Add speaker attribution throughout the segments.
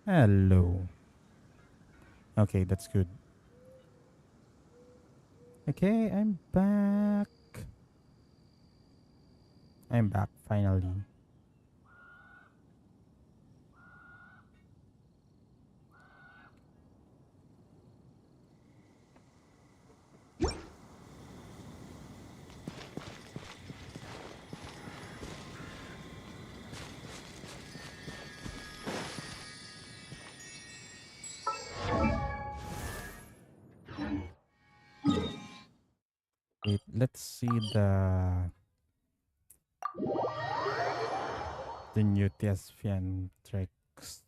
Speaker 1: Hello. Okay, that's good. Okay, I'm back. I'm back finally. Wait, let's see the new Thespian tricks.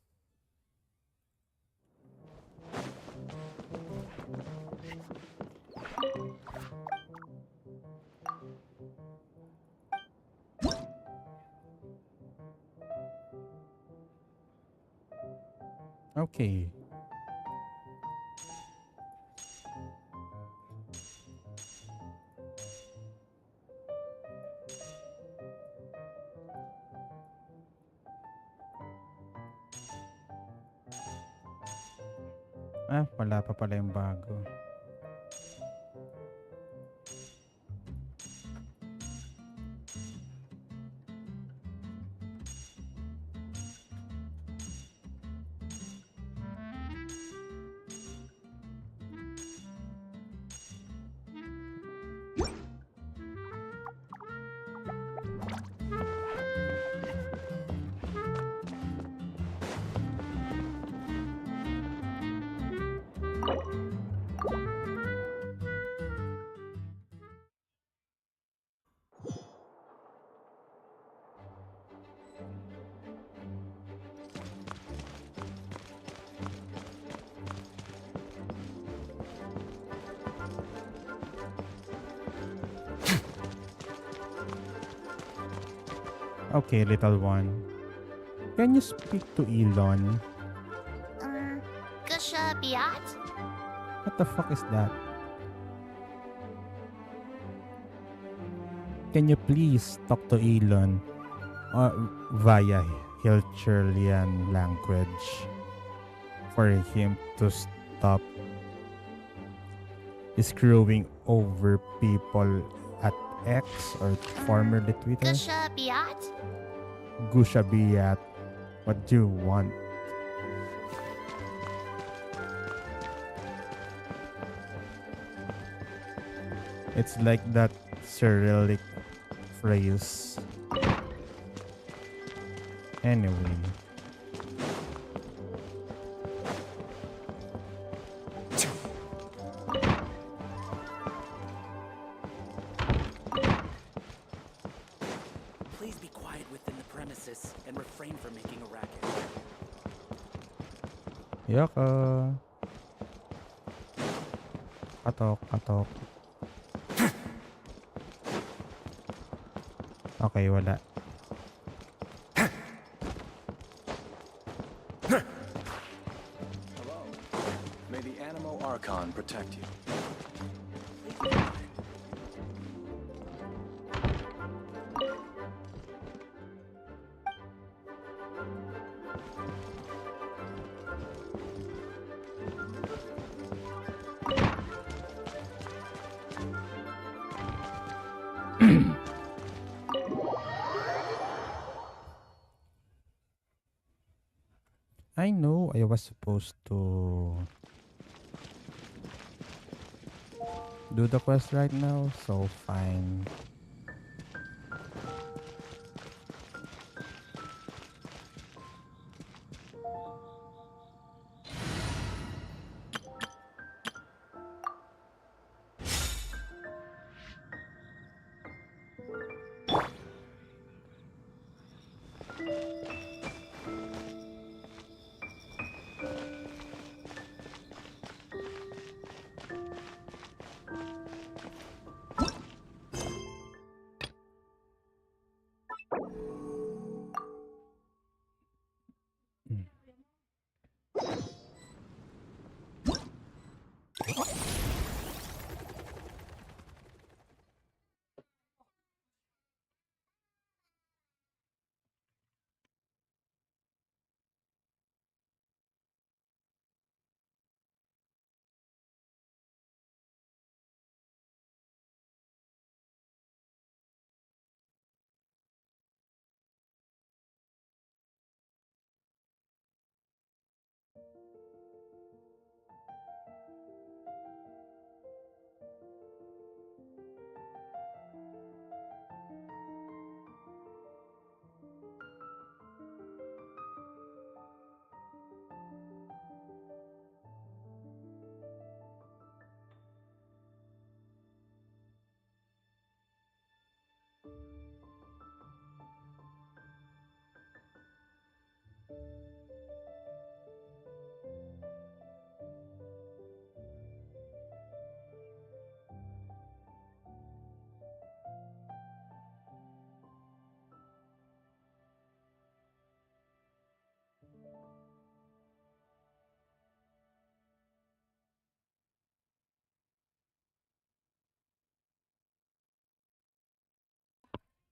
Speaker 1: Okay. Ah, wala pa pala yung bago. Okay, little one. Can you speak to Elon?
Speaker 2: Um, Gusha Biat?
Speaker 1: What the fuck is that? Can you please talk to Elon via Hilchurlian language for him to stop screwing over people at X or formerly Twitter?
Speaker 2: Gusha Biat?
Speaker 1: Gushabiyat, what do you want? It's like that Cyrillic phrase. Anyway.
Speaker 3: Please be quiet within the premises and refrain from making a racket.
Speaker 1: Yoko. Katok, katok. Okay, wala.
Speaker 4: Hello. May the Animo Archon protect you.
Speaker 1: I know I was supposed to do the quest right now, so fine.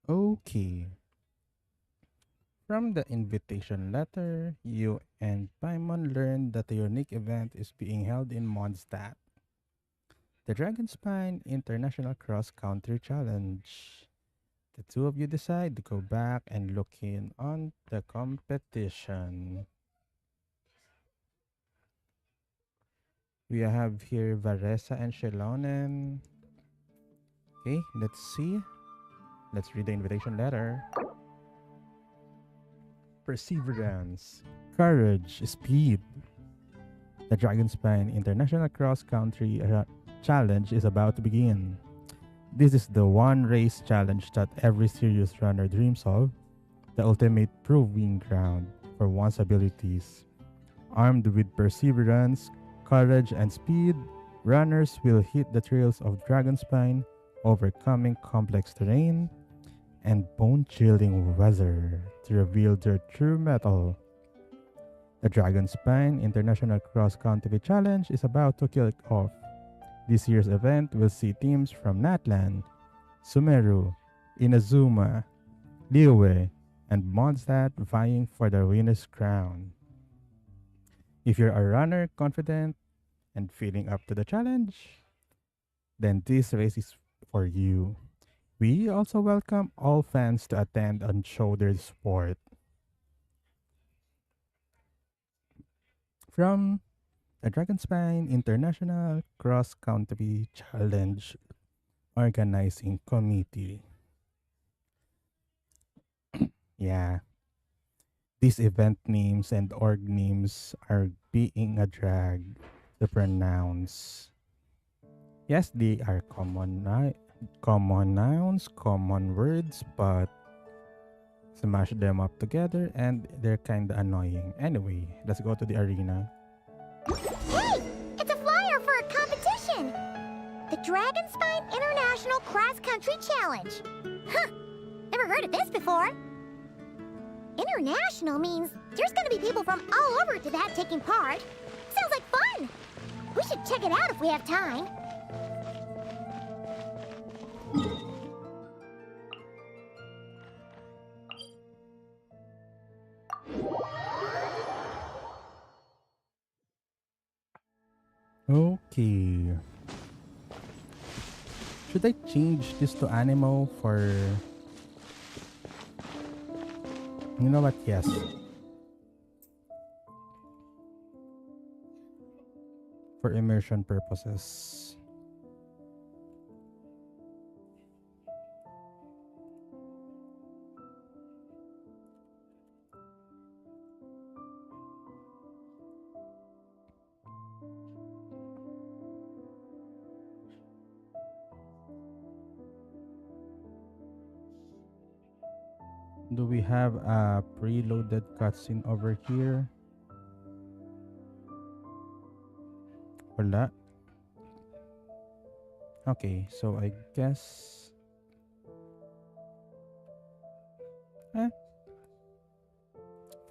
Speaker 1: Okay. From the invitation letter, you and Paimon learned that a unique event is being held in Mondstadt. The Dragonspine International Cross Country Challenge. The two of you decide to go back and look in on the competition. We have here Varesa and Shelonen. Okay, let's see. Let's read the invitation letter. Perseverance, courage, speed. The Dragonspine International Cross Country Challenge is about to begin. This is the one race challenge that every serious runner dreams of, the ultimate proving ground for one's abilities. Armed with perseverance, courage, and speed, runners will hit the trails of Dragonspine, overcoming complex terrain and bone-chilling weather to reveal their true mettle. The Dragonspine International Cross Country Challenge is about to kick off. This year's event will see teams from Natlan, Sumeru, Inazuma, Liyue, and Mondstadt vying for the winner's crown. If you're a runner confident and feeling up to the challenge, then this race is for you. We also welcome all fans to attend and show their support. From the Dragonspine International Cross Country Challenge Organizing Committee. Yeah, these event names and org names are being a drag to pronounce. Yes, they are common nouns, common words, but smash them up together and they're kind of annoying. Anyway, let's go to the arena.
Speaker 2: Hey! It's a flyer for a competition! The Dragonspine International Cross Country Challenge. Huh! Never heard of this before. International means there's gonna be people from all over Tibet taking part. Sounds like fun! We should check it out if we have time.
Speaker 1: Okay. Should I change this to animal for... You know what? Yes. For immersion purposes. Do we have a preloaded cutscene over here? Wala. Okay, so I guess...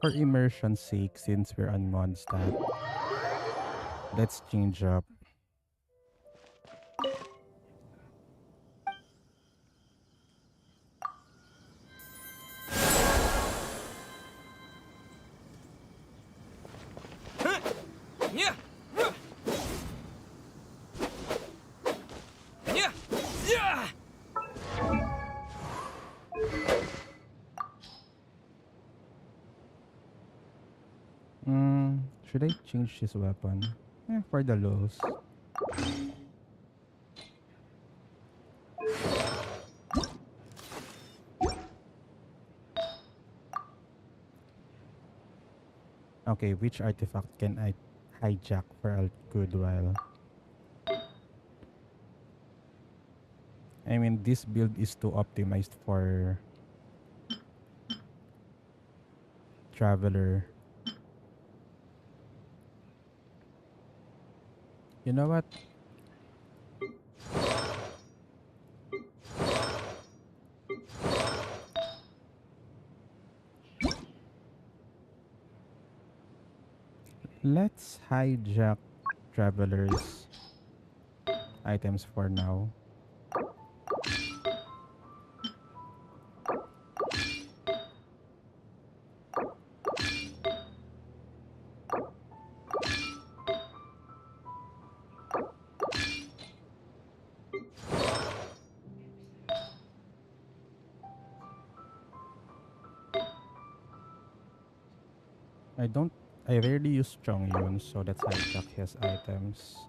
Speaker 1: For immersion's sake, since we're on Mondstadt, let's change up.
Speaker 3: Yeah. Yeah. Yeah.
Speaker 1: Should I change this weapon? For the lows. Okay, which artifact can I hijack for a good while? I mean, this build is too optimized for Traveler. You know what? Let's hijack Traveler's items for now. I don't. I rarely use Chongyun, so let's hijack his items.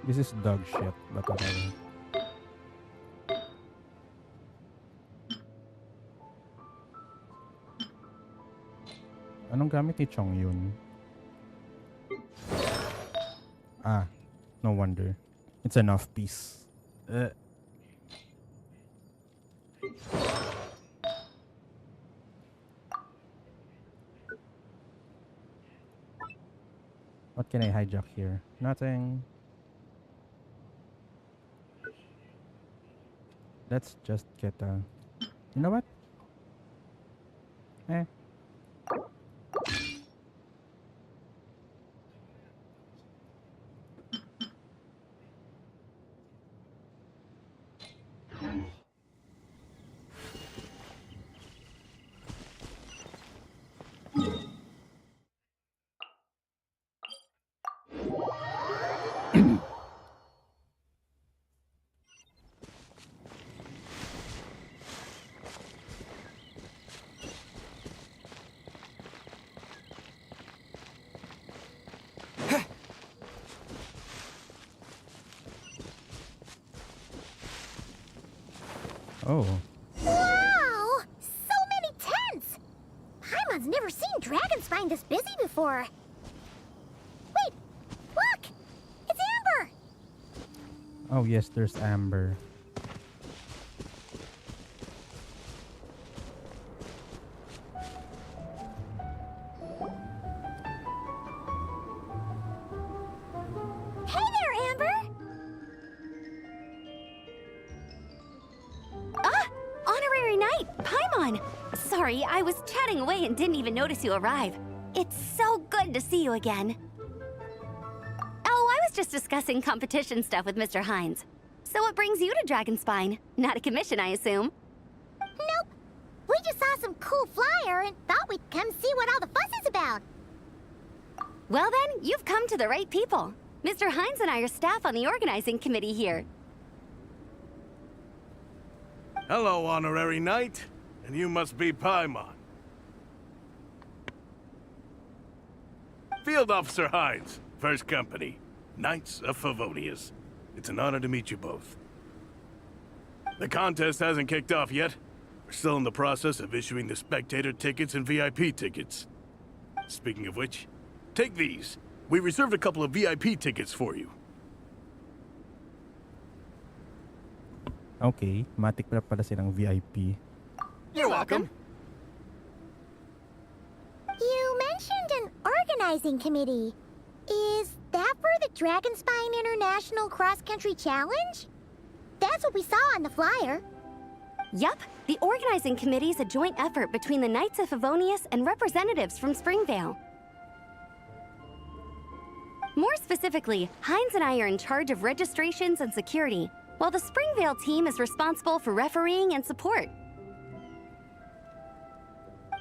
Speaker 1: This is dog shit, but whatever. Anong gamit ni Chongyun? Ah, no wonder. It's enough piece. What can I hijack here? Nothing. Let's just get a... You know what? Eh. Oh.
Speaker 2: Wow! So many tents! Paimon's never seen Dragonspine this busy before. Wait! Look! It's Amber!
Speaker 1: Oh yes, there's Amber.
Speaker 2: Hey there, Amber!
Speaker 5: Honorary Knight, Paimon! Sorry, I was chatting away and didn't even notice you arrive. It's so good to see you again. Oh, I was just discussing competition stuff with Mr. Hines. So what brings you to Dragonspine? Not a commission, I assume?
Speaker 2: Nope. We just saw some cool flyer and thought we'd come see what all the fuss is about.
Speaker 5: Well then, you've come to the right people. Mr. Hines and I are staff on the organizing committee here.
Speaker 6: Hello, Honorary Knight. And you must be Paimon. Field Officer Hines, First Company, Knights of Favonius. It's an honor to meet you both. The contest hasn't kicked off yet. We're still in the process of issuing the spectator tickets and VIP tickets. Speaking of which, take these. We reserved a couple of VIP tickets for you.
Speaker 1: Okay, matik na pala silang VIP.
Speaker 6: You're welcome.
Speaker 2: You mentioned an organizing committee. Is that for the Dragonspine International Cross Country Challenge? That's what we saw on the flyer.
Speaker 5: Yup, the organizing committee is a joint effort between the Knights of Favonius and representatives from Springvale. More specifically, Hines and I are in charge of registrations and security, while the Springvale team is responsible for refereeing and support.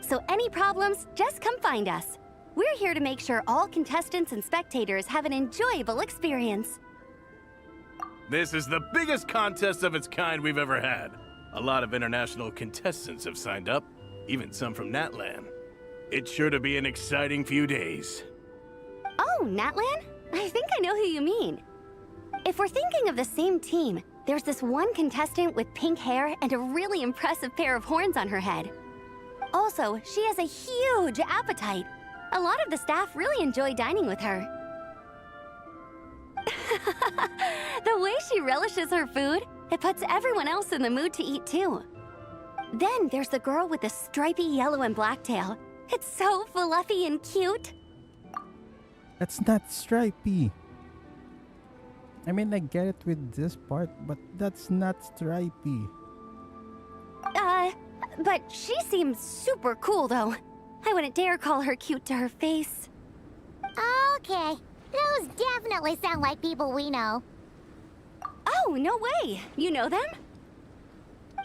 Speaker 5: So any problems, just come find us. We're here to make sure all contestants and spectators have an enjoyable experience.
Speaker 6: This is the biggest contest of its kind we've ever had. A lot of international contestants have signed up, even some from Natlan. It's sure to be an exciting few days.
Speaker 5: Oh, Natlan? I think I know who you mean. If we're thinking of the same team, there's this one contestant with pink hair and a really impressive pair of horns on her head. Also, she has a huge appetite. A lot of the staff really enjoy dining with her. The way she relishes her food, it puts everyone else in the mood to eat too. Then there's the girl with the stripy yellow and black tail. It's so fluffy and cute.
Speaker 1: That's not stripy. I mean, I get it with this part, but that's not stripy.
Speaker 5: But she seems super cool, though. I wouldn't dare call her cute to her face.
Speaker 2: Okay. Those definitely sound like people we know.
Speaker 5: Oh, no way! You know them?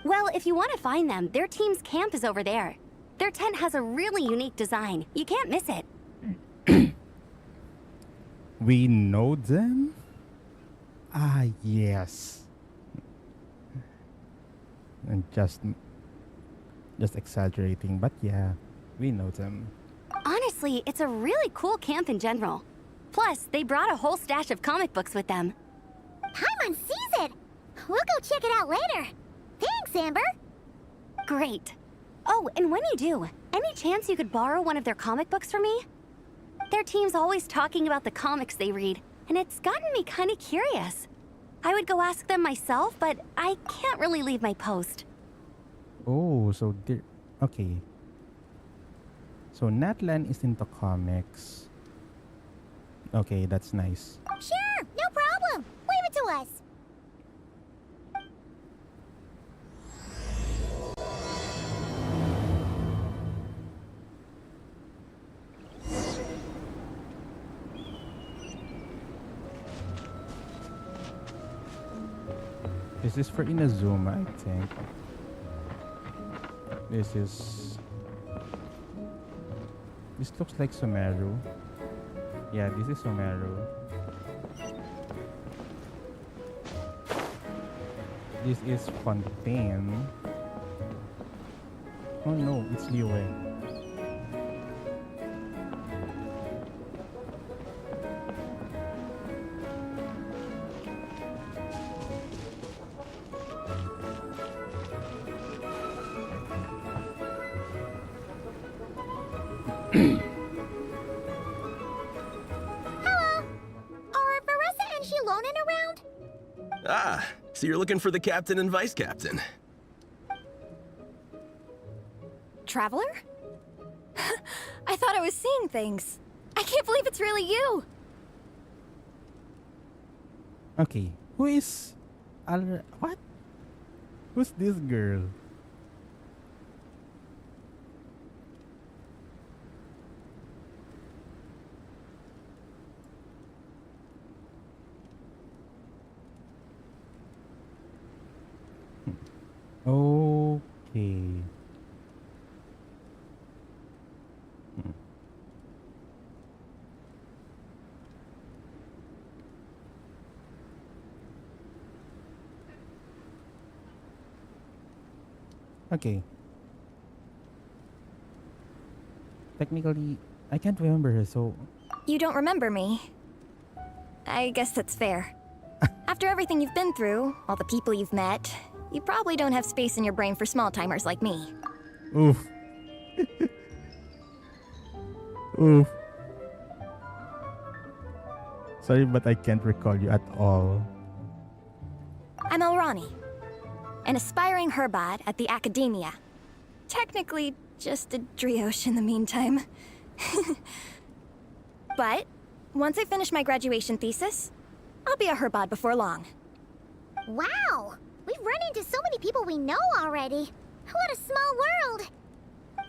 Speaker 5: Well, if you want to find them, their team's camp is over there. Their tent has a really unique design. You can't miss it.
Speaker 1: We know them? Ah, yes. And just exaggerating, but yeah, we know them.
Speaker 5: Honestly, it's a really cool camp in general. Plus, they brought a whole stash of comic books with them.
Speaker 2: Paimon sees it! We'll go check it out later. Thanks, Amber!
Speaker 5: Great. Oh, and when you do, any chance you could borrow one of their comic books from me? Their team's always talking about the comics they read, and it's gotten me kind of curious. I would go ask them myself, but I can't really leave my post.
Speaker 1: Oh, so they're... Okay. So Natlan is into comics. Okay, that's nice.
Speaker 2: Sure, no problem. Leave it to us.
Speaker 1: This is for Inazuma, I think. This looks like Sumeru. Yeah, this is Sumeru. This is Fontaine. Oh no, it's Liu.
Speaker 7: Ah, so you're looking for the captain and vice captain.
Speaker 8: Traveler? I thought I was seeing things. I can't believe it's really you.
Speaker 1: Okay, who is... what? Who's this girl? Okay. Okay. Technically, I can't remember her, so...
Speaker 8: You don't remember me. I guess that's fair. After everything you've been through, all the people you've met, you probably don't have space in your brain for small-timers like me.
Speaker 1: Oof. Oof. Sorry, but I can't recall you at all.
Speaker 8: I'm Elrani, an aspiring herbad at the Academia. Technically, just a drioche in the meantime. But, once I finish my graduation thesis, I'll be a herbad before long.
Speaker 2: Wow! We've run into so many people we know already. What a small world!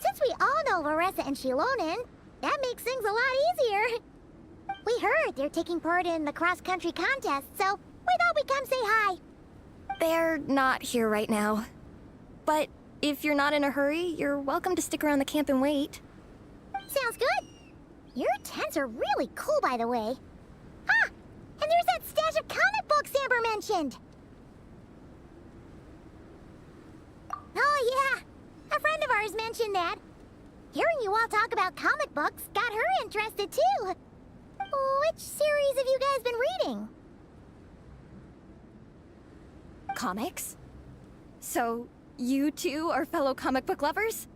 Speaker 2: Since we all know Varessa and Shilonen, that makes things a lot easier. We heard they're taking part in the cross-country contest, so we thought we'd come say hi.
Speaker 8: They're not here right now. But if you're not in a hurry, you're welcome to stick around the camp and wait.
Speaker 2: Sounds good. Your tents are really cool, by the way. Ah! And there's that stash of comic books Amber mentioned! Oh yeah, a friend of ours mentioned that. Hearing you all talk about comic books got her interested too. Which series have you guys been reading?
Speaker 8: Comics? So, you two are fellow comic book lovers?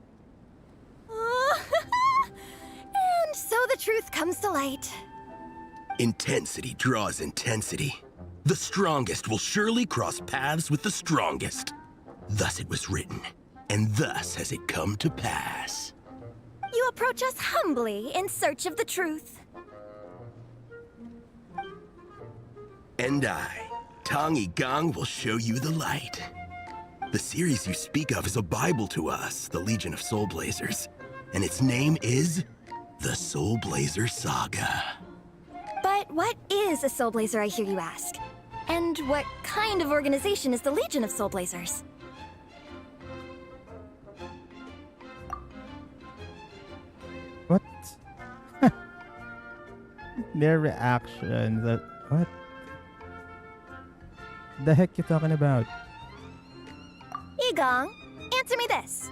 Speaker 8: And so the truth comes to light.
Speaker 7: Intensity draws intensity. The strongest will surely cross paths with the strongest. Thus it was written, and thus has it come to pass.
Speaker 8: You approach us humbly in search of the truth.
Speaker 7: And I, Tong Yi Gong, will show you the light. The series you speak of is a Bible to us, the Legion of Soulblazers. And its name is the Soulblazer Saga.
Speaker 8: But what is a Soulblazer, I hear you ask? And what kind of organization is the Legion of Soulblazers?
Speaker 1: What? Their reaction. What? The heck you talking about?
Speaker 8: Igong, answer me this.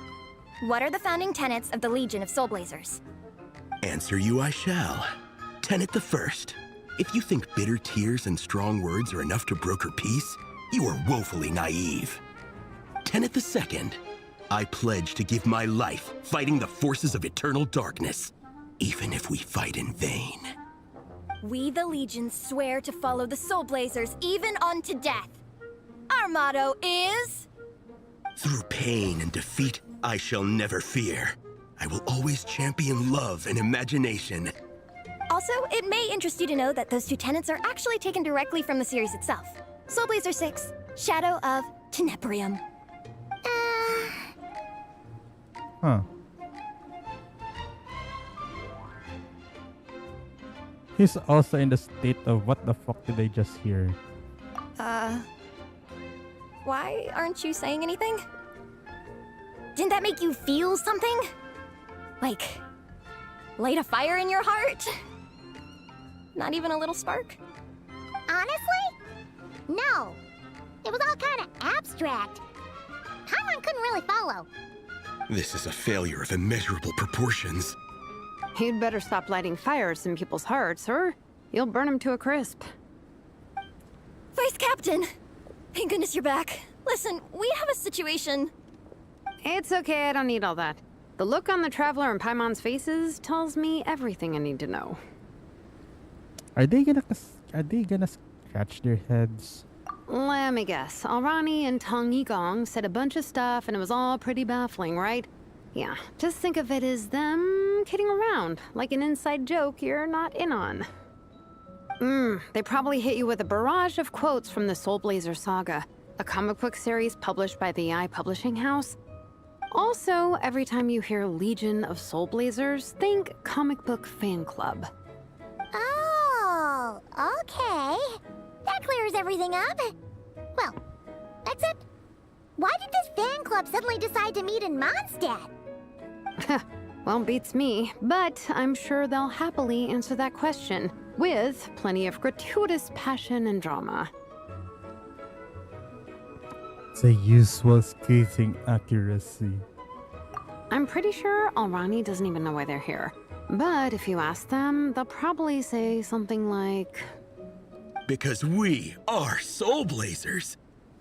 Speaker 8: What are the founding tenets of the Legion of Soulblazers?
Speaker 7: Answer you I shall. Tenet the first. If you think bitter tears and strong words are enough to broker peace, you are woefully naive. Tenet the second. I pledge to give my life fighting the forces of eternal darkness, even if we fight in vain.
Speaker 8: We, the Legion, swear to follow the Soulblazers even unto death. Our motto is...
Speaker 7: Through pain and defeat, I shall never fear. I will always champion love and imagination.
Speaker 8: Also, it may interest you to know that those two tenets are actually taken directly from the series itself. Soulblazer 6, Shadow of Tenebrium.
Speaker 1: Huh. He's also in the state of what the fuck did I just hear?
Speaker 8: Why aren't you saying anything? Didn't that make you feel something? Like, light a fire in your heart? Not even a little spark?
Speaker 2: Honestly? No. It was all kind of abstract. Paimon couldn't really follow.
Speaker 7: This is a failure of immeasurable proportions.
Speaker 9: You'd better stop lighting fires in people's hearts, or you'll burn them to a crisp.
Speaker 8: Vice Captain! Thank goodness you're back. Listen, we have a situation.
Speaker 9: It's okay, I don't need all that. The look on the Traveler and Paimon's faces tells me everything I need to know.
Speaker 1: Are they gonna scratch their heads?
Speaker 9: Let me guess. Alrani and Tong Yigong said a bunch of stuff and it was all pretty baffling, right? Yeah, just think of it as them kidding around, like an inside joke you're not in on. They probably hit you with a barrage of quotes from the Soulblazer Saga, a comic book series published by the Publishing House. Also, every time you hear Legion of Soulblazers, think comic book fan club.
Speaker 2: Oh, okay. That clears everything up. Well, except, why did this fan club suddenly decide to meet in Mondstadt?
Speaker 9: Well, beats me, but I'm sure they'll happily answer that question, with plenty of gratuitous passion and drama.
Speaker 1: The usual skating accuracy.
Speaker 9: I'm pretty sure Alrani doesn't even know why they're here. But if you ask them, they'll probably say something like...
Speaker 7: Because we are Soulblazers.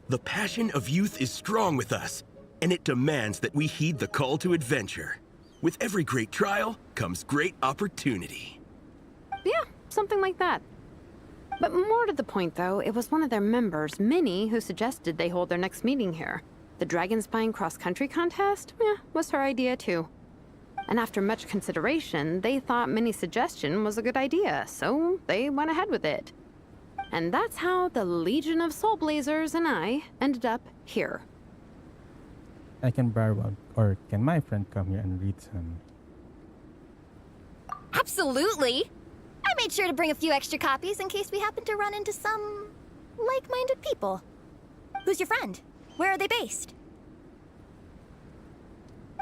Speaker 7: The passion of youth is strong with us, and it demands that we heed the call to adventure. With every great trial comes great opportunity.
Speaker 9: Yeah, something like that. But more to the point, though, it was one of their members, Minnie, who suggested they hold their next meeting here. The Dragonspine cross-country contest? Was her idea, too. And after much consideration, they thought Minnie's suggestion was a good idea, so they went ahead with it. And that's how the Legion of Soulblazers and I ended up here.
Speaker 1: I can borrow one, or can my friend come here and read some?
Speaker 8: Absolutely! I made sure to bring a few extra copies in case we happen to run into some like-minded people. Who's your friend? Where are they based?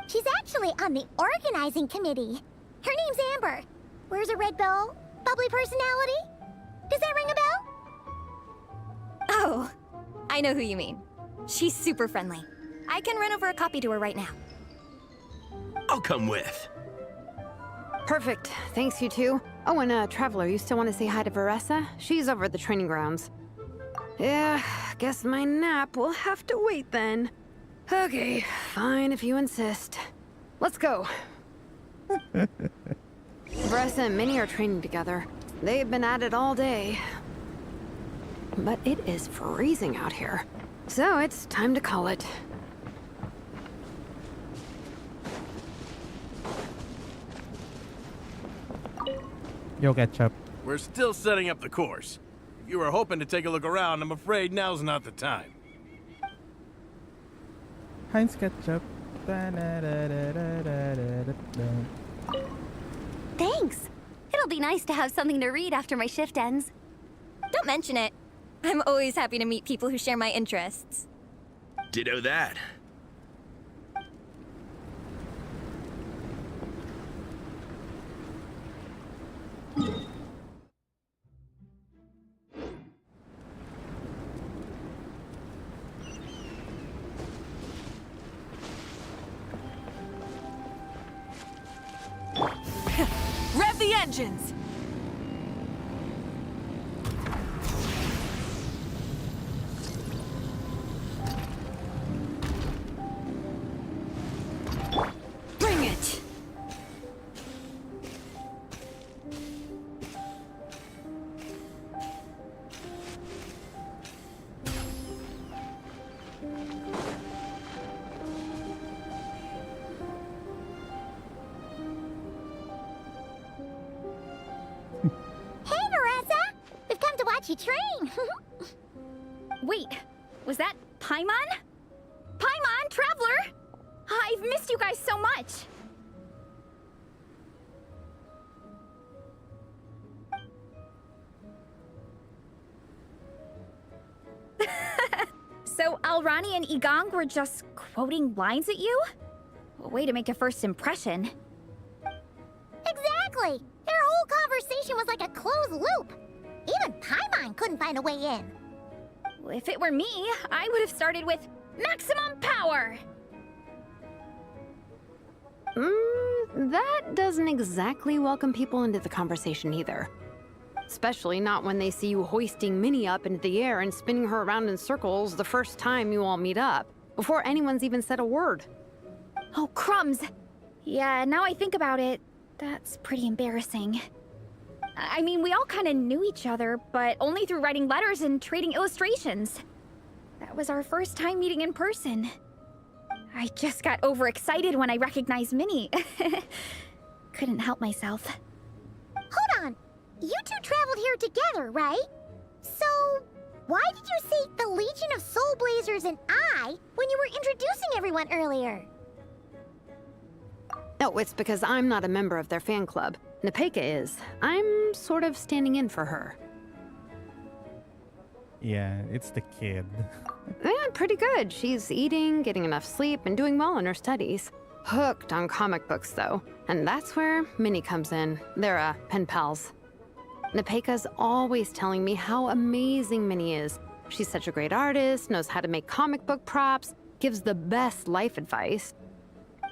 Speaker 2: She's actually on the organizing committee. Her name's Amber. Wears a red bow, bubbly personality. Does that ring a bell?
Speaker 8: Oh, I know who you mean. She's super friendly. I can run over a copy to her right now.
Speaker 7: I'll come with.
Speaker 9: Perfect. Thanks, you two. Oh, and Traveler, you still want to say hi to Veressa? She's over at the training grounds. Yeah, guess my nap will have to wait then. Okay, fine if you insist. Let's go. Veressa and Minnie are training together. They've been at it all day. But it is freezing out here. So it's time to call it.
Speaker 1: Yo, Ketchup.
Speaker 6: We're still setting up the course. If you were hoping to take a look around, I'm afraid now's not the time.
Speaker 1: Heinz ketchup. Da-da-da-da-da-da-da-da.
Speaker 5: Thanks. It'll be nice to have something to read after my shift ends.
Speaker 8: Don't mention it. I'm always happy to meet people who share my interests.
Speaker 7: Ditto that.
Speaker 10: Rev the engines! Bring it!
Speaker 2: Hey, Marissa! We've come to watch you train.
Speaker 11: Wait, was that Paimon? Paimon, Traveler! I've missed you guys so much! So Alrani and Igong were just quoting lines at you? Way to make a first impression.
Speaker 2: Exactly! Their whole conversation was like a closed loop. Even Paimon couldn't find a way in.
Speaker 11: If it were me, I would have started with maximum power!
Speaker 9: That doesn't exactly welcome people into the conversation either. Especially not when they see you hoisting Minnie up into the air and spinning her around in circles the first time you all meet up, before anyone's even said a word.
Speaker 11: Oh, crumbs! Yeah, now I think about it, that's pretty embarrassing. I mean, we all kind of knew each other, but only through writing letters and trading illustrations. That was our first time meeting in person. I just got overexcited when I recognized Minnie. Couldn't help myself.
Speaker 2: Hold on. You two traveled here together, right? So, why did you say the Legion of Soulblazers and I when you were introducing everyone earlier?
Speaker 9: No, it's because I'm not a member of their fan club. Nepeka is. I'm sort of standing in for her.
Speaker 1: Yeah, it's the kid.
Speaker 9: Yeah, pretty good. She's eating, getting enough sleep, and doing well in her studies. Hooked on comic books, though. And that's where Minnie comes in. They're, pen pals. Nepeka's always telling me how amazing Minnie is. She's such a great artist, knows how to make comic book props, gives the best life advice.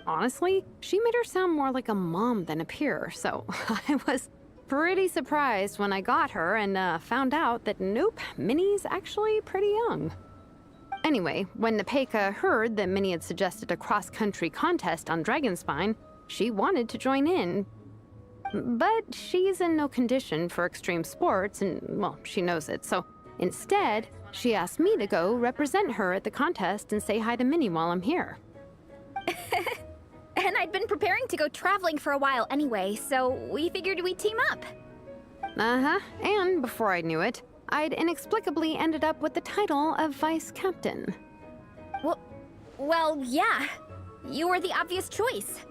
Speaker 9: Honestly, she made her sound more like a mom than a peer, so I was pretty surprised when I got her and found out that nope, Minnie's actually pretty young. Anyway, when Nepeka heard that Minnie had suggested a cross-country contest on Dragonspine, she wanted to join in. But she's in no condition for extreme sports, and, well, she knows it, so instead, she asked me to go represent her at the contest and say hi to Minnie while I'm here.
Speaker 11: And I'd been preparing to go traveling for a while anyway, so we figured we'd team up.
Speaker 9: Uh-huh, and before I knew it, I'd inexplicably ended up with the title of Vice Captain.
Speaker 11: Well, yeah. You were the obvious choice.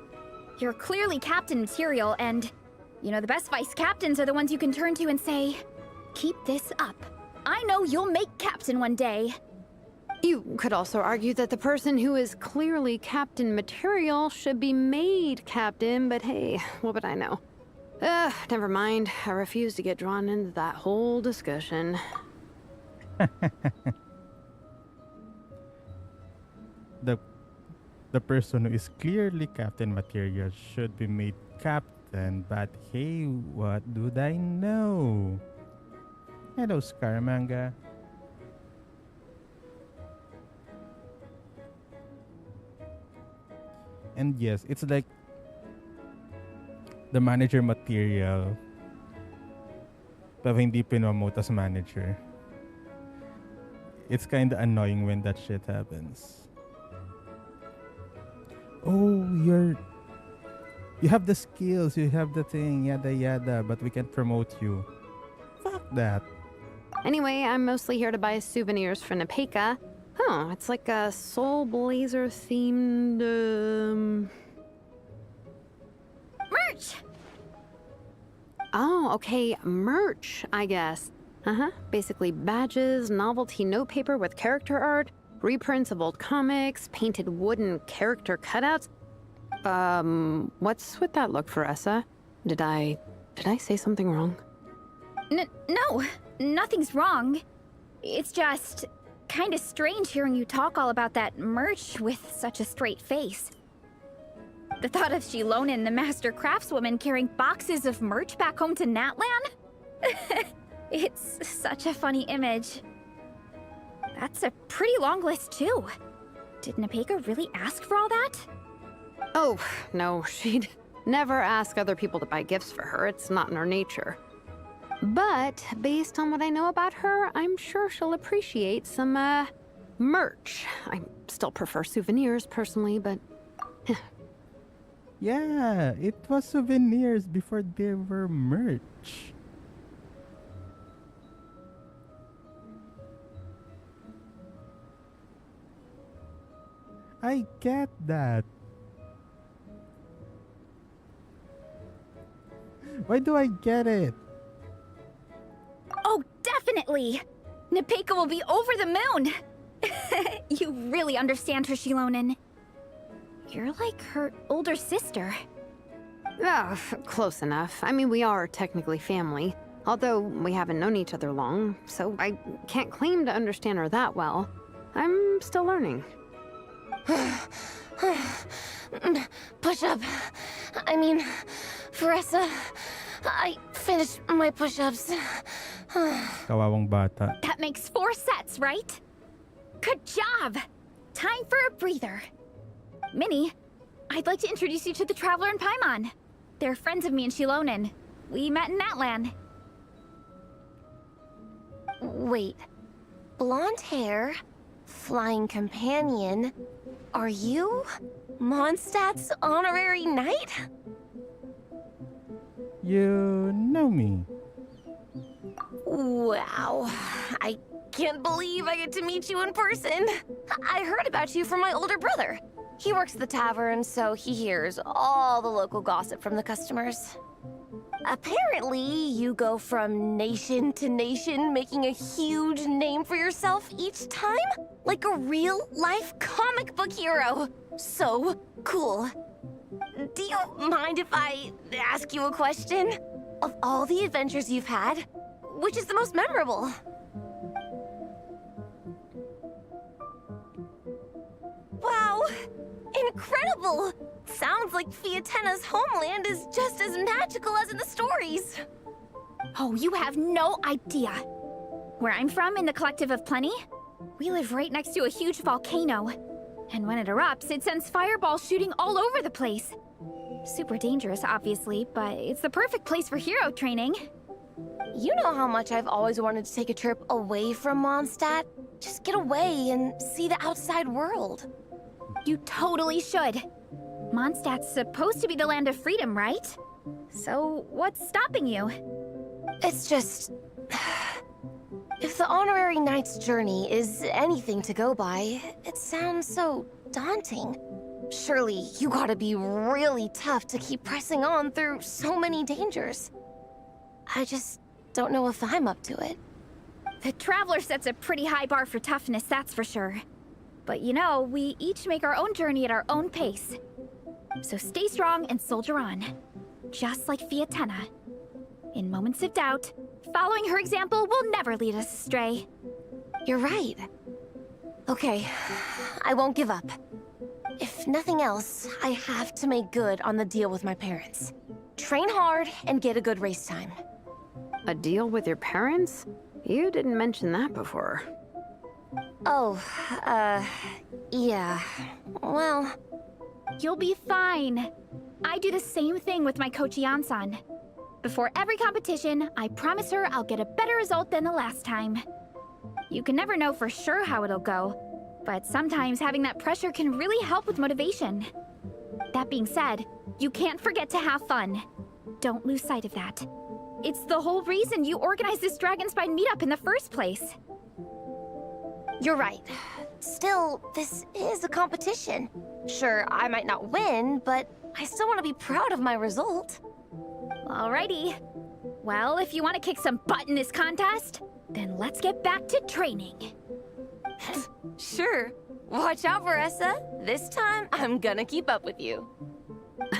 Speaker 11: You're clearly captain material, and, you know, the best vice captains are the ones you can turn to and say, keep this up. I know you'll make captain one day.
Speaker 9: You could also argue that the person who is clearly captain material should be made captain, but hey, what would I know? Never mind. I refuse to get drawn into that whole discussion.
Speaker 1: The person who is clearly captain material should be made captain, but hey, what do I know? Hello, Scaramanga. And yes, it's like the manager material pero hindi pinomote as manager. It's kinda annoying when that shit happens. Oh, you have the skills, you have the thing, yada yada, but we can't promote you. Fuck that.
Speaker 9: Anyway, I'm mostly here to buy souvenirs for Nepeka. Oh, it's like a Soulblazer themed,
Speaker 11: Merch!
Speaker 9: Oh, okay, merch, I guess. Basically badges, novelty notepaper with character art, reprints of old comics, painted wooden character cutouts. What's with that look, Faressa? Did I say something wrong?
Speaker 11: No, nothing's wrong. It's just kinda strange hearing you talk all about that merch with such a straight face. The thought of Shilonen, the master craftswoman, carrying boxes of merch back home to Natlan? It's such a funny image. That's a pretty long list, too. Did Nepeka really ask for all that?
Speaker 9: Oh, no, she'd never ask other people to buy gifts for her. It's not in her nature. But based on what I know about her, I'm sure she'll appreciate some, merch. I still prefer souvenirs, personally, but...
Speaker 1: Yeah, it was souvenirs before they were merch. I get that. Why do I get it?
Speaker 11: Oh, definitely! Nepeka will be over the moon! You really understand her, Shilonen. You're like her older sister.
Speaker 9: Oh, close enough. I mean, we are technically family, although we haven't known each other long, so I can't claim to understand her that well. I'm still learning.
Speaker 8: Push-up. I mean, Faressa, I finished my push-ups.
Speaker 1: Kawawang bata.
Speaker 11: That makes 4 sets, right? Good job! Time for a breather. Minnie, I'd like to introduce you to the Traveler and Paimon. They're friends of me and Shilonen. We met in Natlan.
Speaker 8: Wait. Blonde hair, flying companion. Are you Mondstadt's honorary knight?
Speaker 1: You know me.
Speaker 8: Wow. I can't believe I get to meet you in person. I heard about you from my older brother. He works at the tavern, so he hears all the local gossip from the customers. Apparently, you go from nation to nation, making a huge name for yourself each time? Like a real-life comic book hero. So cool. Do you mind if I ask you a question? Of all the adventures you've had, which is the most memorable? Wow! Incredible! Sounds like Fiatena's homeland is just as magical as in the stories.
Speaker 11: Oh, you have no idea. Where I'm from, in the Collective of Plenty, we live right next to a huge volcano. And when it erupts, it sends fireballs shooting all over the place. Super dangerous, obviously, but it's the perfect place for hero training.
Speaker 8: You know how much I've always wanted to take a trip away from Mondstadt? Just get away and see the outside world.
Speaker 11: You totally should. Mondstadt's supposed to be the land of freedom, right? So, what's stopping you?
Speaker 8: It's just... If the honorary knight's journey is anything to go by, it sounds so daunting. Surely you gotta be really tough to keep pressing on through so many dangers. I just don't know if I'm up to it.
Speaker 11: The Traveler sets a pretty high bar for toughness, that's for sure. But you know, we each make our own journey at our own pace. So stay strong and soldier on. Just like Fiatena. In moments of doubt, following her example will never lead us astray.
Speaker 8: You're right. Okay, I won't give up. If nothing else, I have to make good on the deal with my parents. Train hard and get a good race time.
Speaker 9: A deal with your parents? You didn't mention that before.
Speaker 8: Oh, yeah. Well...
Speaker 11: You'll be fine. I do the same thing with my coach Yansan. Before every competition, I promise her I'll get a better result than the last time. You can never know for sure how it'll go, but sometimes having that pressure can really help with motivation. That being said, you can't forget to have fun. Don't lose sight of that. It's the whole reason you organized this Dragonspine meetup in the first place.
Speaker 8: You're right.
Speaker 12: Still, this is a competition. Sure, I might not win, but I still want to be proud of my result.
Speaker 11: Alrighty. Well, if you want to kick some butt in this contest, then let's get back to training.
Speaker 12: Sure. Watch out, Veressa. This time, I'm gonna keep up with you.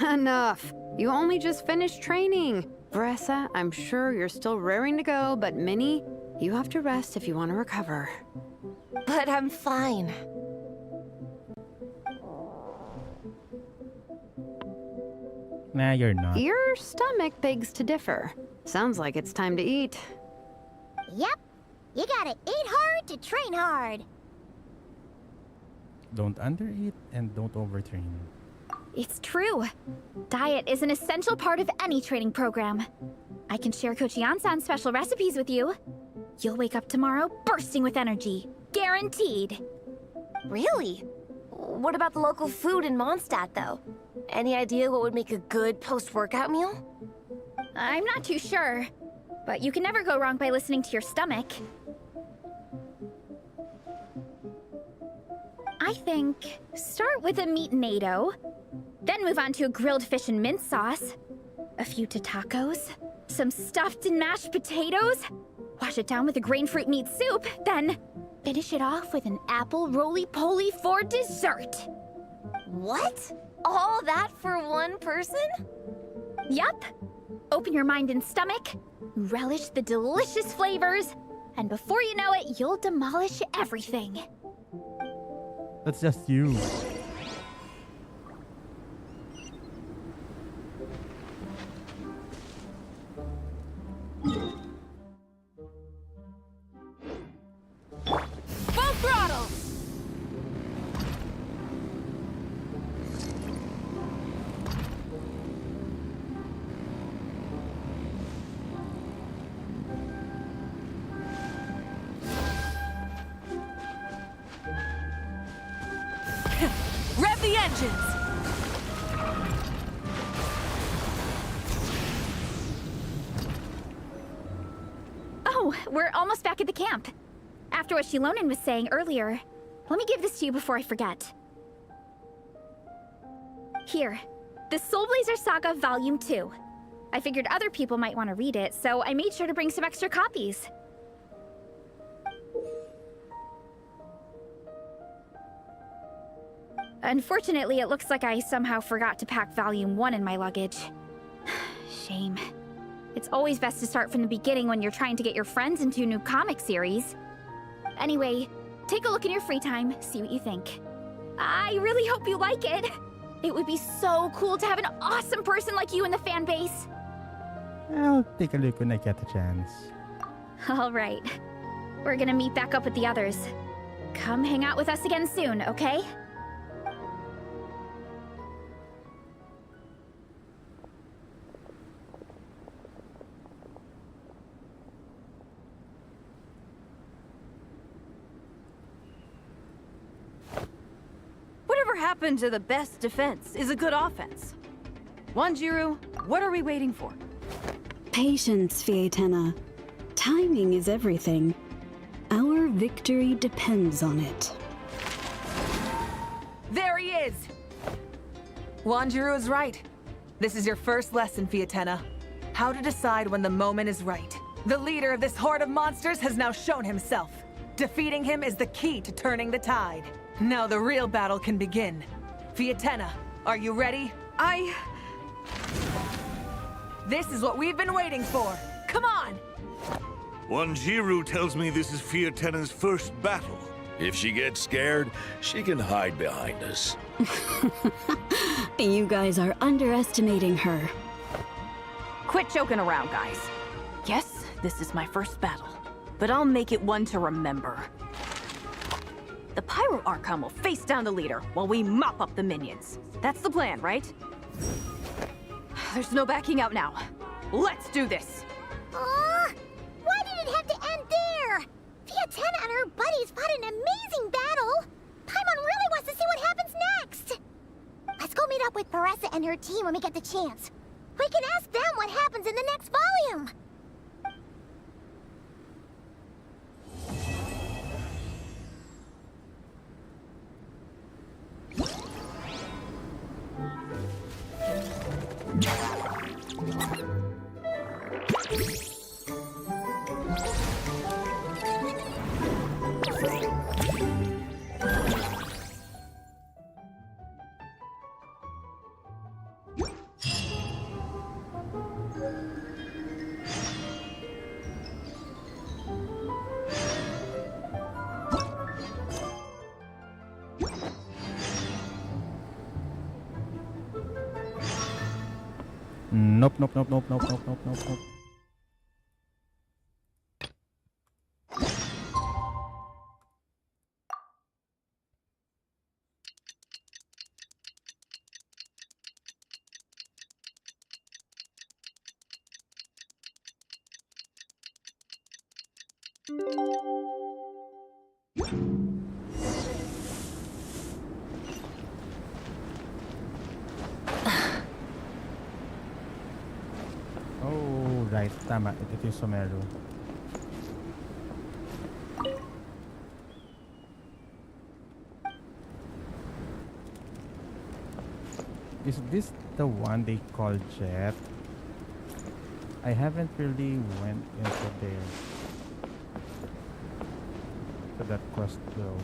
Speaker 9: Enough. You only just finished training. Veressa, I'm sure you're still raring to go, but Minnie, you have to rest if you want to recover.
Speaker 12: But I'm fine.
Speaker 1: Nah, you're not.
Speaker 9: Your stomach begs to differ. Sounds like it's time to eat.
Speaker 2: Yep. You gotta eat hard to train hard.
Speaker 1: Don't undereat and don't overtrain.
Speaker 11: It's true. Diet is an essential part of any training program. I can share Coach Yansan's special recipes with you. You'll wake up tomorrow bursting with energy. Guaranteed.
Speaker 12: Really? What about the local food in Mondstadt, though? Any idea what would make a good post-workout meal?
Speaker 11: I'm not too sure, but you can never go wrong by listening to your stomach. I think start with a meat natto, then move on to a grilled fish and mint sauce, a few tacos, some stuffed and mashed potatoes, wash it down with a grain fruit meat soup, then finish it off with an apple roly-poly for dessert.
Speaker 12: What? All that for one person?
Speaker 11: Yup. Open your mind and stomach, relish the delicious flavors, and before you know it, you'll demolish everything.
Speaker 1: That's just you.
Speaker 10: Full throttle! Rev the engines!
Speaker 11: Oh, we're almost back at the camp. After what Shilonen was saying earlier, let me give this to you before I forget. Here, the Soulblazers Saga Volume 2. I figured other people might want to read it, so I made sure to bring some extra copies. Unfortunately, it looks like I somehow forgot to pack Volume 1 in my luggage. Shame. It's always best to start from the beginning when you're trying to get your friends into a new comic series. Anyway, take a look in your free time, see what you think. I really hope you like it. It would be so cool to have an awesome person like you in the fan base.
Speaker 1: I'll take a look when I get the chance.
Speaker 11: All right. We're gonna meet back up with the others. Come hang out with us again soon, okay?
Speaker 10: Whatever happened to the best defense is a good offense. Wanjiru, what are we waiting for?
Speaker 13: Patience, Fietena. Timing is everything. Our victory depends on it.
Speaker 10: There he is! Wanjiru is right. This is your first lesson, Fietena. How to decide when the moment is right. The leader of this horde of monsters has now shown himself. Defeating him is the key to turning the tide. Now the real battle can begin. Fietena, are you ready? This is what we've been waiting for. Come on!
Speaker 14: Wanjiru tells me this is Fietena's first battle. If she gets scared, she can hide behind us.
Speaker 13: You guys are underestimating her.
Speaker 10: Quit joking around, guys. Yes, this is my first battle, but I'll make it one to remember. The Pyro Archon will face down the leader while we mop up the minions. That's the plan, right? There's no backing out now. Let's do this!
Speaker 2: Why did it have to end there? Fietena and her buddies fought an amazing battle. Paimon really wants to see what happens next. Let's go meet up with Veressa and her team when we get the chance. We can ask them what happens in the next volume.
Speaker 1: Nope, nope, nope, nope, nope, nope, nope, nope, nope. Oh, right. Tama. Ito yung Somero. Is this the one they call Jet? I haven't really went into there. To that quest though.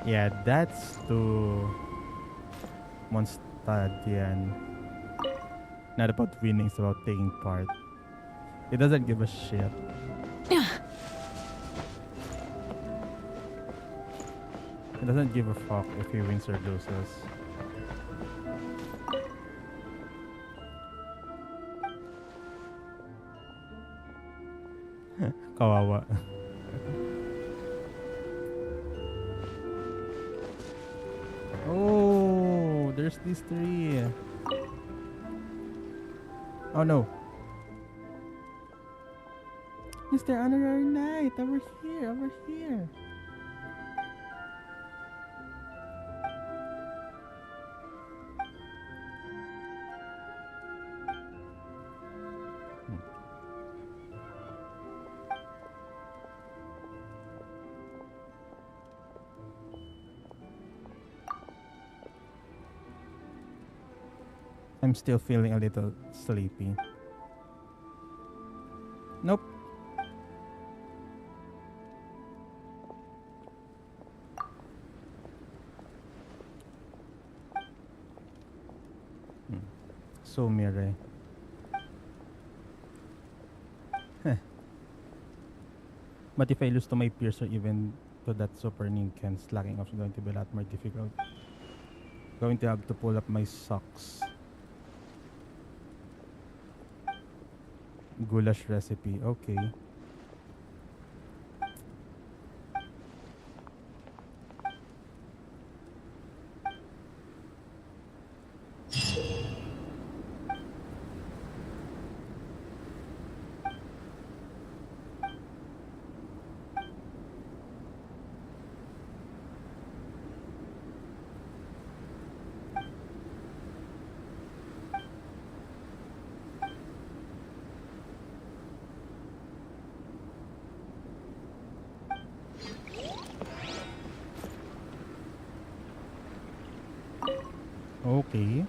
Speaker 1: Yeah, that's to Monstadian. Not about winning, it's about taking part. It doesn't give a shit. It doesn't give a fuck if he wins or loses. Kawawa. Oh, there's these three. Oh no. Mr. Honorary Knight, over here, over here. I'm still feeling a little sleepy. Nope. So Mire. But if I lose to my peers or even to that super Ninken, slacking off is going to be a lot more difficult. Going to have to pull up my socks. Goulash recipe, okay. Okay.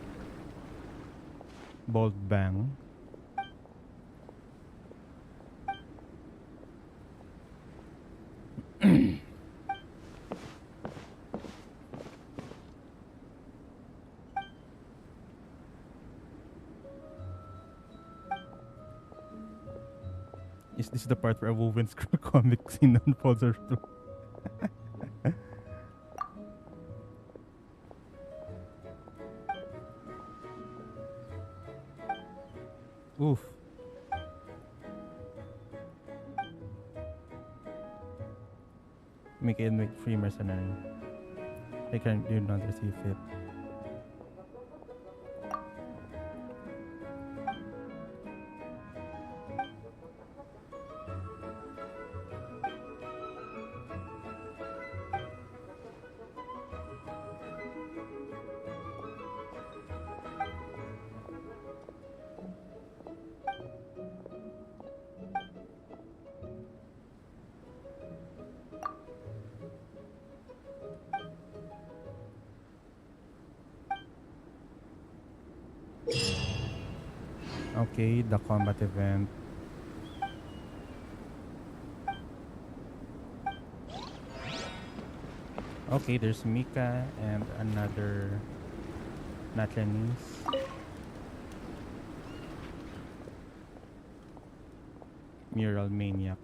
Speaker 1: Bolt bang. Is this the part where a woven scroll comic scene unfolds or two? Oof. Make it make free mercenary. I can do not receive it. Okay, the combat event. Okay, there's Mika and another Natlanese. Mural Maniac.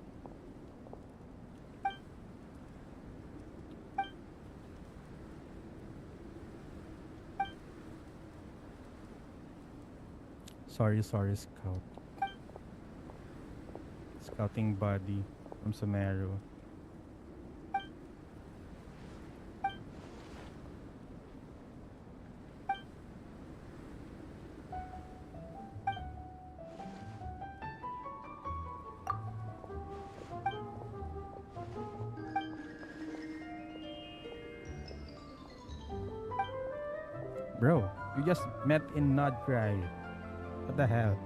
Speaker 1: Sorry, Scout. Scouting body from Sumeru. Bro, you just met in Nodcry. What the hell?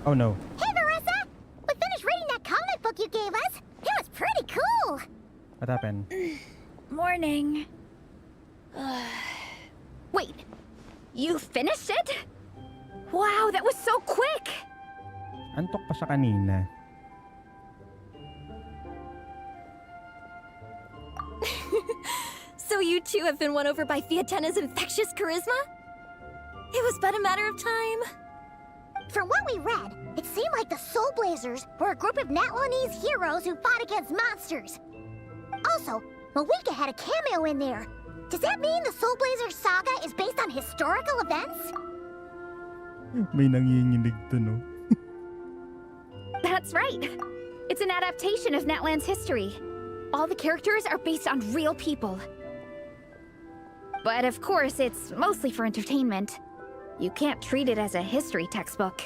Speaker 1: Oh no.
Speaker 2: Hey, Marissa! We finished reading that comic book you gave us. It was pretty cool.
Speaker 1: What happened?
Speaker 11: Morning. Wait, you finished it? Wow, that was so quick!
Speaker 1: Antok pa siya kanina.
Speaker 8: So you two have been won over by Fiatena's infectious charisma? It was but a matter of time.
Speaker 2: From what we read, it seemed like the Soulblazers were a group of Natlanese heroes who fought against monsters. Also, Malika had a cameo in there. Does that mean the Soulblazers saga is based on historical events?
Speaker 1: May nanginginig to, no?
Speaker 11: That's right. It's an adaptation of Natlan's history. All the characters are based on real people. But of course, it's mostly for entertainment. You can't treat it as a history textbook.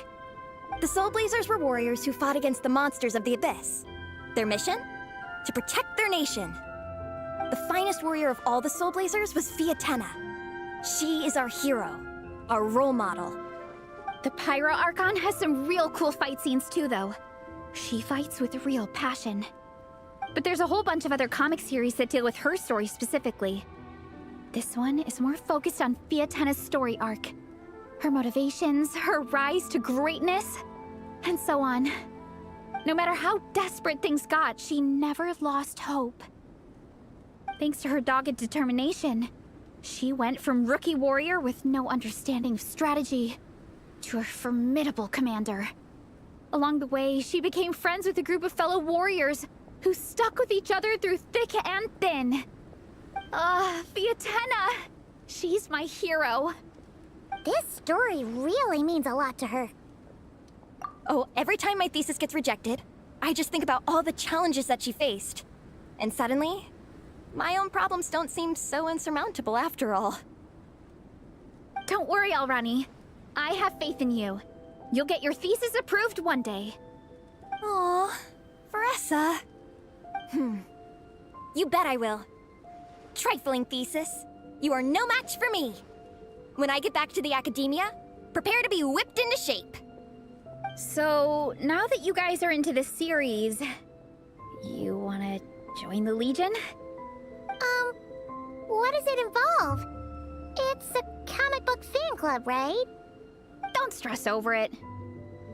Speaker 8: The Soulblazers were warriors who fought against the monsters of the Abyss. Their mission? To protect their nation. The finest warrior of all the Soulblazers was Fiatena. She is our hero, our role model.
Speaker 11: The Pyro Archon has some real cool fight scenes too, though. She fights with real passion. But there's a whole bunch of other comic series that deal with her story specifically. This one is more focused on Fiatena's story arc. Her motivations, her rise to greatness, and so on. No matter how desperate things got, she never lost hope. Thanks to her dogged determination, she went from rookie warrior with no understanding of strategy to a formidable commander. Along the way, she became friends with a group of fellow warriors who stuck with each other through thick and thin. Fiatena! She's my hero.
Speaker 2: This story really means a lot to her.
Speaker 8: Oh, every time my thesis gets rejected, I just think about all the challenges that she faced. And suddenly, my own problems don't seem so insurmountable after all.
Speaker 11: Don't worry, Alrani. I have faith in you. You'll get your thesis approved one day.
Speaker 8: Aw, Veressa. You bet I will. Trifling thesis, you are no match for me. When I get back to the academia, prepare to be whipped into shape.
Speaker 11: So, now that you guys are into this series, you wanna join the Legion?
Speaker 2: What does it involve? It's a comic book fan club, right?
Speaker 11: Don't stress over it.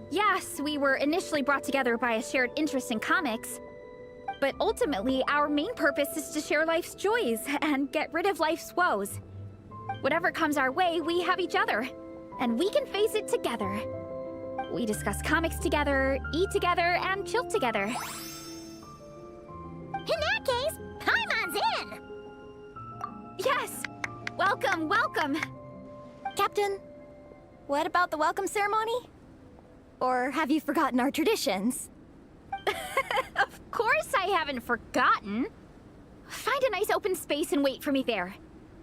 Speaker 11: Yes, we were initially brought together by a shared interest in comics, but ultimately our main purpose is to share life's joys and get rid of life's woes. Whatever comes our way, we have each other, and we can face it together. We discuss comics together, eat together, and chill together.
Speaker 2: In that case, Paimon's in!
Speaker 11: Yes! Welcome, welcome!
Speaker 8: Captain, what about the welcome ceremony? Or have you forgotten our traditions?
Speaker 11: Of course I haven't forgotten. Find a nice open space and wait for me there.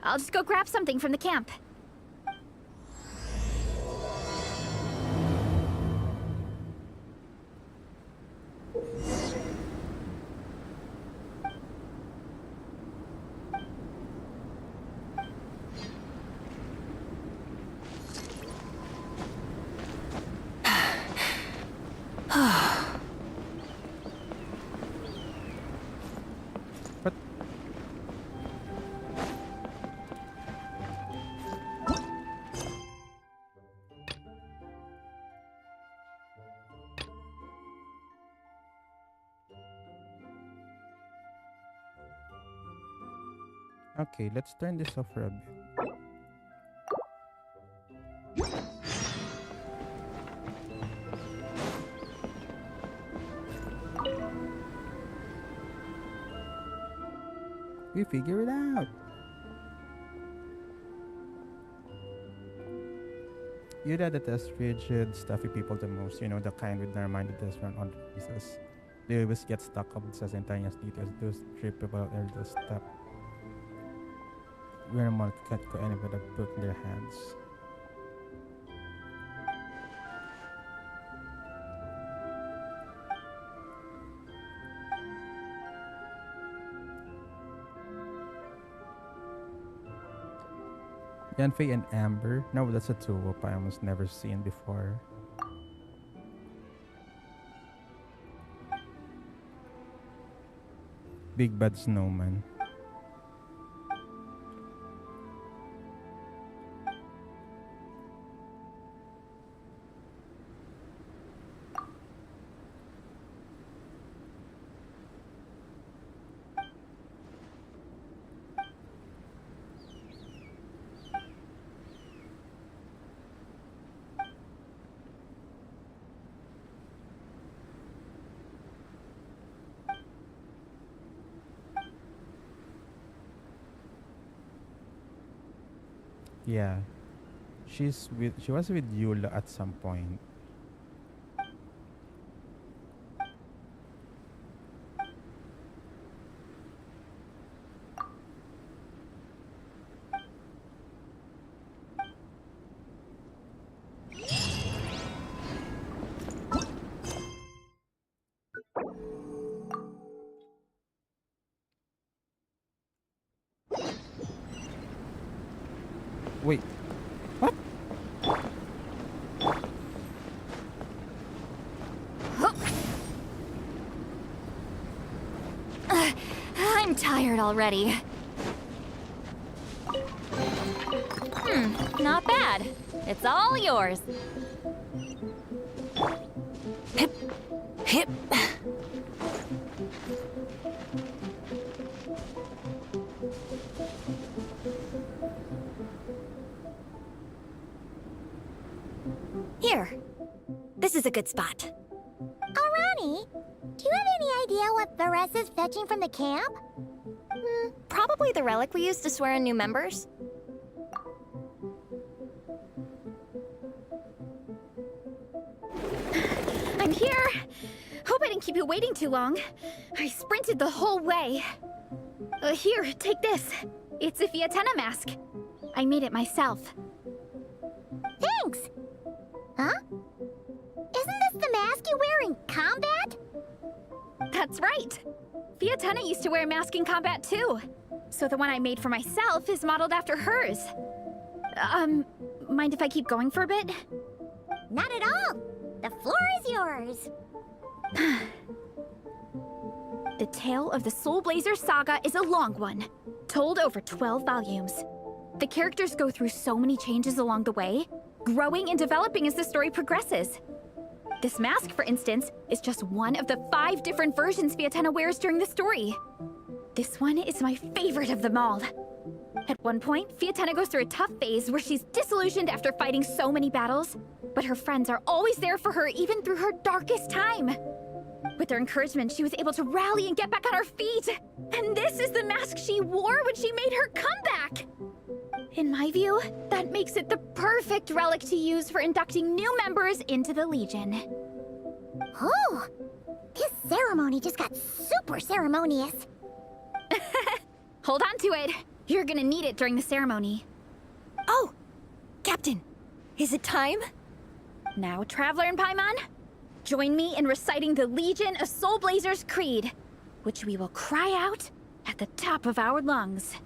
Speaker 11: I'll just go grab something from the camp.
Speaker 1: Okay, let's turn this off for a bit. We figure it out. You that detest rigid, stuffy people the most. You know, the kind with narrow-minded run on pieces. They always get stuck up with such tiniest details. Those trip people out there just step. Minimal can't go any with a book in their hands. Yanfei and Amber. No, that's a duo I almost never seen before. Big Bad Snowman. Yeah. She was with Yula at some point. Wait. What?
Speaker 11: I'm tired already. Not bad. It's all yours.
Speaker 12: Hip. Hip. Here. This is a good spot.
Speaker 2: Arani, do you have any idea what Varesa's fetching from the camp?
Speaker 8: Probably the relic we used to swear in new members.
Speaker 11: I'm here. Hope I didn't keep you waiting too long. I sprinted the whole way. Here, take this. It's a Fiatenna mask. I made it myself.
Speaker 2: Thanks! Huh? Isn't this the mask you wear in combat?
Speaker 11: That's right. Fiatenna used to wear a mask in combat too. So the one I made for myself is modeled after hers. Mind if I keep going for a bit?
Speaker 2: Not at all. The floor is yours.
Speaker 11: The tale of the Soulblazers saga is a long one, told over 12 volumes. The characters go through so many changes along the way, growing and developing as the story progresses. This mask, for instance, is just one of the 5 different versions Fiatenna wears during the story. This one is my favorite of them all. At one point, Fiatenna goes through a tough phase where she's disillusioned after fighting so many battles, but her friends are always there for her even through her darkest time. With their encouragement, she was able to rally and get back on her feet. And this is the mask she wore when she made her comeback. In my view, that makes it the perfect relic to use for inducting new members into the Legion.
Speaker 2: Oh, this ceremony just got super ceremonious.
Speaker 11: Hold on to it. You're gonna need it during the ceremony.
Speaker 8: Oh, Captain, is it time?
Speaker 11: Now, Traveler and Paimon, join me in reciting the Legion of Soulblazers Creed, which we will cry out at the top of our lungs.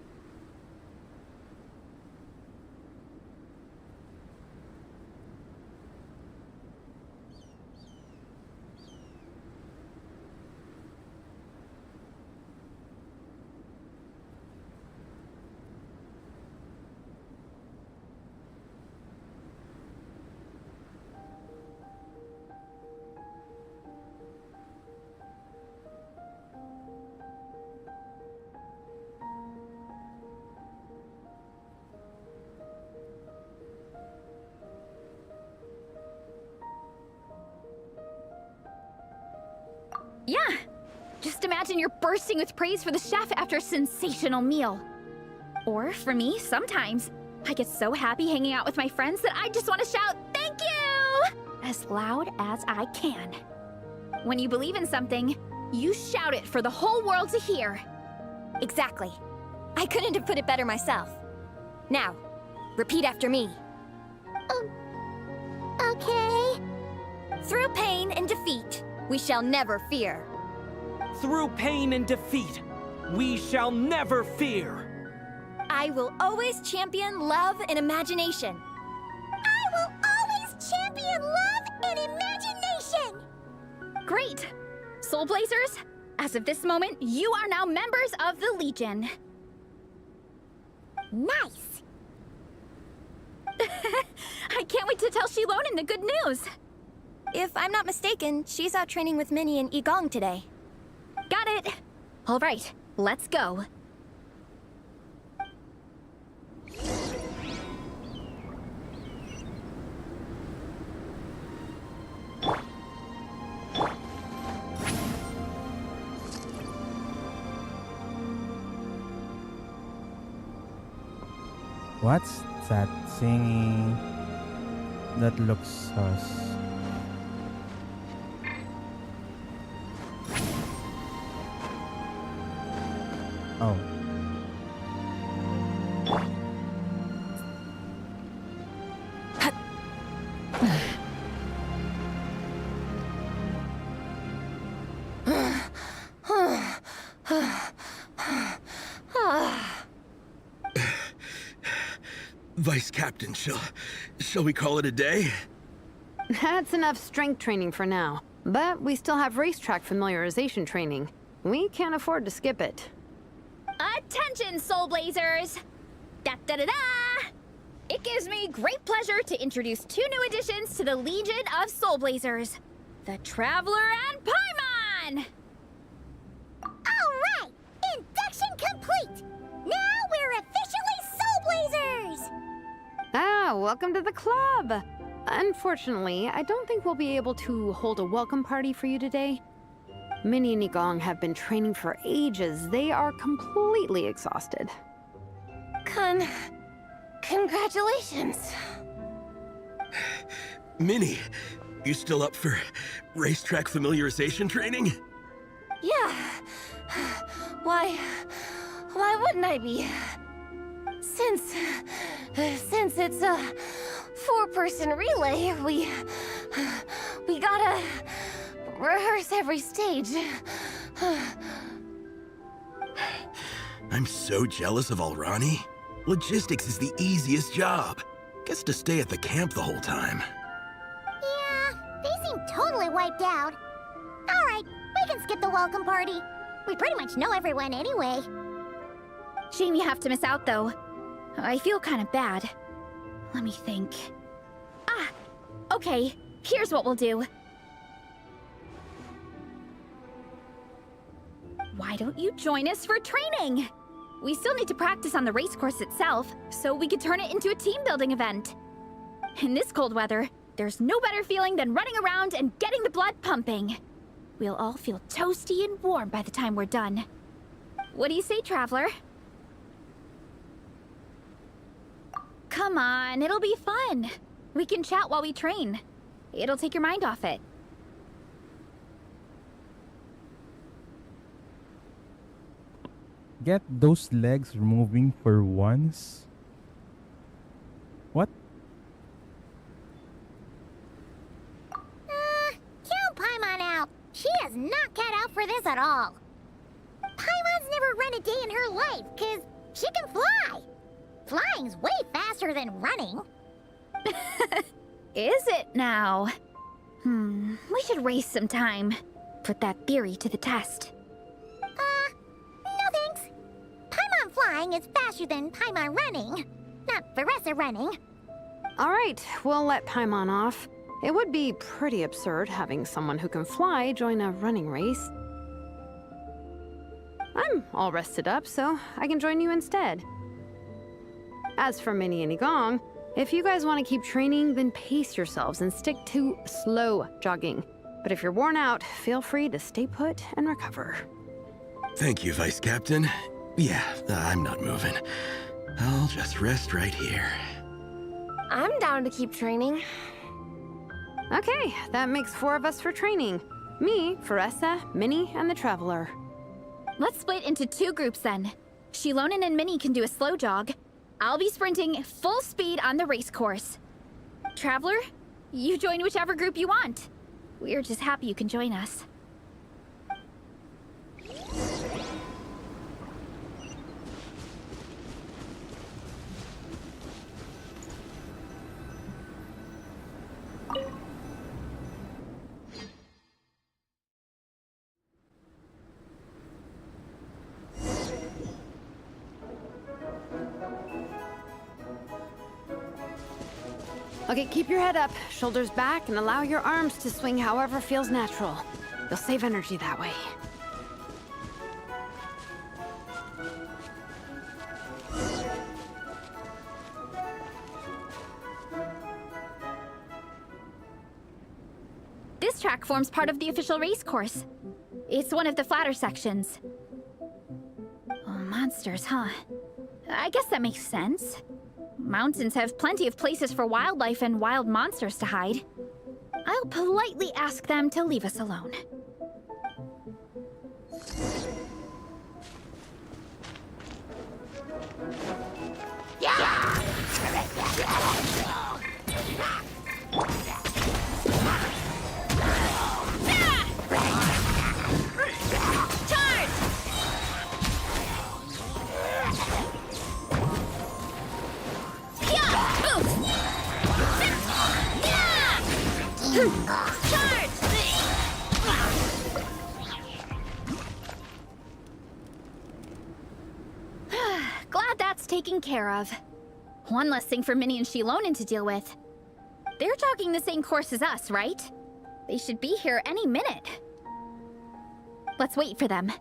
Speaker 11: Yeah. Just imagine you're bursting with praise for the chef after a sensational meal. Or for me, sometimes, I get so happy hanging out with my friends that I just want to shout, "Thank you!" as loud as I can. When you believe in something, you shout it for the whole world to hear.
Speaker 8: Exactly. I couldn't have put it better myself. Now, repeat after me.
Speaker 2: Okay.
Speaker 8: Through pain and defeat, we shall never fear.
Speaker 3: Through pain and defeat, we shall never fear.
Speaker 8: I will always champion love and imagination.
Speaker 2: I will always champion love and imagination!
Speaker 11: Great! Soulblazers, as of this moment, you are now members of the Legion.
Speaker 2: Nice!
Speaker 11: I can't wait to tell Shilonen the good news.
Speaker 8: If I'm not mistaken, she's out training with Minnie and Igong today.
Speaker 11: Got it. All right, let's go.
Speaker 1: What's that thingy that looks sus? Oh.
Speaker 7: Vice Captain, shall we call it a day?
Speaker 9: That's enough strength training for now. But we still have racetrack familiarization training. We can't afford to skip it.
Speaker 11: Attention, Soulblazers! Da-da-da-da! It gives me great pleasure to introduce two new additions to the Legion of Soulblazers. The Traveler and Paimon!
Speaker 2: Alright! Induction complete! Now we're officially Soulblazers!
Speaker 9: Ah, welcome to the club! Unfortunately, I don't think we'll be able to hold a welcome party for you today. Minnie and Igong have been training for ages. They are completely exhausted.
Speaker 12: Congratulations.
Speaker 7: Minnie, you still up for racetrack familiarization training?
Speaker 12: Yeah. Why wouldn't I be? Since it's a four-person relay, we gotta rehearse every stage.
Speaker 7: I'm so jealous of Alrani. Logistics is the easiest job. Gets to stay at the camp the whole time.
Speaker 2: Yeah, they seem totally wiped out. Alright, we can skip the welcome party. We pretty much know everyone anyway.
Speaker 11: Shame you have to miss out, though. I feel kind of bad. Let me think. Ah, okay. Here's what we'll do. Why don't you join us for training? We still need to practice on the race course itself, so we could turn it into a team-building event. In this cold weather, there's no better feeling than running around and getting the blood pumping. We'll all feel toasty and warm by the time we're done. What do you say, Traveler? Come on, it'll be fun. We can chat while we train. It'll take your mind off it.
Speaker 1: Get those legs moving for once? What?
Speaker 2: Count Paimon out. She is not cut out for this at all. Paimon's never run a day in her life, because she can fly. Flying's way faster than running.
Speaker 11: Is it now? We should race sometime. Put that theory to the test.
Speaker 2: No thanks. Paimon flying is faster than Paimon running. Not Veressa running.
Speaker 9: All right, we'll let Paimon off. It would be pretty absurd having someone who can fly join a running race. I'm all rested up, so I can join you instead. As for Minnie and Igong, if you guys want to keep training, then pace yourselves and stick to slow jogging. But if you're worn out, feel free to stay put and recover.
Speaker 7: Thank you, Vice Captain. Yeah, I'm not moving. I'll just rest right here.
Speaker 12: I'm down to keep training.
Speaker 9: Okay, that makes 4 of us for training. Me, Faressa, Minnie, and the Traveler.
Speaker 11: Let's split into 2 groups then. Shilonen and Minnie can do a slow jog. I'll be sprinting full speed on the race course. Traveler, you join whichever group you want. We're just happy you can join us.
Speaker 9: Okay, keep your head up, shoulders back, and allow your arms to swing however feels natural. You'll save energy that way.
Speaker 11: This track forms part of the official race course. It's one of the flatter sections. Oh, monsters, huh? I guess that makes sense. Mountains have plenty of places for wildlife and wild monsters to hide. I'll politely ask them to leave us alone. Glad that's taken care of. One less thing for Minnie and Shilonen to deal with. They're jogging the same course as us, right? They should be here any minute. Let's wait for them.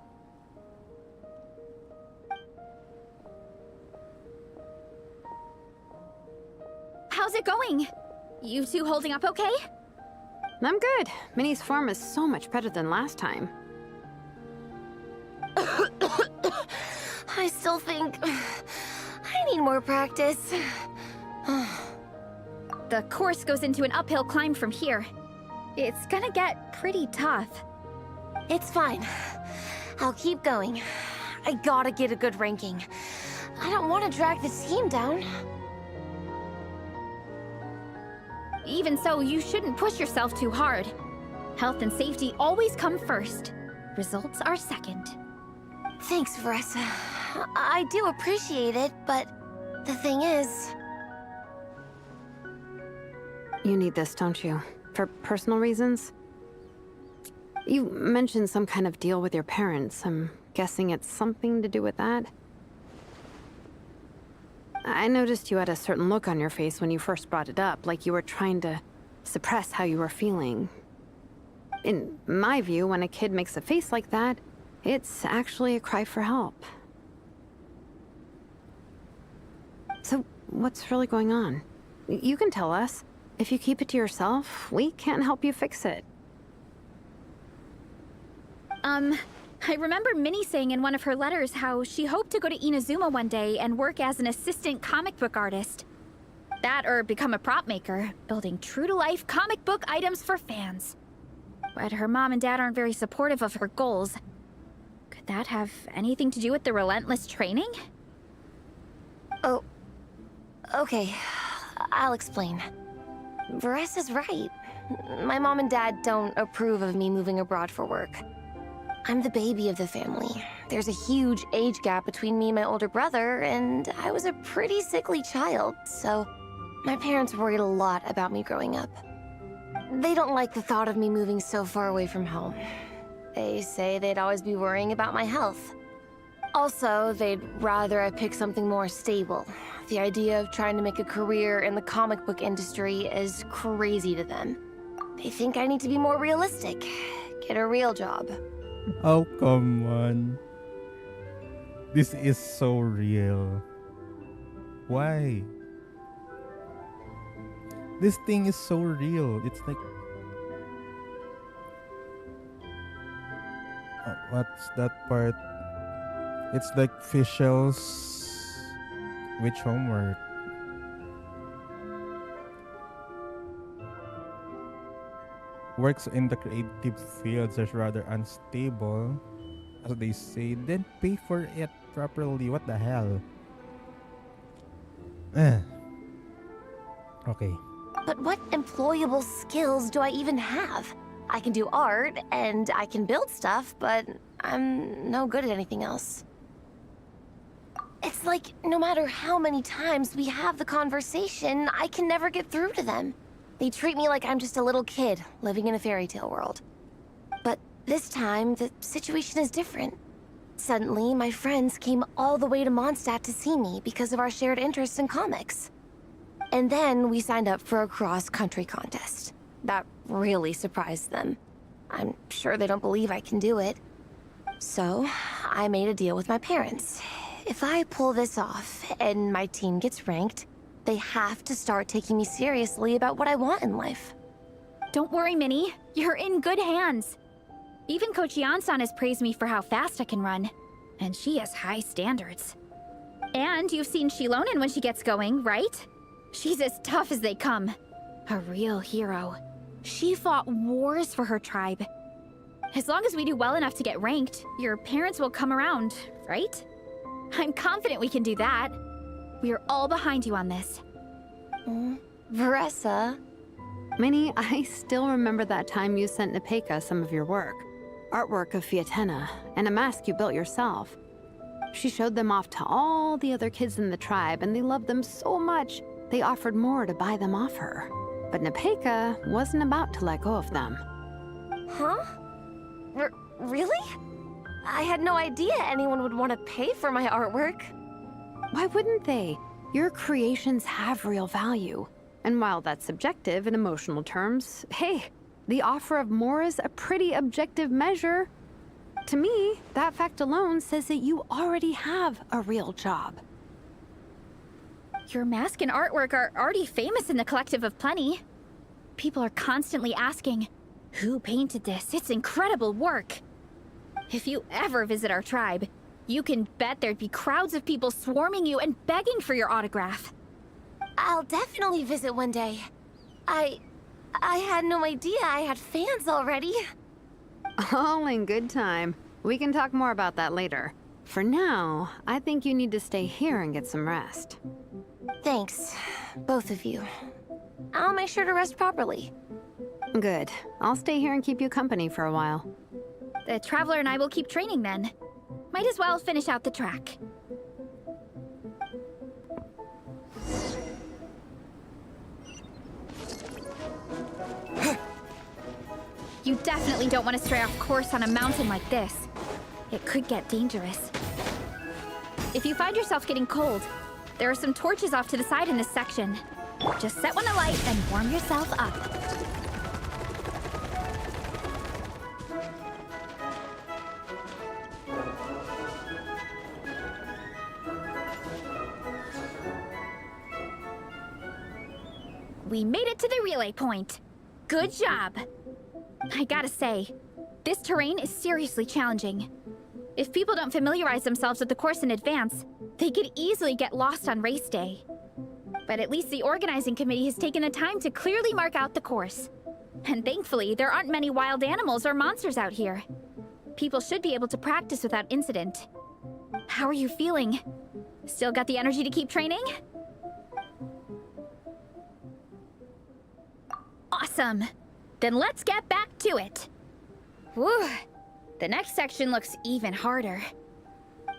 Speaker 11: How's it going? You two holding up okay?
Speaker 9: I'm good. Minnie's form is so much better than last time.
Speaker 12: I still think I need more practice.
Speaker 11: The course goes into an uphill climb from here. It's gonna get pretty tough.
Speaker 12: It's fine. I'll keep going. I gotta get a good ranking. I don't want to drag the team down.
Speaker 11: Even so, you shouldn't push yourself too hard. Health and safety always come first. Results are second.
Speaker 12: Thanks, Faressa. I do appreciate it, but the thing is...
Speaker 9: You need this, don't you? For personal reasons? You mentioned some kind of deal with your parents. I'm guessing it's something to do with that? I noticed you had a certain look on your face when you first brought it up, like you were trying to suppress how you were feeling. In my view, when a kid makes a face like that, it's actually a cry for help. So, what's really going on? You can tell us. If you keep it to yourself, we can't help you fix it.
Speaker 11: I remember Minnie saying in one of her letters how she hoped to go to Inazuma one day and work as an assistant comic book artist. That or become a prop maker, building true-to-life comic book items for fans. But her mom and dad aren't very supportive of her goals. Could that have anything to do with the relentless training?
Speaker 12: Oh, okay. I'll explain. Varessa's right. My mom and dad don't approve of me moving abroad for work. I'm the baby of the family. There's a huge age gap between me and my older brother, and I was a pretty sickly child, so my parents worried a lot about me growing up. They don't like the thought of me moving so far away from home. They say they'd always be worrying about my health. Also, they'd rather I pick something more stable. The idea of trying to make a career in the comic book industry is crazy to them. They think I need to be more realistic, get a real job.
Speaker 1: Oh, come on. This is so real. Why? This thing is so real. It's like... What's that part? It's like Fischl's witch homework. Works in the creative fields are rather unstable, as they say. Then pay for it properly. What the hell? Okay.
Speaker 12: But what employable skills do I even have? I can do art, and I can build stuff, but I'm no good at anything else. It's like, no matter how many times we have the conversation, I can never get through to them. They treat me like I'm just a little kid living in a fairy tale world. But this time, the situation is different. Suddenly, my friends came all the way to Mondstadt to see me because of our shared interest in comics. And then we signed up for a cross-country contest. That really surprised them. I'm sure they don't believe I can do it. So, I made a deal with my parents. If I pull this off and my team gets ranked, they have to start taking me seriously about what I want in life.
Speaker 11: Don't worry, Minnie. You're in good hands. Even Coach Jansan has praised me for how fast I can run. And she has high standards. And you've seen Shilonen when she gets going, right? She's as tough as they come. A real hero. She fought wars for her tribe. As long as we do well enough to get ranked, your parents will come around, right? I'm confident we can do that. We are all behind you on this.
Speaker 12: Veressa.
Speaker 9: Minnie, I still remember that time you sent Nepeka some of your work. Artwork of Fiatena, and a mask you built yourself. She showed them off to all the other kids in the tribe, and they loved them so much, they offered more to buy them off her. But Nepeka wasn't about to let go of them.
Speaker 12: Huh? Really? I had no idea anyone would want to pay for my artwork.
Speaker 9: Why wouldn't they? Your creations have real value. And while that's subjective in emotional terms, hey, the offer of more is a pretty objective measure. To me, that fact alone says that you already have a real job.
Speaker 11: Your mask and artwork are already famous in the Collective of Plenty. People are constantly asking, who painted this? It's incredible work. If you ever visit our tribe, you can bet there'd be crowds of people swarming you and begging for your autograph.
Speaker 12: I'll definitely visit one day. I had no idea I had fans already.
Speaker 9: All in good time. We can talk more about that later. For now, I think you need to stay here and get some rest.
Speaker 12: Thanks, both of you. I'll make sure to rest properly.
Speaker 9: Good. I'll stay here and keep you company for a while.
Speaker 11: The Traveler and I will keep training then. Might as well finish out the track. You definitely don't want to stray off course on a mountain like this. It could get dangerous. If you find yourself getting cold, there are some torches off to the side in this section. Just set one alight and warm yourself up. We made it to the relay point. Good job. I gotta say, this terrain is seriously challenging. If people don't familiarize themselves with the course in advance, they could easily get lost on race day. But at least the organizing committee has taken the time to clearly mark out the course. And thankfully, there aren't many wild animals or monsters out here. People should be able to practice without incident. How are you feeling? Still got the energy to keep training? Awesome! Then let's get back to it! Whew! The next section looks even harder.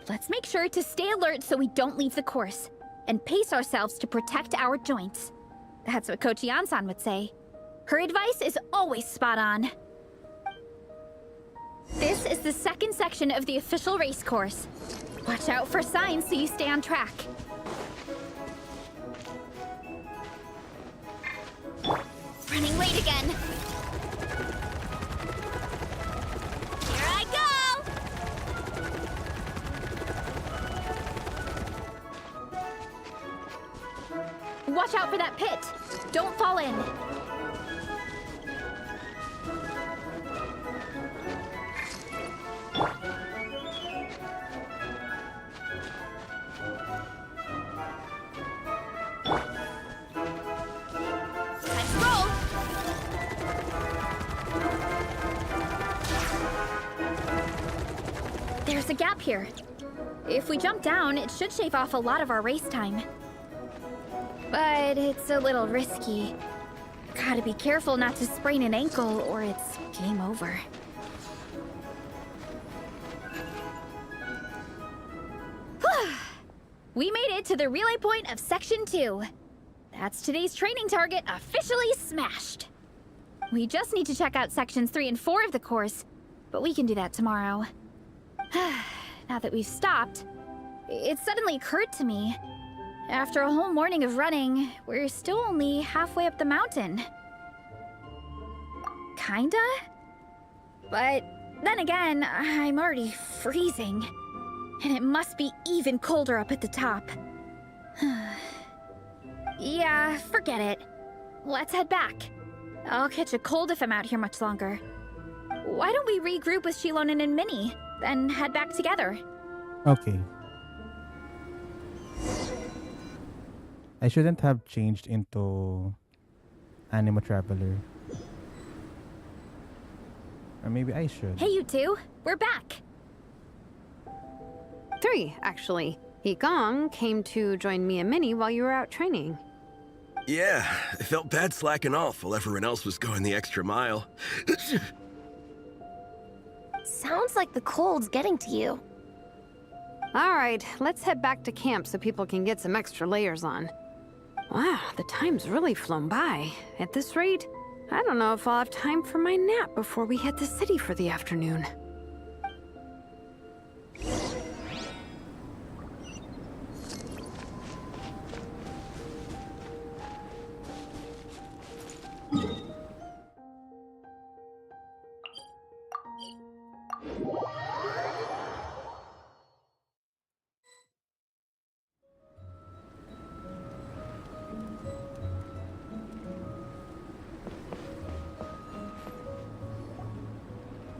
Speaker 11: Let's make sure to stay alert so we don't leave the course, and pace ourselves to protect our joints. That's what Coach Jansan would say. Her advice is always spot on. This is the second section of the official race course. Watch out for signs so you stay on track. Running late again. Here I go! Watch out for that pit. Don't fall in. There's a gap here. If we jump down, it should shave off a lot of our race time. But it's a little risky. Gotta be careful not to sprain an ankle or it's game over. We made it to the relay point of Section 2. That's today's training target officially smashed. We just need to check out Sections 3 and 4 of the course, but we can do that tomorrow. Now that we've stopped, it suddenly occurred to me. After a whole morning of running, we're still only halfway up the mountain. Kinda? But then again, I'm already freezing. And it must be even colder up at the top. Yeah, forget it. Let's head back. I'll catch a cold if I'm out here much longer. Why don't we regroup with Shilonen and Minnie, then head back together?
Speaker 1: Okay. I shouldn't have changed into Animo Traveler. Or maybe I should.
Speaker 11: Hey, you two. We're back.
Speaker 9: 3, actually. Yigong came to join me and Minnie while you were out training.
Speaker 7: Yeah, I felt bad slacking off while everyone else was going the extra mile.
Speaker 12: Sounds like the cold's getting to you.
Speaker 9: All right, let's head back to camp so people can get some extra layers on. Wow, the time's really flown by. At this rate, I don't know if I'll have time for my nap before we hit the city for the afternoon.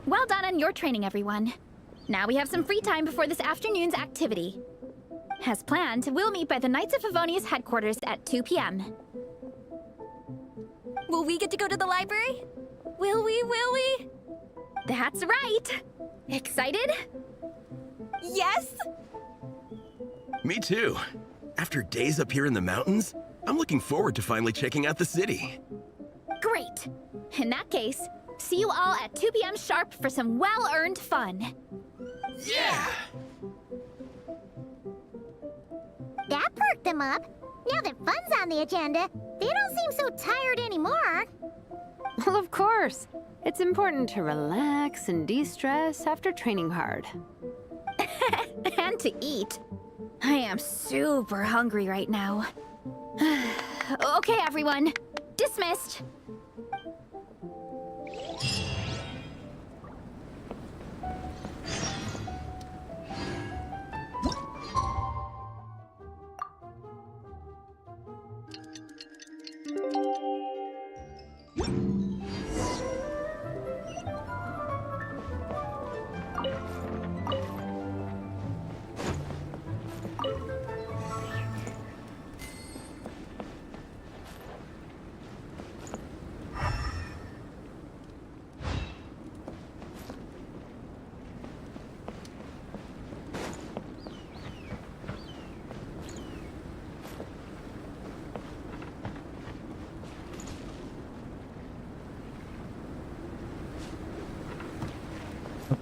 Speaker 11: Well done on your training, everyone. Now we have some free time before this afternoon's activity. As planned, we'll meet by the Knights of Favonius headquarters at 2 p.m.
Speaker 8: Will we get to go to the library? Will we?
Speaker 11: That's right! Excited?
Speaker 8: Yes!
Speaker 7: Me too. After days up here in the mountains, I'm looking forward to finally checking out the city.
Speaker 11: Great! In that case, see you all at 2 p.m. sharp for some well-earned fun.
Speaker 7: Yeah!
Speaker 2: That perked them up. Now that fun's on the agenda, they don't seem so tired anymore.
Speaker 9: Well, of course. It's important to relax and de-stress after training hard.
Speaker 11: And to eat. I am super hungry right now. Okay, everyone. Dismissed.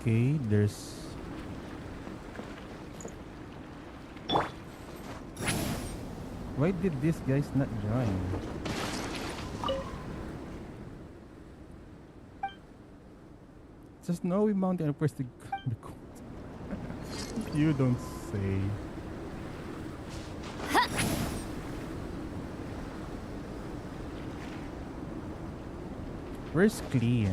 Speaker 1: Okay, there's... Why did these guys not join? It's a snowy mountain. Of course, the cold. You don't say. Where's Klee?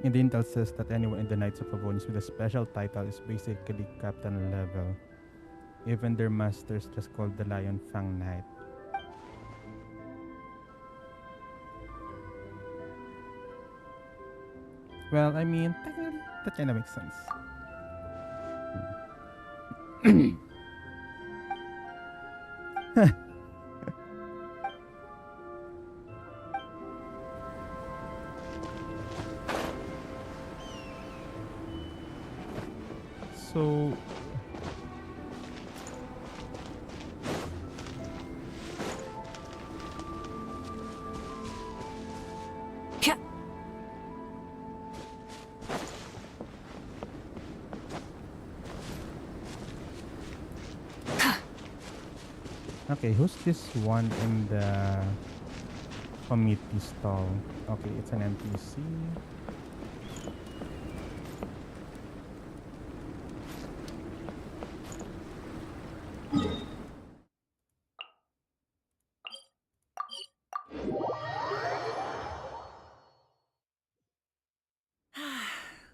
Speaker 1: And the intel says that anyone in the Knights of Favonius with a special title is basically captain level. Even their masters just called the Lion Fang Knight. Well, I mean, technically, that kind of makes sense. So okay, who's this one in the committee stall? Okay, it's an NPC.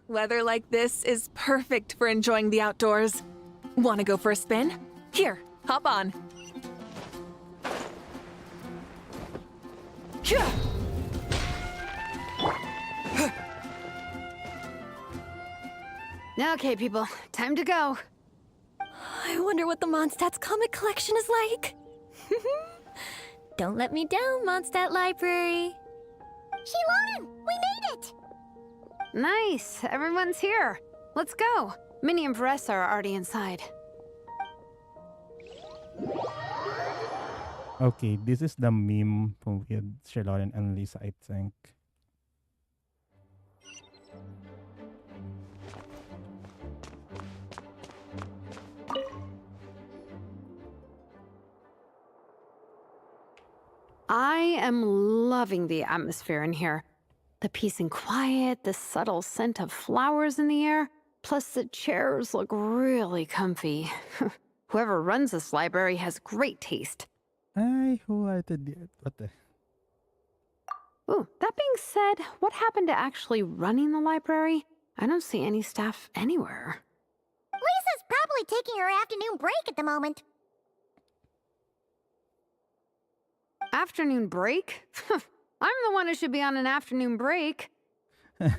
Speaker 15: Weather like this is perfect for enjoying the outdoors. Want to go for a spin? Here, hop on.
Speaker 9: Okay, people, time to go.
Speaker 8: I wonder what the Mondstadt's comic collection is like. Don't let me down, Mondstadt Library.
Speaker 2: Shilonen, we made it!
Speaker 9: Nice, everyone's here. Let's go. Minnie and Varessa are already inside.
Speaker 1: Okay, this is the meme with Shilonen and Lisa, I think.
Speaker 9: I am loving the atmosphere in here. The peace and quiet, the subtle scent of flowers in the air, plus the chairs look really comfy. Whoever runs this library has great taste.
Speaker 1: I highlighted it. What the?
Speaker 9: Ooh, that being said, what happened to actually running the library? I don't see any staff anywhere.
Speaker 2: Lisa's probably taking her afternoon break at the moment.
Speaker 9: Afternoon break? I'm the one who should be on an afternoon break.
Speaker 1: The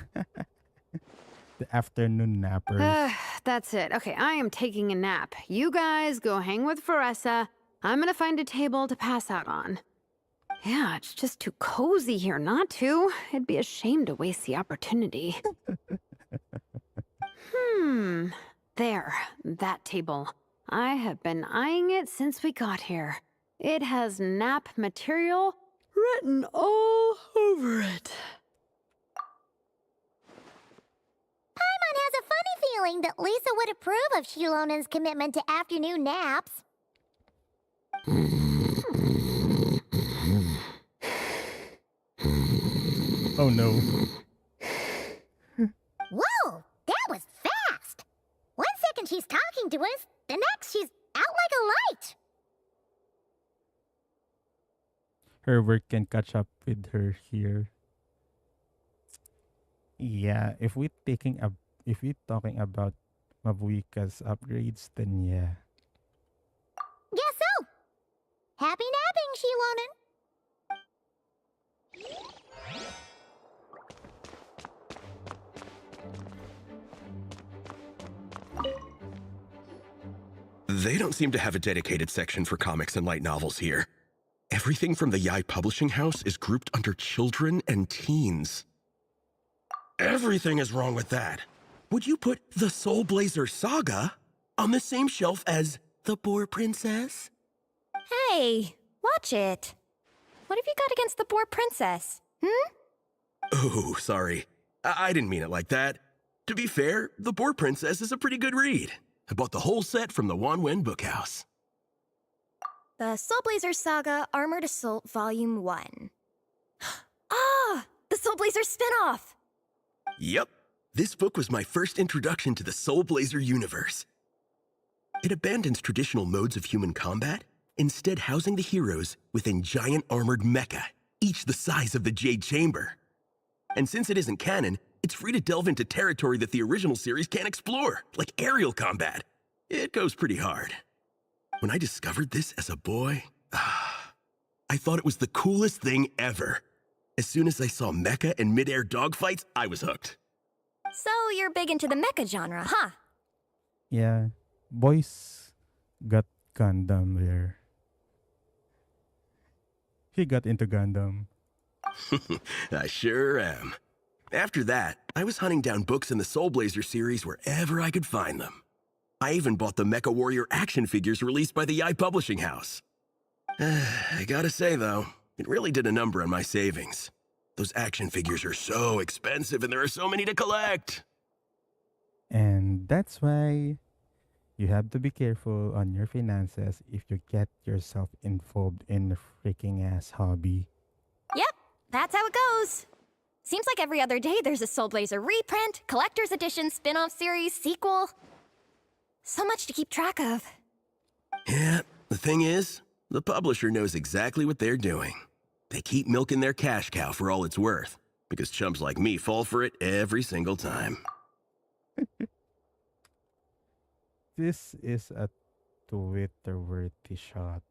Speaker 1: afternoon nappers.
Speaker 9: That's it. Okay, I am taking a nap. You guys go hang with Varessa. I'm gonna find a table to pass out on. Yeah, it's just too cozy here not to. It'd be a shame to waste the opportunity. There, that table. I have been eyeing it since we got here. It has nap material written all over it.
Speaker 2: Paimon has a funny feeling that Lisa would approve of Shilonen's commitment to afternoon naps.
Speaker 1: Oh no.
Speaker 2: Whoa, that was fast! 1 second she's talking to us, the next she's out like a light.
Speaker 1: Her work can catch up with her here. Yeah, if we're talking about Mabuika's upgrades, then yeah.
Speaker 2: Guess so. Happy napping, Shilonen.
Speaker 7: They don't seem to have a dedicated section for comics and light novels here. Everything from the Yai Publishing House is grouped under children and teens. Everything is wrong with that. Would you put the Soulblazers saga on the same shelf as The Boar Princess?
Speaker 8: Hey, watch it. What have you got against the Boar Princess?
Speaker 7: Oh, sorry. I didn't mean it like that. To be fair, The Boar Princess is a pretty good read. I bought the whole set from the Wanwen Bookhouse.
Speaker 8: The Soulblazers Saga Armored Assault Volume 1. Ah! The Soulblazer spinoff!
Speaker 7: Yep. This book was my first introduction to the Soulblazer universe. It abandons traditional modes of human combat, instead housing the heroes within giant armored mecha, each the size of the Jade Chamber. And since it isn't canon, it's free to delve into territory that the original series can't explore, like aerial combat. It goes pretty hard. When I discovered this as a boy, I thought it was the coolest thing ever. As soon as I saw mecha and mid-air dogfights, I was hooked.
Speaker 8: So you're big into the mecha genre, huh?
Speaker 1: Yeah, boys got Gundam there. He got into Gundam.
Speaker 7: I sure am. After that, I was hunting down books in the Soulblazers series wherever I could find them. I even bought the Mecha Warrior action figures released by the Publishing House. I gotta say, though, it really did a number on my savings. Those action figures are so expensive and there are so many to collect.
Speaker 1: And that's why you have to be careful on your finances if you get yourself involved in a freaking ass hobby.
Speaker 8: Yep, that's how it goes. Seems like every other day there's a Soulblazer reprint, collector's edition, spin-off series, sequel. So much to keep track of.
Speaker 7: Yeah, the thing is, the publisher knows exactly what they're doing. They keep milking their cash cow for all it's worth, because chumps like me fall for it every single time.
Speaker 1: This is a Twitter-worthy shot.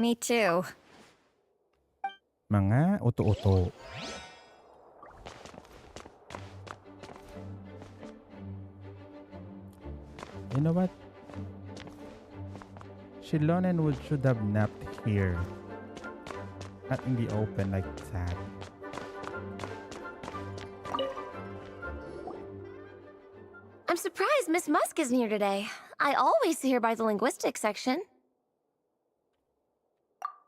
Speaker 8: Me too.
Speaker 1: Mga uto-uto. You know what? Shilonen should have napped here. Not in the open like that.
Speaker 12: I'm surprised Miss Musk isn't here today. I always see her by the linguistics section.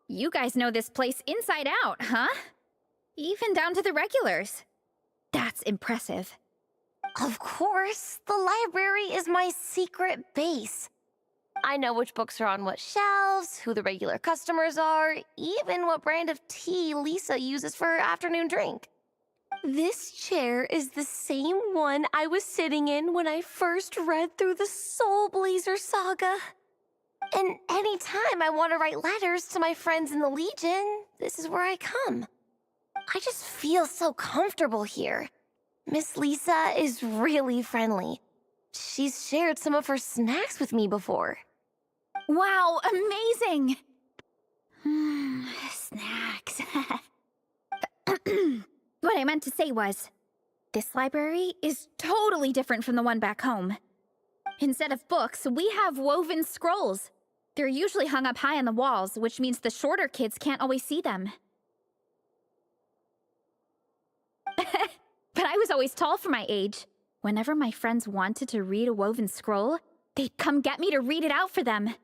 Speaker 11: You guys know this place inside out, huh? Even down to the regulars. That's impressive.
Speaker 12: Of course, the library is my secret base. I know which books are on what shelves, who the regular customers are, even what brand of tea Lisa uses for her afternoon drink. This chair is the same one I was sitting in when I first read through the Soulblazer saga. And anytime I want to write letters to my friends in the Legion, this is where I come. I just feel so comfortable here. Miss Lisa is really friendly. She's shared some of her snacks with me before.
Speaker 11: Wow, amazing! Snacks. What I meant to say was, this library is totally different from the one back home. Instead of books, we have woven scrolls. They're usually hung up high on the walls, which means the shorter kids can't always see them. But I was always tall for my age. Whenever my friends wanted to read a woven scroll, they'd come get me to read it out for them.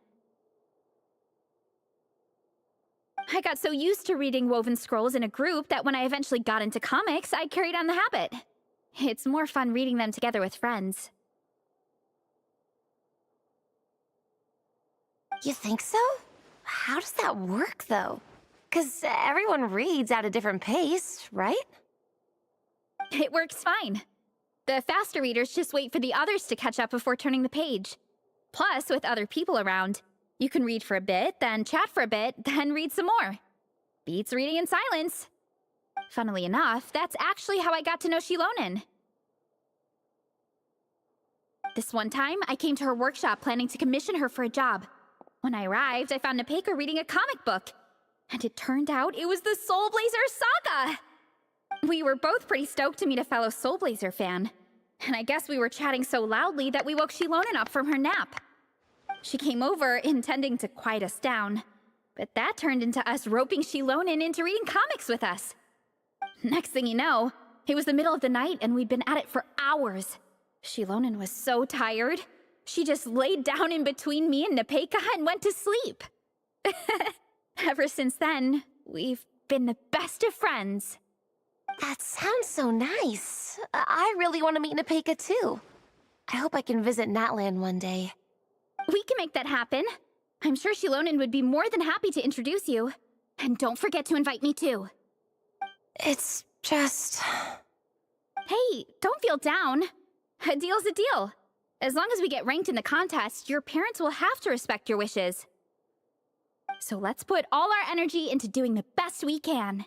Speaker 11: I got so used to reading woven scrolls in a group that when I eventually got into comics, I carried on the habit. It's more fun reading them together with friends.
Speaker 12: You think so? How does that work, though? 'Cause everyone reads at a different pace, right?
Speaker 11: It works fine. The faster readers just wait for the others to catch up before turning the page. Plus, with other people around, you can read for a bit, then chat for a bit, then read some more. Beats reading in silence. Funnily enough, that's actually how I got to know Shilonen. This one time, I came to her workshop planning to commission her for a job. When I arrived, I found Nepeka reading a comic book. And it turned out it was the Soulblazer saga! We were both pretty stoked to meet a fellow Soulblazer fan. And I guess we were chatting so loudly that we woke Shilonen up from her nap. She came over, intending to quiet us down. But that turned into us roping Shilonen into reading comics with us. Next thing you know, it was the middle of the night and we'd been at it for hours. Shilonen was so tired, she just laid down in between me and Nepeka and went to sleep. Ever since then, we've been the best of friends.
Speaker 12: That sounds so nice. I really want to meet Nepeka too. I hope I can visit Natlan one day.
Speaker 11: We can make that happen. I'm sure Shilonen would be more than happy to introduce you. And don't forget to invite me too.
Speaker 12: It's Just...
Speaker 11: Hey, don't feel down. A deal's a deal. As long as we get ranked in the contest, your parents will have to respect your wishes. So let's put all our energy into doing the best we can.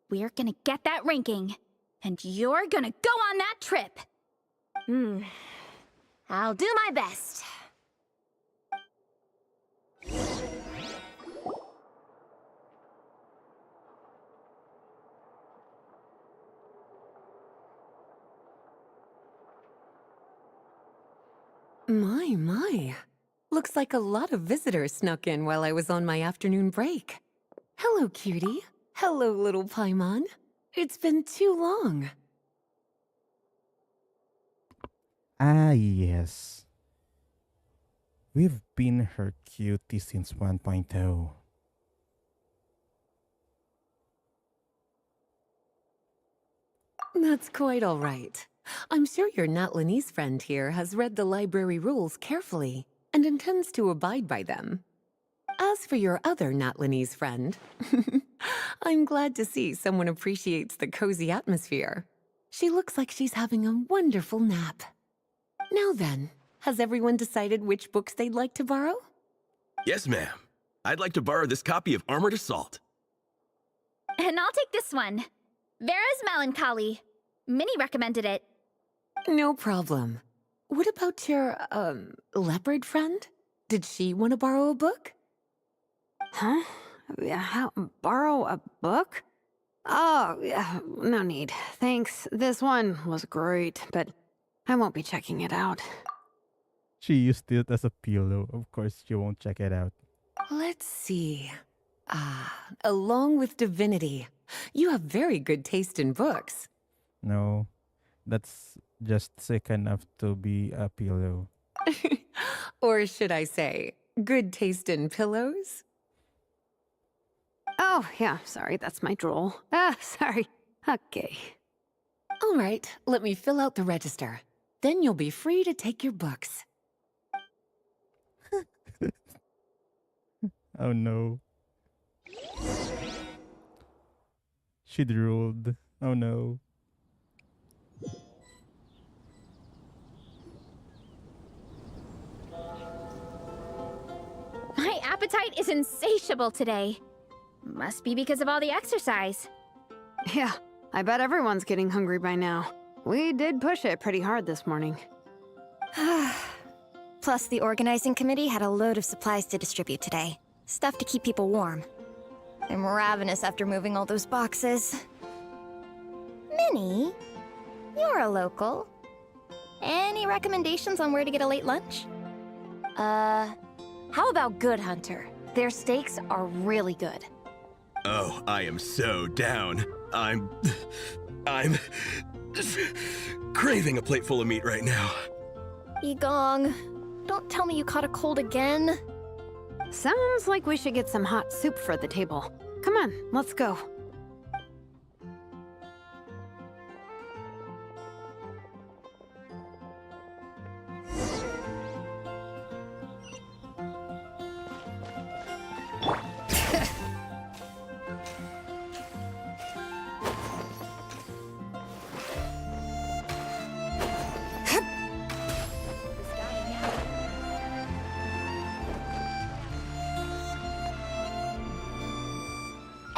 Speaker 11: We're gonna get that ranking, and you're gonna go on that trip.
Speaker 12: I'll do my best.
Speaker 16: My. Looks like a lot of visitors snuck in while I was on my afternoon break. Hello, cutie. Hello, little Paimon. It's been too long.
Speaker 1: Ah, yes. We've been her cutie since 1.0.
Speaker 16: That's quite all right. I'm sure your Natlanese friend here has read the library rules carefully and intends to abide by them. As for your other Natlanese friend, I'm glad to see someone appreciates the cozy atmosphere. She looks like she's having a wonderful nap. Now then, has everyone decided which books they'd like to borrow?
Speaker 7: Yes, ma'am. I'd like to borrow this copy of Armored Assault.
Speaker 11: And I'll take this one. Vera's Melancholy. Minnie recommended it.
Speaker 16: No problem. What about your, leopard friend? Did she want to borrow a book?
Speaker 9: Huh? Borrow a book? Oh, yeah, no need. Thanks. This one was great, but I won't be checking it out.
Speaker 1: She used it as a pillow. Of course, she won't check it out.
Speaker 16: Let's see. Along with Divinity, you have very good taste in books.
Speaker 1: No, that's just sick enough to be a pillow.
Speaker 16: Or should I say, good taste in pillows?
Speaker 9: Oh, yeah, sorry, that's my drool. Sorry. Okay.
Speaker 16: All right, let me fill out the register. Then you'll be free to take your books.
Speaker 1: Oh no. She drooled. Oh no.
Speaker 11: My appetite is insatiable today. Must be because of all the exercise.
Speaker 9: Yeah, I bet everyone's getting hungry by now. We did push it pretty hard this morning.
Speaker 8: Plus, the organizing committee had a load of supplies to distribute today. Stuff to keep people warm. I'm ravenous after moving all those boxes.
Speaker 12: Minnie, you're a local. Any recommendations on where to get a late lunch? How about Good Hunter? Their steaks are really good.
Speaker 7: Oh, I am so down. I'm craving a plate full of meat right now.
Speaker 12: Yigong, don't tell me you caught a cold again.
Speaker 9: Sounds like we should get some hot soup for the table. Come on, let's go.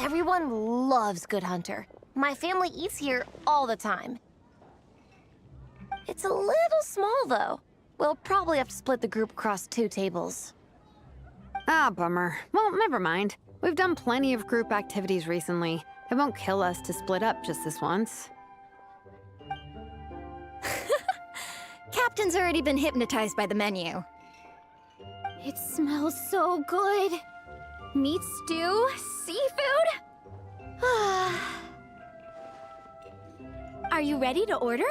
Speaker 12: Everyone loves Good Hunter. My family eats here all the time. It's a little small, though. We'll probably have to split the group across 2 tables.
Speaker 9: Ah, bummer. Well, never mind. We've done plenty of group activities recently. It won't kill us to split up just this once.
Speaker 8: Captain's already been hypnotized by the menu.
Speaker 11: It smells so good. Meat stew? Seafood? Are you ready to order?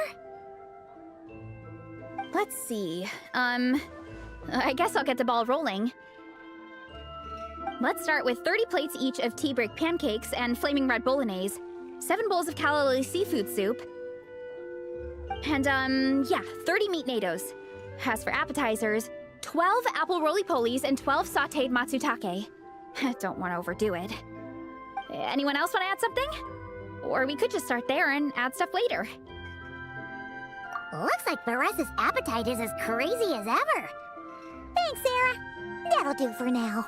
Speaker 11: Let's see. I guess I'll get the ball rolling. Let's start with 30 plates each of tea break pancakes and flaming red bolognese, 7 bowls of calla lily seafood soup, and 30 meat natos. As for appetizers, 12 apple roly-polies and 12 sauteed matsutake. Don't want to overdo it. Anyone else want to add something? Or we could just start there and add stuff later.
Speaker 2: Looks like Varessa's appetite is as crazy as ever. Thanks, Sarah. That'll do for now.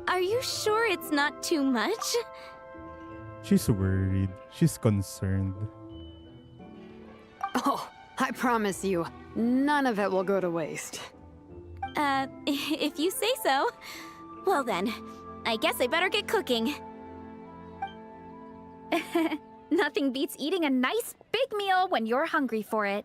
Speaker 17: Are you sure it's not too much?
Speaker 1: She's worried. She's concerned.
Speaker 9: Oh, I promise you, none of it will go to waste.
Speaker 17: If you say so. Well then, I guess I better get cooking.
Speaker 11: Nothing beats eating a nice big meal when you're hungry for it.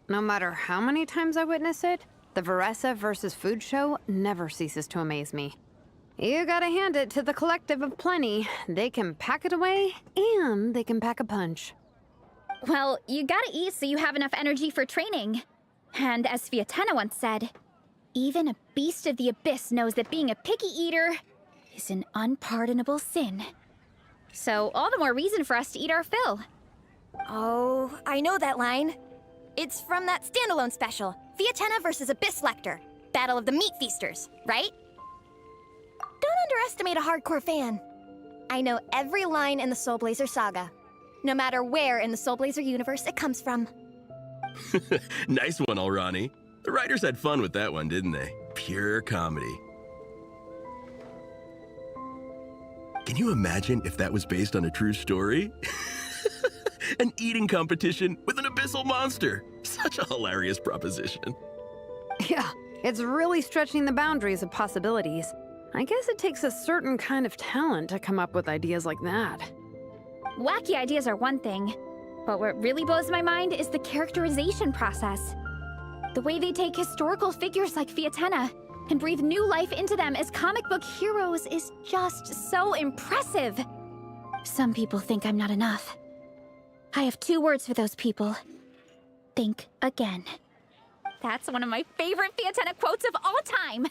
Speaker 9: No matter how many times I witness it, the Varessa versus food show never ceases to amaze me. You gotta hand it to the collective of plenty. They can pack it away, and they can pack a punch.
Speaker 11: Well, you gotta eat so you have enough energy for training. And as Fiatena once said, even a beast of the abyss knows that being a picky eater is an unpardonable sin. So all the more reason for us to eat our fill.
Speaker 8: Oh, I know that line. It's from that standalone special, Fiatena versus Abyss Lecter, Battle of the Meat Feasters, right? Don't underestimate a hardcore fan. I know every line in the Soulblazer saga, no matter where in the Soulblazer universe it comes from.
Speaker 7: Nice one, Alrani. The writers had fun with that one, didn't they? Pure comedy. Can you imagine if that was based on a true story? An eating competition with an abyssal monster. Such a hilarious proposition.
Speaker 9: Yeah, it's really stretching the boundaries of possibilities. I guess it takes a certain kind of talent to come up with ideas like that.
Speaker 11: Wacky ideas are one thing, but what really blows my mind is the characterization process. The way they take historical figures like Fiatena and breathe new life into them as comic book heroes is just so impressive. Some people think I'm not enough. I have 2 words for those people. Think again. That's one of my favorite Fiatena quotes of all time.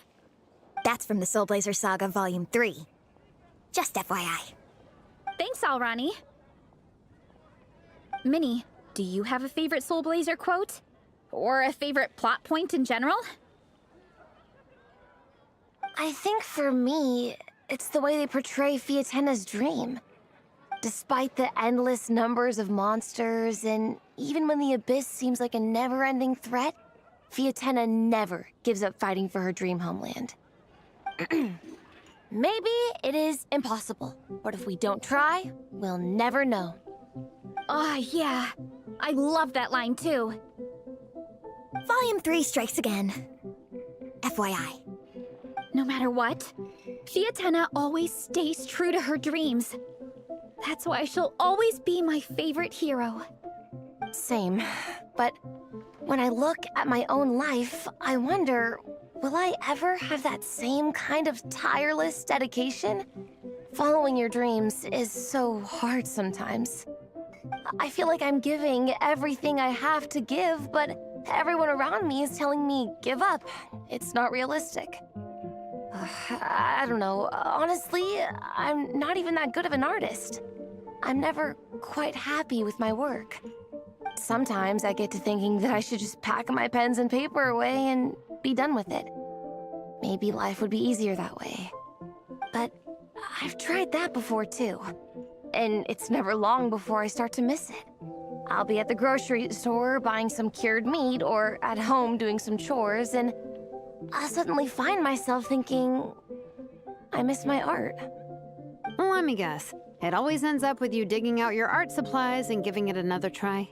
Speaker 8: That's from the Soulblazer Saga Volume 3. Just FYI.
Speaker 11: Thanks, Alrani. Minnie, do you have a favorite Soulblazer quote? Or a favorite plot point in general?
Speaker 12: I think for me, it's the way they portray Fiatena's dream. Despite the endless numbers of monsters, and even when the Abyss seems like a never-ending threat, Fiatena never gives up fighting for her dream homeland. Maybe it is impossible, but if we don't try, we'll never know.
Speaker 11: Oh, yeah. I love that line, too.
Speaker 8: Volume 3 strikes again. FYI.
Speaker 11: No matter what, Fiatena always stays true to her dreams. That's why she'll always be my favorite hero.
Speaker 12: Same. But when I look at my own life, I wonder, will I ever have that same kind of tireless dedication? Following your dreams is so hard sometimes. I feel like I'm giving everything I have to give, but everyone around me is telling me, give up. It's not realistic. I don't know. Honestly, I'm not even that good of an artist. I'm never quite happy with my work. Sometimes I get to thinking that I should just pack my pens and paper away and be done with it. Maybe life would be easier that way. But I've tried that before too. And it's never long before I start to miss it. I'll be at the grocery store buying some cured meat or at home doing some chores, and I'll suddenly find myself thinking, I miss my art.
Speaker 9: Well, let me guess. It always ends up with you digging out your art supplies and giving it another try.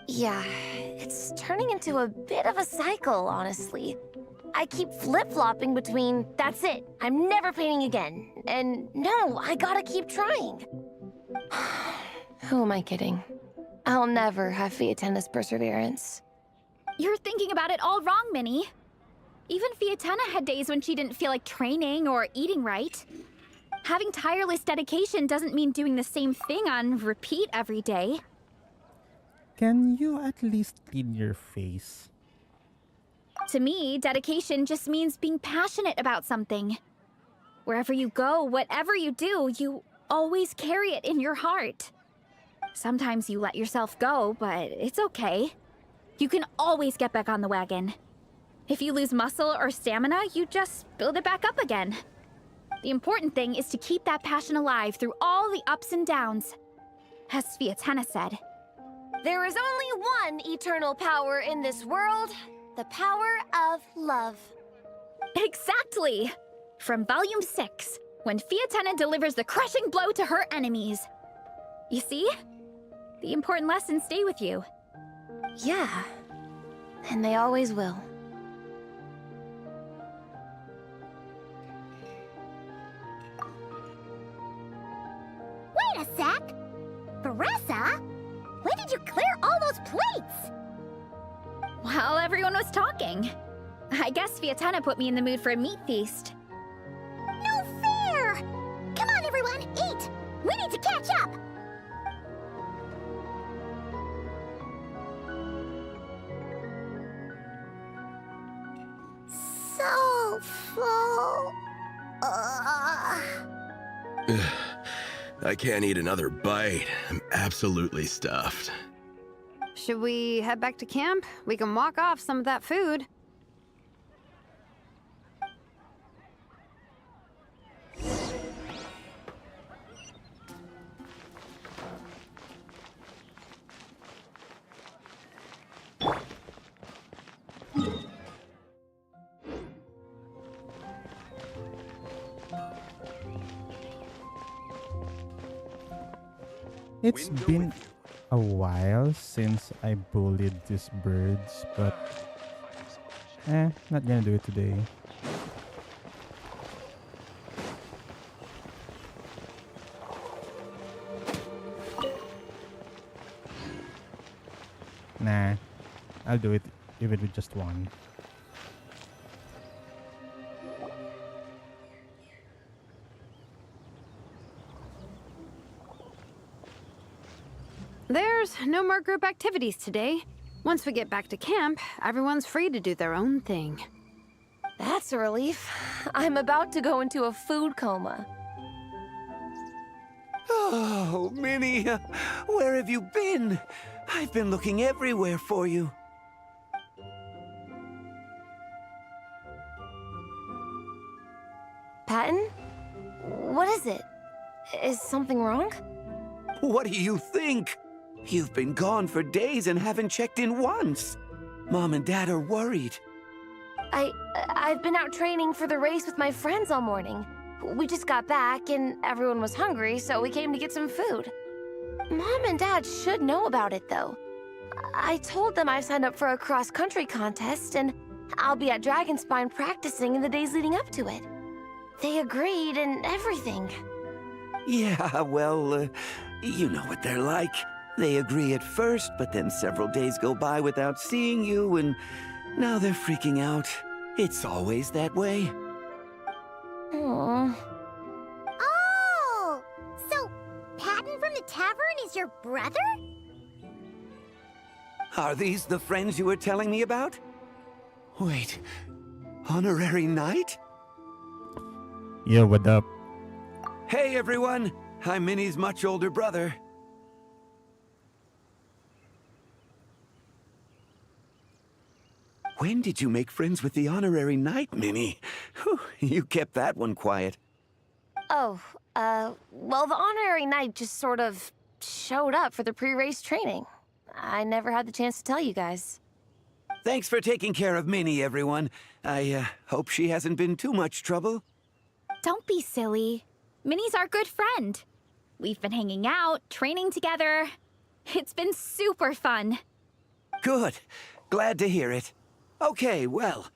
Speaker 12: Yeah, it's turning into a bit of a cycle, honestly. I keep flip-flopping between, that's it, I'm never painting again, and no, I gotta keep trying. Who am I kidding? I'll never have Fiatena's perseverance.
Speaker 11: You're thinking about it all wrong, Minnie. Even Fiatena had days when she didn't feel like training or eating right. Having tireless dedication doesn't mean doing the same thing on repeat every day.
Speaker 1: Can you at least clean your face?
Speaker 11: To me, dedication just means being passionate about something. Wherever you go, whatever you do, you always carry it in your heart. Sometimes you let yourself go, but it's okay. You can always get back on the wagon. If you lose muscle or stamina, you just build it back up again. The important thing is to keep that passion alive through all the ups and downs. As Sviatana said,
Speaker 12: There is only one eternal power in this world, the power of love.
Speaker 11: Exactly! From Volume 6, when Fiatena delivers the crushing blow to her enemies. You see? The important lessons stay with you.
Speaker 12: Yeah, and they always will.
Speaker 2: Wait a sec! Veressa? When did you clear all those plates?
Speaker 11: While everyone was talking. I guess Fiatena put me in the mood for a meat feast.
Speaker 2: No fair! Come on, everyone, eat! We need to catch up! So full.
Speaker 7: I can't eat another bite. I'm absolutely stuffed.
Speaker 9: Should we head back to camp? We can walk off some of that food.
Speaker 1: It's been a while since I bullied these birds, but not gonna do it today. Nah, I'll do it even with just one.
Speaker 9: There's no more group activities today. Once we get back to camp, everyone's free to do their own thing.
Speaker 12: That's a relief. I'm about to go into a food coma.
Speaker 18: Oh, Minnie, where have you been? I've been looking everywhere for you.
Speaker 12: Patton? What is it? Is something wrong?
Speaker 18: What do you think? You've been gone for days and haven't checked in once. Mom and Dad are worried.
Speaker 12: I've been out training for the race with my friends all morning. We just got back and everyone was hungry, so we came to get some food. Mom and Dad should know about it, though. I told them I signed up for a cross-country contest and I'll be at Dragonspine practicing in the days leading up to it. They agreed and everything.
Speaker 18: Yeah, well, you know what they're like. They agree at first, but then several days go by without seeing you, and now they're freaking out. It's always that way.
Speaker 12: Aww.
Speaker 2: Oh! So, Patton from the tavern is your brother?
Speaker 18: Are these the friends you were telling me about? Wait, honorary knight?
Speaker 1: Yo, what up?
Speaker 18: Hey everyone, I'm Minnie's much older brother. When did you make friends with the honorary knight, Minnie? Whew, you kept that one quiet.
Speaker 12: Oh, well, the honorary knight just sort of showed up for the pre-race training. I never had the chance to tell you guys.
Speaker 18: Thanks for taking care of Minnie, everyone. I hope she hasn't been too much trouble.
Speaker 11: Don't be silly. Minnie's our good friend. We've been hanging out, training together. It's been super fun.
Speaker 18: Good. Glad to hear it. Okay, well,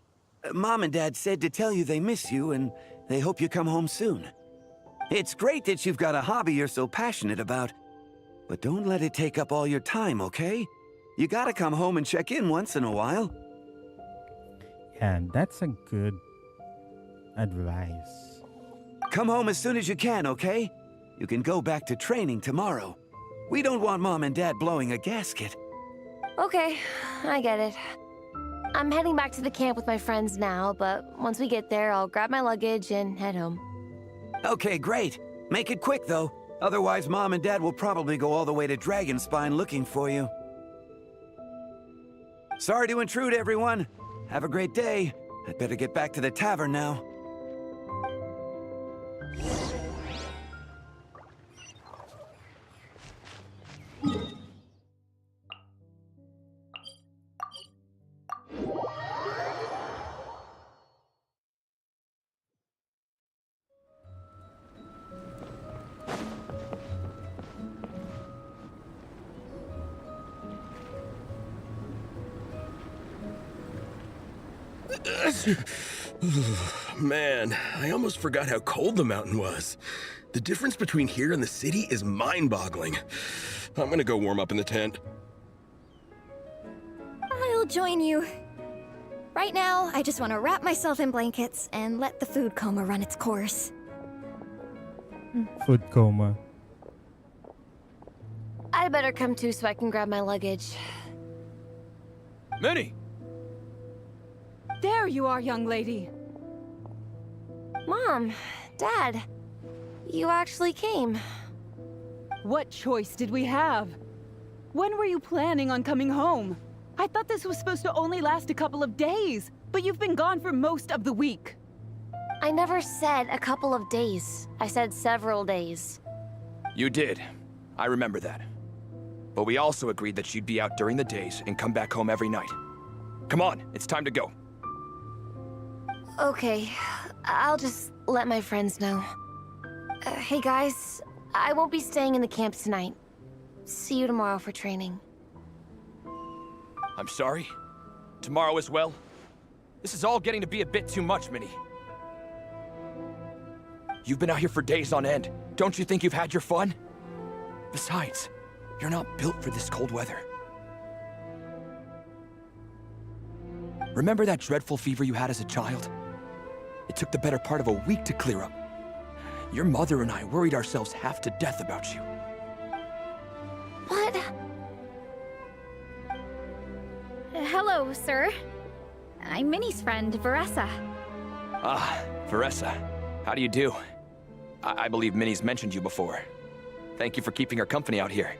Speaker 18: Mom and Dad said to tell you they miss you and they hope you come home soon. It's great that you've got a hobby you're so passionate about, but don't let it take up all your time, okay? You gotta come home and check in once in a while.
Speaker 1: And that's a good advice.
Speaker 18: Come home as soon as you can, okay? You can go back to training tomorrow. We don't want Mom and Dad blowing a gasket.
Speaker 12: Okay, I get it. I'm heading back to the camp with my friends now, but once we get there, I'll grab my luggage and head home.
Speaker 18: Okay, great. Make it quick, though. Otherwise, Mom and Dad will probably go all the way to Dragonspine looking for you. Sorry to intrude, everyone. Have a great day. I'd better get back to the tavern now.
Speaker 7: Man, I almost forgot how cold the mountain was. The difference between here and the city is mind-boggling. I'm gonna go warm up in the tent.
Speaker 8: I'll join you. Right now, I just want to wrap myself in blankets and let the food coma run its course.
Speaker 1: Food coma.
Speaker 12: I'd better come too so I can grab my luggage.
Speaker 3: Minnie!
Speaker 10: There you are, young lady.
Speaker 12: Mom, Dad, you actually came.
Speaker 10: What choice did we have? When were you planning on coming home? I thought this was supposed to only last a couple of days, but you've been gone for most of the week.
Speaker 12: I never said a couple of days. I said several days.
Speaker 19: You did. I remember that. But we also agreed that you'd be out during the days and come back home every night. Come on, it's time to go.
Speaker 12: Okay, I'll just let my friends know. Hey guys, I won't be staying in the camp tonight. See you tomorrow for training.
Speaker 19: I'm sorry. Tomorrow as well. This is all getting to be a bit too much, Minnie. You've been out here for days on end. Don't you think you've had your fun? Besides, you're not built for this cold weather. Remember that dreadful fever you had as a child? It took the better part of a week to clear up. Your mother and I worried ourselves half to death about you.
Speaker 12: What?
Speaker 11: Hello, sir. I'm Minnie's friend, Veressa.
Speaker 19: Ah, Veressa. How do you do? I believe Minnie's mentioned you before. Thank you for keeping her company out here.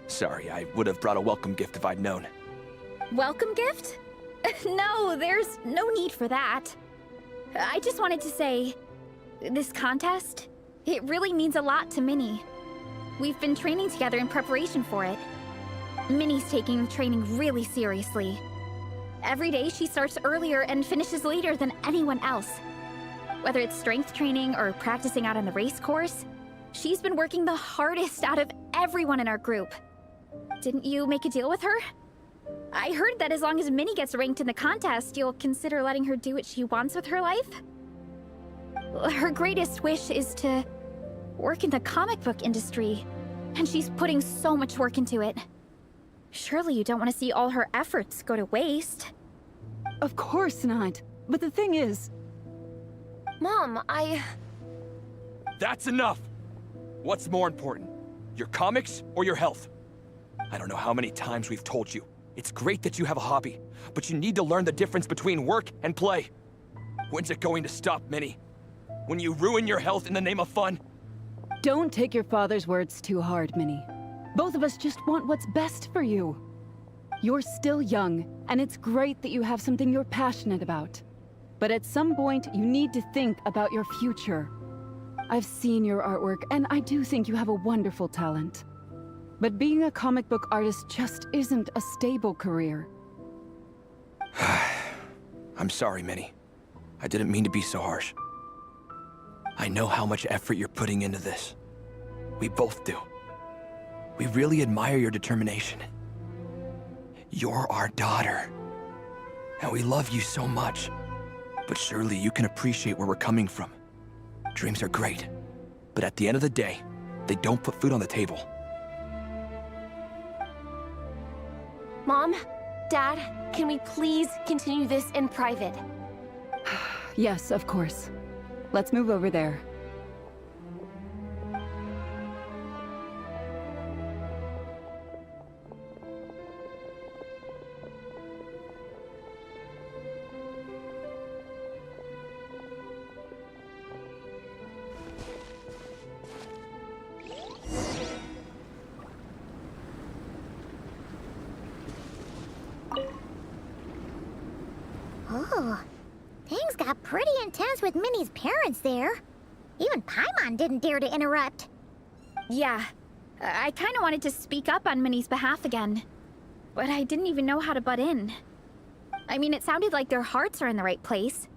Speaker 19: Sorry, I would have brought a welcome gift if I'd known.
Speaker 11: Welcome gift? No, there's no need for that. I just wanted to say, this contest, it really means a lot to Minnie. We've been training together in preparation for it. Minnie's taking the training really seriously. Every day she starts earlier and finishes later than anyone else. Whether it's strength training or practicing out on the race course, she's been working the hardest out of everyone in our group. Didn't you make a deal with her? I heard that as long as Minnie gets ranked in the contest, you'll consider letting her do what she wants with her life? Her greatest wish is to work in the comic book industry, and she's putting so much work into it. Surely you don't want to see all her efforts go to waste.
Speaker 10: Of course not. But the thing is...
Speaker 12: Mom,
Speaker 19: That's enough! What's more important? Your comics or your health? I don't know how many times we've told you. It's great that you have a hobby, but you need to learn the difference between work and play. When's it going to stop, Minnie? When you ruin your health in the name of fun?
Speaker 10: Don't take your father's words too hard, Minnie. Both of us just want what's best for you. You're still young, and it's great that you have something you're passionate about. But at some point, you need to think about your future. I've seen your artwork, and I do think you have a wonderful talent. But being a comic book artist just isn't a stable career.
Speaker 19: I'm sorry, Minnie. I didn't mean to be so harsh. I know how much effort you're putting into this. We both do. We really admire your determination. You're our daughter. And we love you so much. But surely you can appreciate where we're coming from. Dreams are great. But at the end of the day, they don't put food on the table.
Speaker 12: Mom, Dad, can we please continue this in private?
Speaker 10: Yes, of course. Let's move over there.
Speaker 2: Oh, things got pretty intense with Minnie's parents there. Even Paimon didn't dare to interrupt.
Speaker 11: Yeah, I kind of wanted to speak up on Minnie's behalf again, but I didn't even know how to butt in. I mean, it sounded like their hearts are in the right place.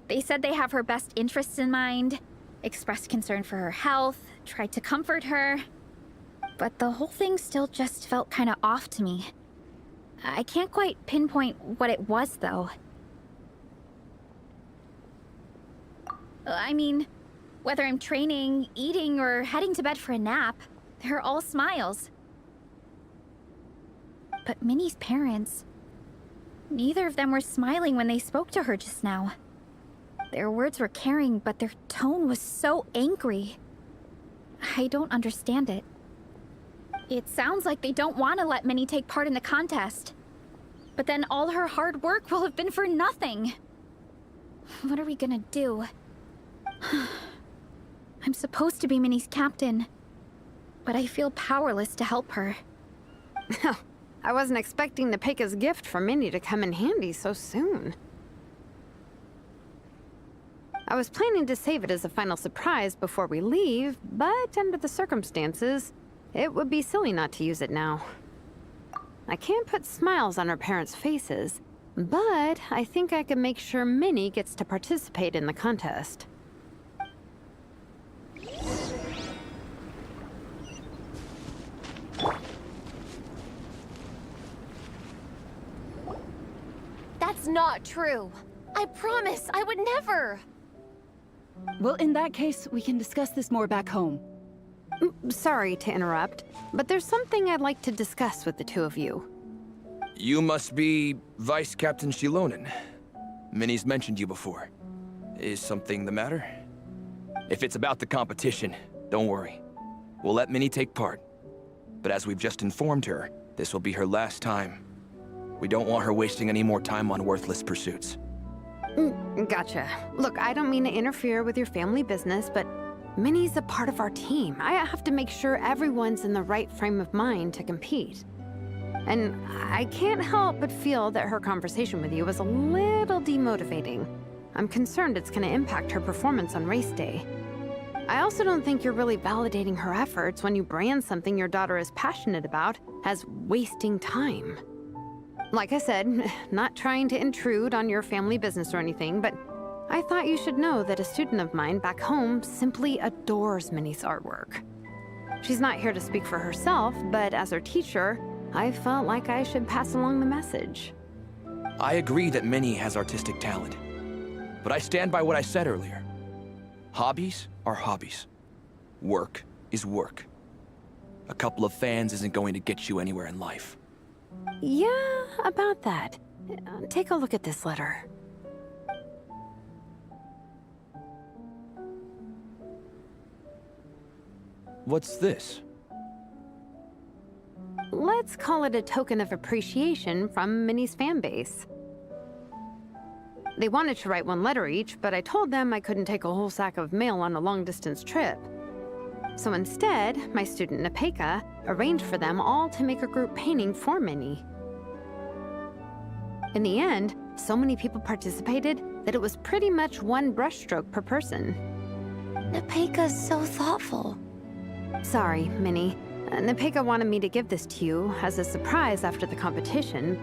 Speaker 11: They said they have her best interests in mind, expressed concern for her health, tried to comfort her. But the whole thing still just felt kind of off to me. I can't quite pinpoint what it was, though. I mean, whether I'm training, eating, or heading to bed for a nap, they're all smiles. But Minnie's parents, neither of them were smiling when they spoke to her just now. Their words were caring, but their tone was so angry. I don't understand it. It sounds like they don't want to let Minnie take part in the contest. But then all her hard work will have been for nothing. What are we gonna do? I'm supposed to be Minnie's captain, but I feel powerless to help her.
Speaker 9: I wasn't expecting Nepeka's gift for Minnie to come in handy so soon. I was planning to save it as a final surprise before we leave, but under the circumstances, it would be silly not to use it now. I can't put smiles on her parents' faces, but I think I can make sure Minnie gets to participate in the contest.
Speaker 12: That's not true. I promise, I would never.
Speaker 13: Well, in that case, we can discuss this more back home.
Speaker 9: Sorry to interrupt, but there's something I'd like to discuss with the two of you.
Speaker 19: You must be Vice Captain Shilonen. Minnie's mentioned you before. Is something the matter? If it's about the competition, don't worry. We'll let Minnie take part. But as we've just informed her, this will be her last time. We don't want her wasting any more time on worthless pursuits.
Speaker 9: Gotcha. Look, I don't mean to interfere with your family business, but Minnie's a part of our team. I have to make sure everyone's in the right frame of mind to compete. And I can't help but feel that her conversation with you was a little demotivating. I'm concerned it's going to impact her performance on race day. I also don't think you're really validating her efforts when you brand something your daughter is passionate about as wasting time. Like I said, not trying to intrude on your family business or anything, but I thought you should know that a student of mine back home simply adores Minnie's artwork. She's not here to speak for herself, but as her teacher, I felt like I should pass along the message.
Speaker 19: I agree that Minnie has artistic talent. But I stand by what I said earlier. Hobbies are hobbies. Work is work. A couple of fans isn't going to get you anywhere in life.
Speaker 9: Yeah, about that. Take a look at this letter.
Speaker 19: What's this?
Speaker 9: Let's call it a token of appreciation from Minnie's fan base. They wanted to write one letter each, but I told them I couldn't take a whole sack of mail on a long-distance trip. So instead, my student Nepeka arranged for them all to make a group painting for Minnie. In the end, so many people participated that it was pretty much one brushstroke per person.
Speaker 12: Nepeka's so thoughtful.
Speaker 9: Sorry, Minnie. Nepeka wanted me to give this to you as a surprise after the competition,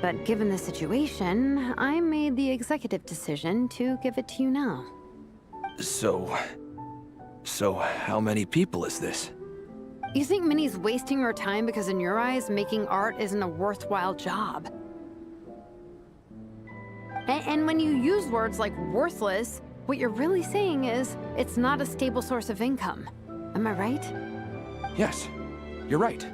Speaker 9: but given the situation, I made the executive decision to give it to you now.
Speaker 19: So how many people is this?
Speaker 9: You think Minnie's wasting her time because in your eyes, making art isn't a worthwhile job? And when you use words like worthless, what you're really saying is it's not a stable source of income. Am I right?
Speaker 19: Yes, you're right.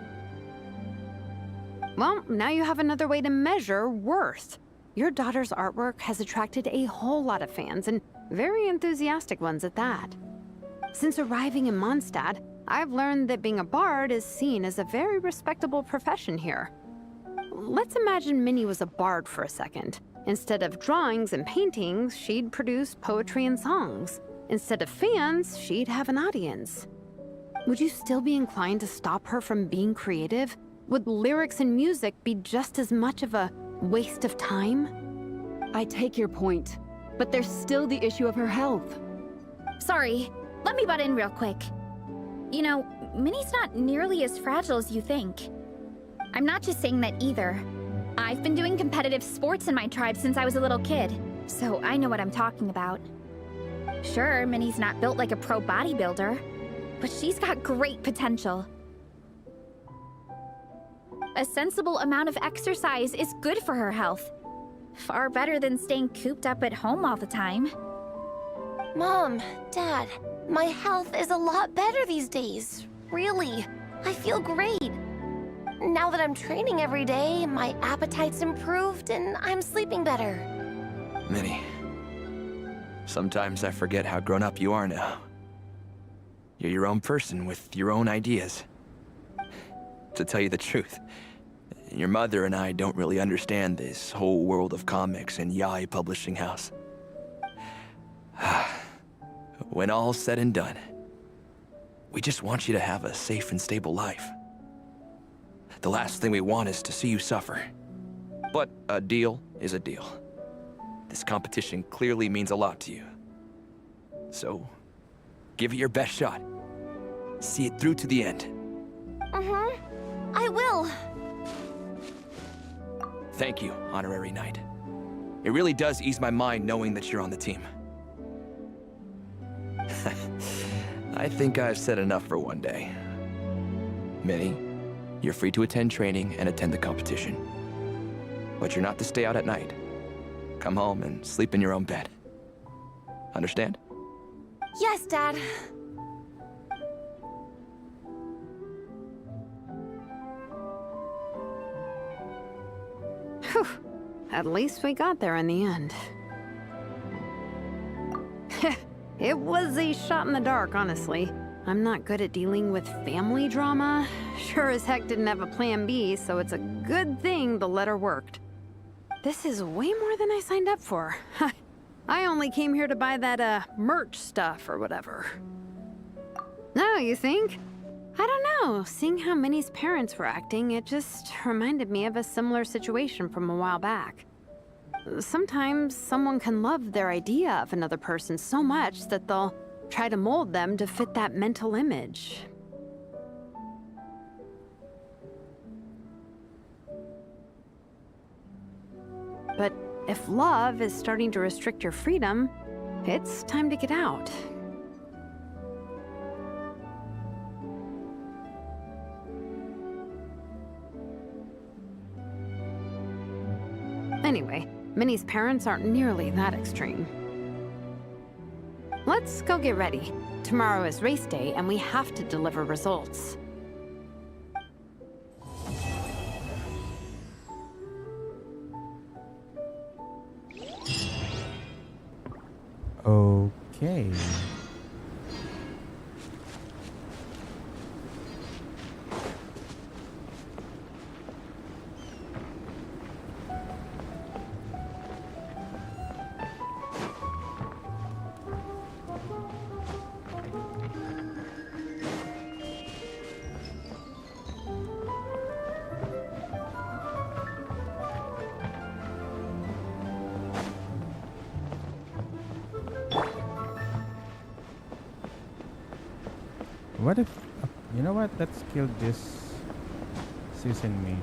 Speaker 9: Well, now you have another way to measure worth. Your daughter's artwork has attracted a whole lot of fans, and very enthusiastic ones at that. Since arriving in Mondstadt, I've learned that being a bard is seen as a very respectable profession here. Let's imagine Minnie was a bard for a second. Instead of drawings and paintings, she'd produce poetry and songs. Instead of fans, she'd have an audience. Would you still be inclined to stop her from being creative? Would lyrics and music be just as much of a waste of time?
Speaker 13: I take your point, but there's still the issue of her health.
Speaker 11: Sorry, let me butt in real quick. You know, Minnie's not nearly as fragile as you think. I'm not just saying that either. I've been doing competitive sports in my tribe since I was a little kid, so I know what I'm talking about. Sure, Minnie's not built like a pro bodybuilder, but she's got great potential. A sensible amount of exercise is good for her health. Far better than staying cooped up at home all the time.
Speaker 12: Mom, Dad, my health is a lot better these days. Really, I feel great. Now that I'm training every day, my appetite's improved and I'm sleeping better.
Speaker 19: Minnie, sometimes I forget how grown up you are now. You're your own person with your own ideas. To tell you the truth, your mother and I don't really understand this whole world of comics and yaoi publishing house. When all's said and done, we just want you to have a safe and stable life. The last thing we want is to see you suffer. But a deal is a deal. This competition clearly means a lot to you. So, give it your best shot. See it through to the end.
Speaker 12: I will.
Speaker 19: Thank you, Honorary Knight. It really does ease my mind knowing that you're on the team. I think I've said enough for one day. Minnie, you're free to attend training and attend the competition. But you're not to stay out at night. Come home and sleep in your own bed. Understand?
Speaker 12: Yes, Dad.
Speaker 9: Whew. At least we got there in the end. It was a shot in the dark, honestly. I'm not good at dealing with family drama. Sure as heck didn't have a plan B, so it's a good thing the letter worked. This is way more than I signed up for. I only came here to buy that, merch stuff or whatever. No, you think? I don't know. Seeing how Minnie's parents were acting, it just reminded me of a similar situation from a while back. Sometimes someone can love their idea of another person so much that they'll try to mold them to fit that mental image. But if love is starting to restrict your freedom, it's time to get out. Anyway, Minnie's parents aren't nearly that extreme. Let's go get ready. Tomorrow is race day, and we have to deliver results.
Speaker 1: Okay. What if, you know what, let's kill this season mage.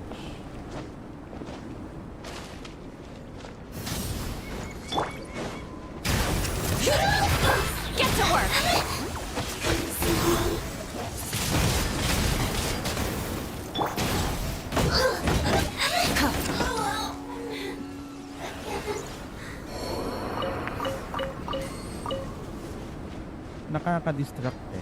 Speaker 11: Get to work!
Speaker 1: Nakaka-distract eh.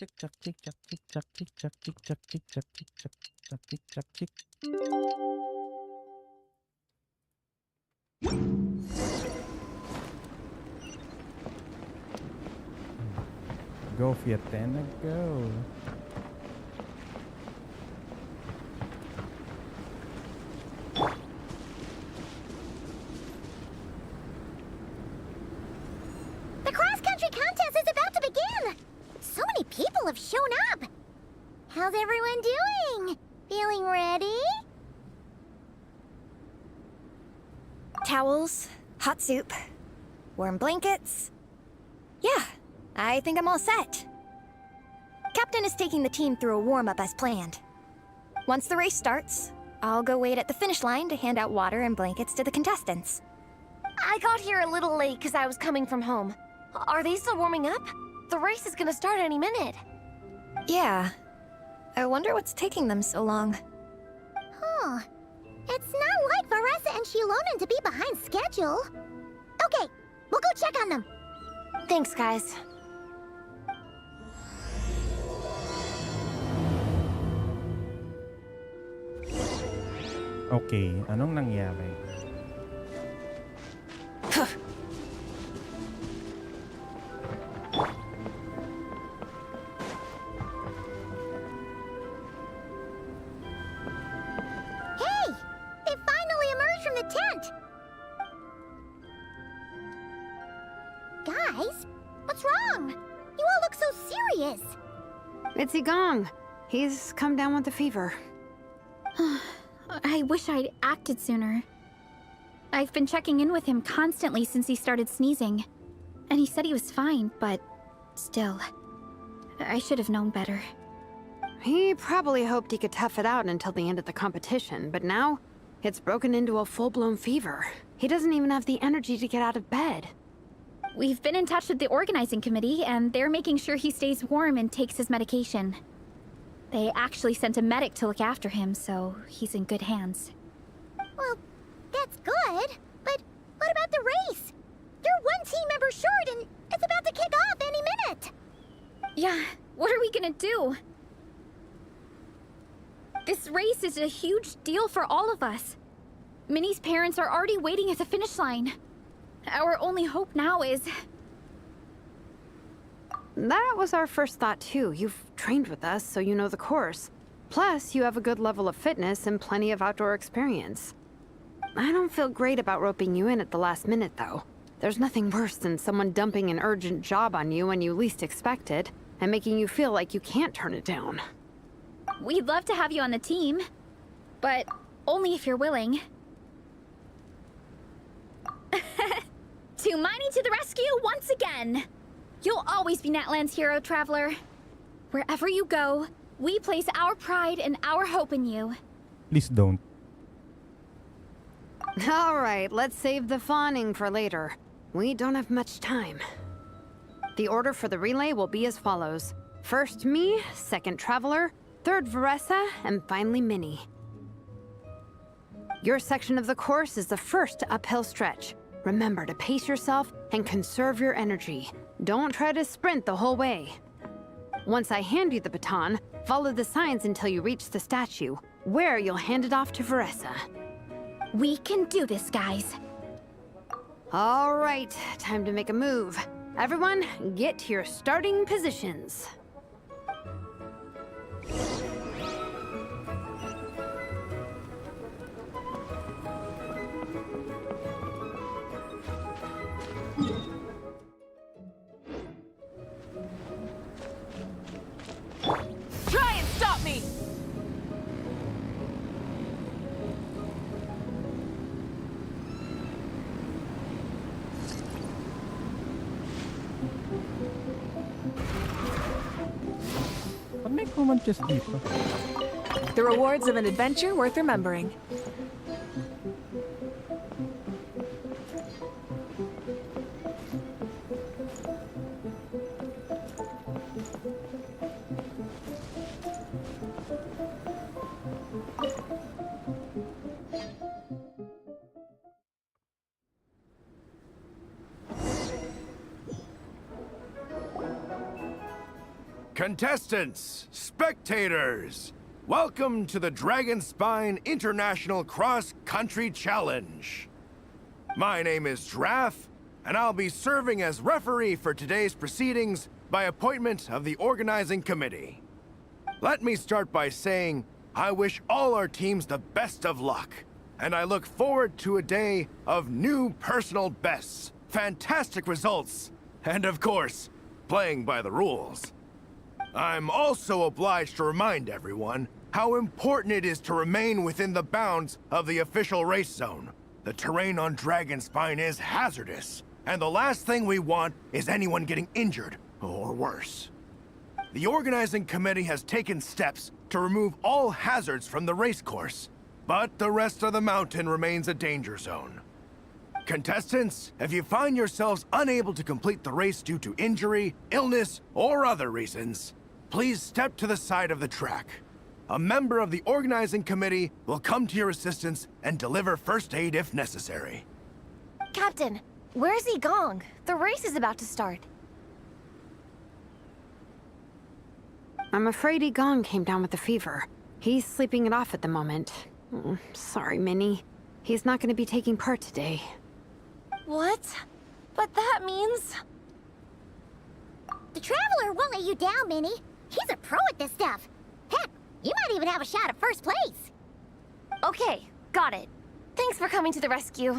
Speaker 1: Tick tock, tick tock, tick tock, tick tock, tick tock, tick tock, tick tock, tick tock, tick tock, tick. Go Fiatena, go.
Speaker 2: people have shown up. How's everyone doing? Feeling ready?
Speaker 8: Towels, hot soup, warm blankets. Yeah, I think I'm all set. Captain is taking the team through a warm-up as planned. Once the race starts, I'll go wait at the finish line to hand out water and blankets to the contestants.
Speaker 12: I got here a little late because I was coming from home. Are they still warming up? The race is gonna start any minute.
Speaker 8: Yeah. I wonder what's taking them so long.
Speaker 2: Huh. It's not like Veressa and Shilonen to be behind schedule. Okay, we'll go check on them.
Speaker 12: Thanks, guys.
Speaker 1: Okay, anong nangyari?
Speaker 2: Hey! They finally emerged from the tent! Guys, what's wrong? You all look so serious.
Speaker 9: It's Igong. He's come down with the fever.
Speaker 11: I wish I'd acted sooner. I've been checking in with him constantly since he started sneezing. And he said he was fine, but still. I should have known better.
Speaker 9: He probably hoped he could tough it out until the end of the competition, but now it's broken into a full-blown fever. He doesn't even have the energy to get out of bed.
Speaker 11: We've been in touch with the organizing committee, and they're making sure he stays warm and takes his medication. They actually sent a medic to look after him, so he's in good hands.
Speaker 2: Well, that's good, but what about the race? You're one team member short, and it's about to kick off any minute.
Speaker 11: Yeah, what are we gonna do? This race is a huge deal for all of us. Minnie's parents are already waiting at the finish line. Our only hope now is...
Speaker 9: That was our first thought too. You've trained with us, so you know the course. Plus, you have a good level of fitness and plenty of outdoor experience. I don't feel great about roping you in at the last minute, though. There's nothing worse than someone dumping an urgent job on you when you least expect it, and making you feel like you can't turn it down.
Speaker 11: We'd love to have you on the team, but only if you're willing. Tumani to the rescue once again! You'll always be Natlan's hero, Traveler. Wherever you go, we place our pride and our hope in you.
Speaker 1: Please don't.
Speaker 9: All right, let's save the fawning for later. We don't have much time. The order for the relay will be as follows. First me, second Traveler, third Veressa, and finally Minnie. Your section of the course is the first uphill stretch. Remember to pace yourself and conserve your energy. Don't try to sprint the whole way. Once I hand you the baton, follow the signs until you reach the statue, where you'll hand it off to Veressa.
Speaker 11: We can do this, guys.
Speaker 9: All right, time to make a move. Everyone, get to your starting positions.
Speaker 10: Try and stop me!
Speaker 1: Ba't may common chest dito?
Speaker 15: The rewards of an adventure worth remembering.
Speaker 6: Contestants, spectators, welcome to the Dragonspine International Cross Country Challenge. My name is Draff, and I'll be serving as referee for today's proceedings by appointment of the organizing committee. Let me start by saying I wish all our teams the best of luck, and I look forward to a day of new personal bests, fantastic results, and of course, playing by the rules.
Speaker 20: I'm also obliged to remind everyone how important it is to remain within the bounds of the official race zone. The terrain on Dragonspine is hazardous, and the last thing we want is anyone getting injured, or worse. The organizing committee has taken steps to remove all hazards from the race course, but the rest of the mountain remains a danger zone. Contestants, if you find yourselves unable to complete the race due to injury, illness, or other reasons, please step to the side of the track. A member of the organizing committee will come to your assistance and deliver first aid if necessary.
Speaker 12: Captain, where's Gong? The race is about to start.
Speaker 9: I'm afraid Gong came down with a fever. He's sleeping it off at the moment. Sorry, Minnie. He's not going to be taking part today.
Speaker 12: What? But that means...
Speaker 2: The Traveler won't let you down, Minnie. He's a pro at this stuff. Heck, you might even have a shot at first place.
Speaker 12: Okay, got it. Thanks for coming to the rescue.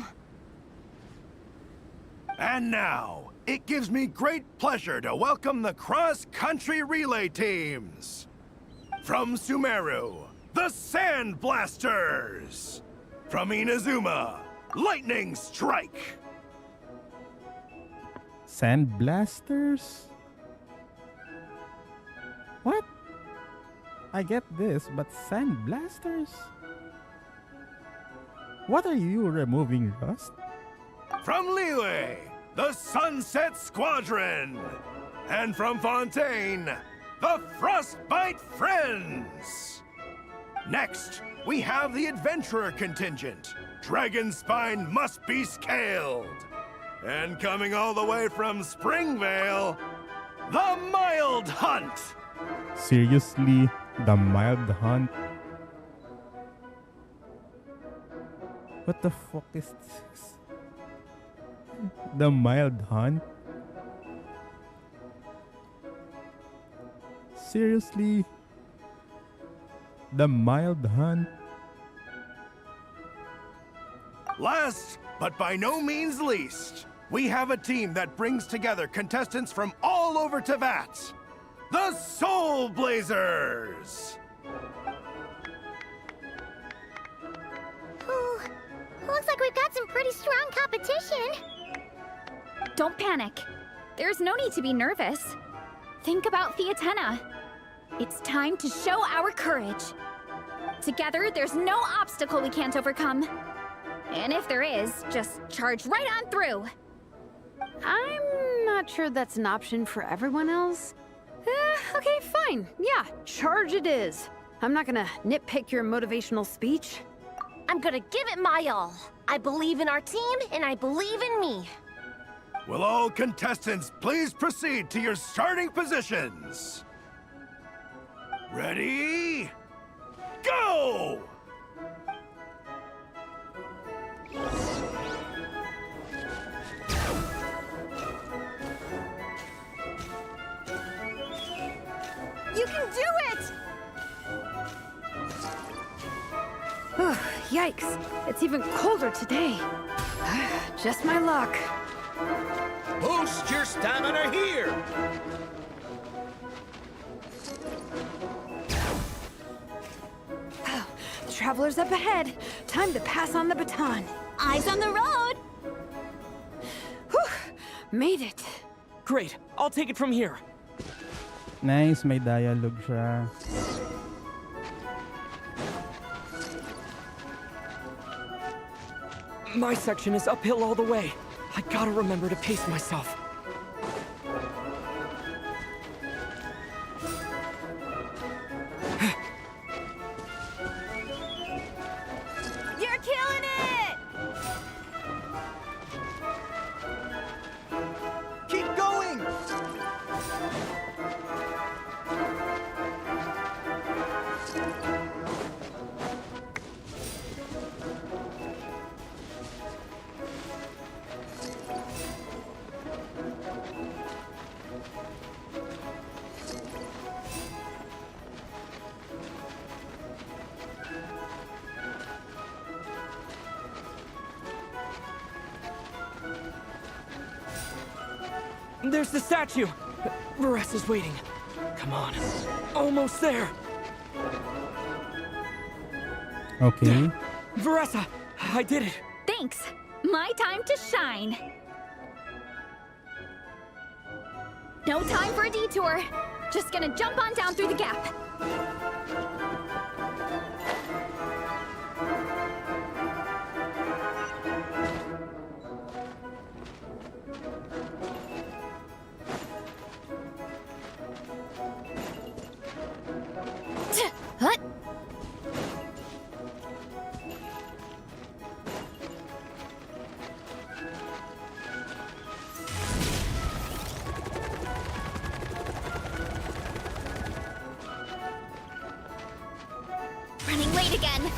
Speaker 20: And now, it gives me great pleasure to welcome the cross-country relay teams. From Sumeru, the Sand Blasters. From Inazuma, Lightning Strike.
Speaker 1: Sand blasters? What? I get this, but sand blasters? What are you removing, Rust?
Speaker 20: From Liyue, the Sunset Squadron. And from Fontaine, the Frostbite Friends. Next, we have the Adventurer contingent. Dragonspine must be scaled. And coming all the way from Springvale, the Mild Hunt.
Speaker 1: Seriously? The Mild Hunt? What the fuck is this? The Mild Hunt? Seriously? The Mild Hunt?
Speaker 20: Last, but by no means least, we have a team that brings together contestants from all over Teyvat. The Soulblazers!
Speaker 2: Ooh, looks like we've got some pretty strong competition.
Speaker 11: Don't panic. There's no need to be nervous. Think about Fiatena. It's time to show our courage. Together, there's no obstacle we can't overcome. And if there is, just charge right on through.
Speaker 9: I'm not sure that's an option for everyone else. Okay, fine. Yeah, charge it is. I'm not gonna nitpick your motivational speech.
Speaker 12: I'm gonna give it my all. I believe in our team, and I believe in me.
Speaker 20: Will all contestants please proceed to your starting positions? Ready? Go!
Speaker 12: You can do it!
Speaker 9: Yikes, it's even colder today. Just my luck.
Speaker 14: Boost your stamina here!
Speaker 9: The Traveler's up ahead. Time to pass on the baton.
Speaker 17: Eyes on the road!
Speaker 9: Whew, made it.
Speaker 3: Great, I'll take it from here.
Speaker 1: Nice, may dialogue siya.
Speaker 3: My section is uphill all the way. I gotta remember to pace myself.
Speaker 12: You're killing it!
Speaker 20: Keep going!
Speaker 3: There's the statue! Varese is waiting. Come on. Almost there.
Speaker 1: Okay.
Speaker 3: Veressa, I did it.
Speaker 11: Thanks. My time to shine. No time for a detour. Just gonna jump on down through the gap.
Speaker 8: What?
Speaker 11: Running late again.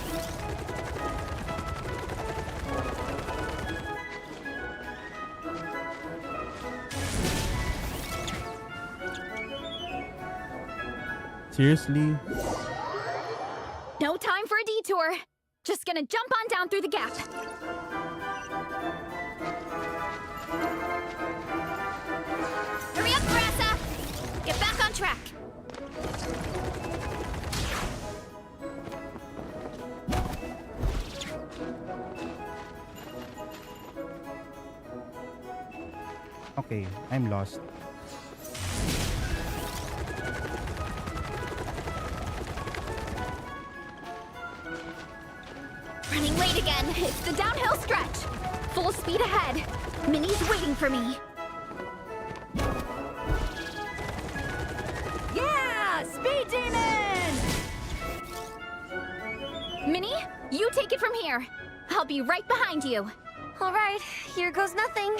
Speaker 1: Seriously?
Speaker 11: No time for a detour. Just gonna jump on down through the gap. Hurry up, Veressa! Get back on track.
Speaker 1: Okay, I'm lost.
Speaker 11: Running late again. It's the downhill stretch. Full speed ahead. Minnie's waiting for me.
Speaker 10: Yeah! Speed Demon!
Speaker 11: Minnie, you take it from here. I'll be right behind you.
Speaker 12: All right, here goes nothing.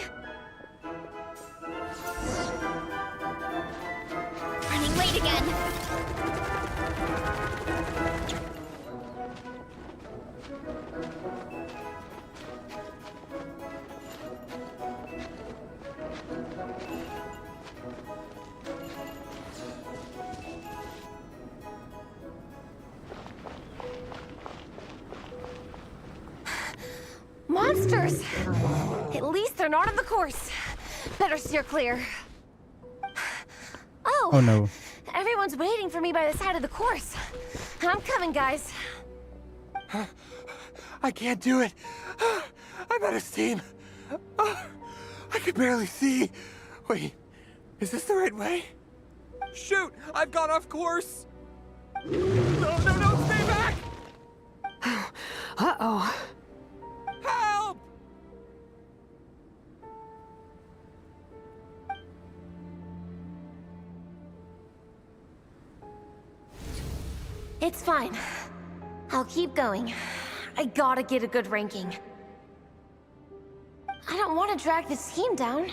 Speaker 11: Running late again.
Speaker 12: Monsters! At least they're not on the course. Better steer clear.
Speaker 1: Oh no.
Speaker 12: Everyone's waiting for me by the side of the course. I'm coming, guys.
Speaker 20: I can't do it. I'm out of steam. I can barely see. Wait, is this the right way?
Speaker 3: Shoot! I've gone off course! No, stay back!
Speaker 9: Uh-oh.
Speaker 3: Help!
Speaker 12: It's fine. I'll keep going. I gotta get a good ranking. I don't want to drag this team down.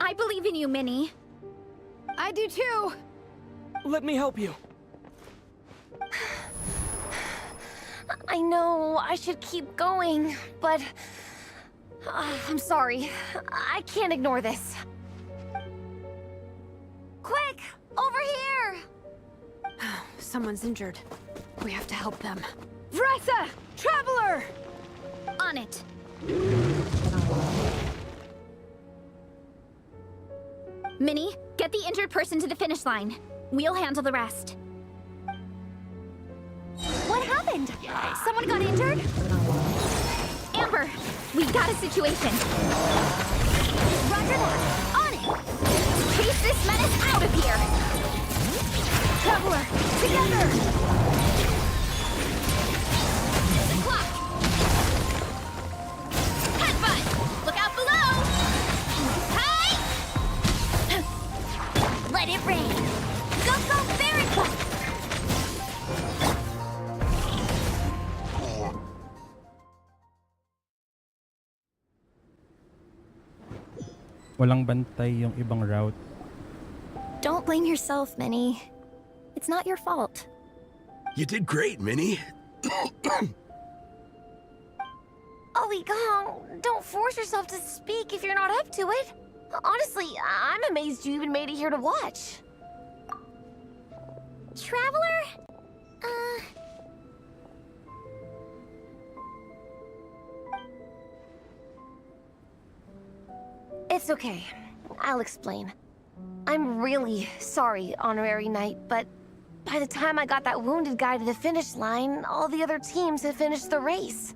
Speaker 11: I believe in you, Minnie.
Speaker 9: I do too.
Speaker 3: Let me help you.
Speaker 12: I know I should keep going, but I'm sorry. I can't ignore this. Quick! Over here!
Speaker 9: Someone's injured. We have to help them.
Speaker 11: Veressa! Traveler! On it. Minnie, get the injured person to the finish line. We'll handle the rest.
Speaker 12: What happened? Someone got injured?
Speaker 11: Amber, we got a situation.
Speaker 12: Roger that. On it!
Speaker 11: Chase this menace out of here!
Speaker 12: Traveler, together!
Speaker 11: The clock! Headbutt! Look out below! Hi!
Speaker 12: Let it rain! Go, Fairy Club!
Speaker 1: Walang bantay yung ibang route.
Speaker 8: Don't blame yourself, Minnie. It's not your fault.
Speaker 7: You did great, Minnie.
Speaker 12: Ollie Gong, don't force yourself to speak if you're not up to it. Honestly, I'm amazed you even made it here to watch.
Speaker 2: Traveler?
Speaker 12: It's okay. I'll explain. I'm really sorry, Honorary Knight, but by the time I got that wounded guy to the finish line, all the other teams had finished the race.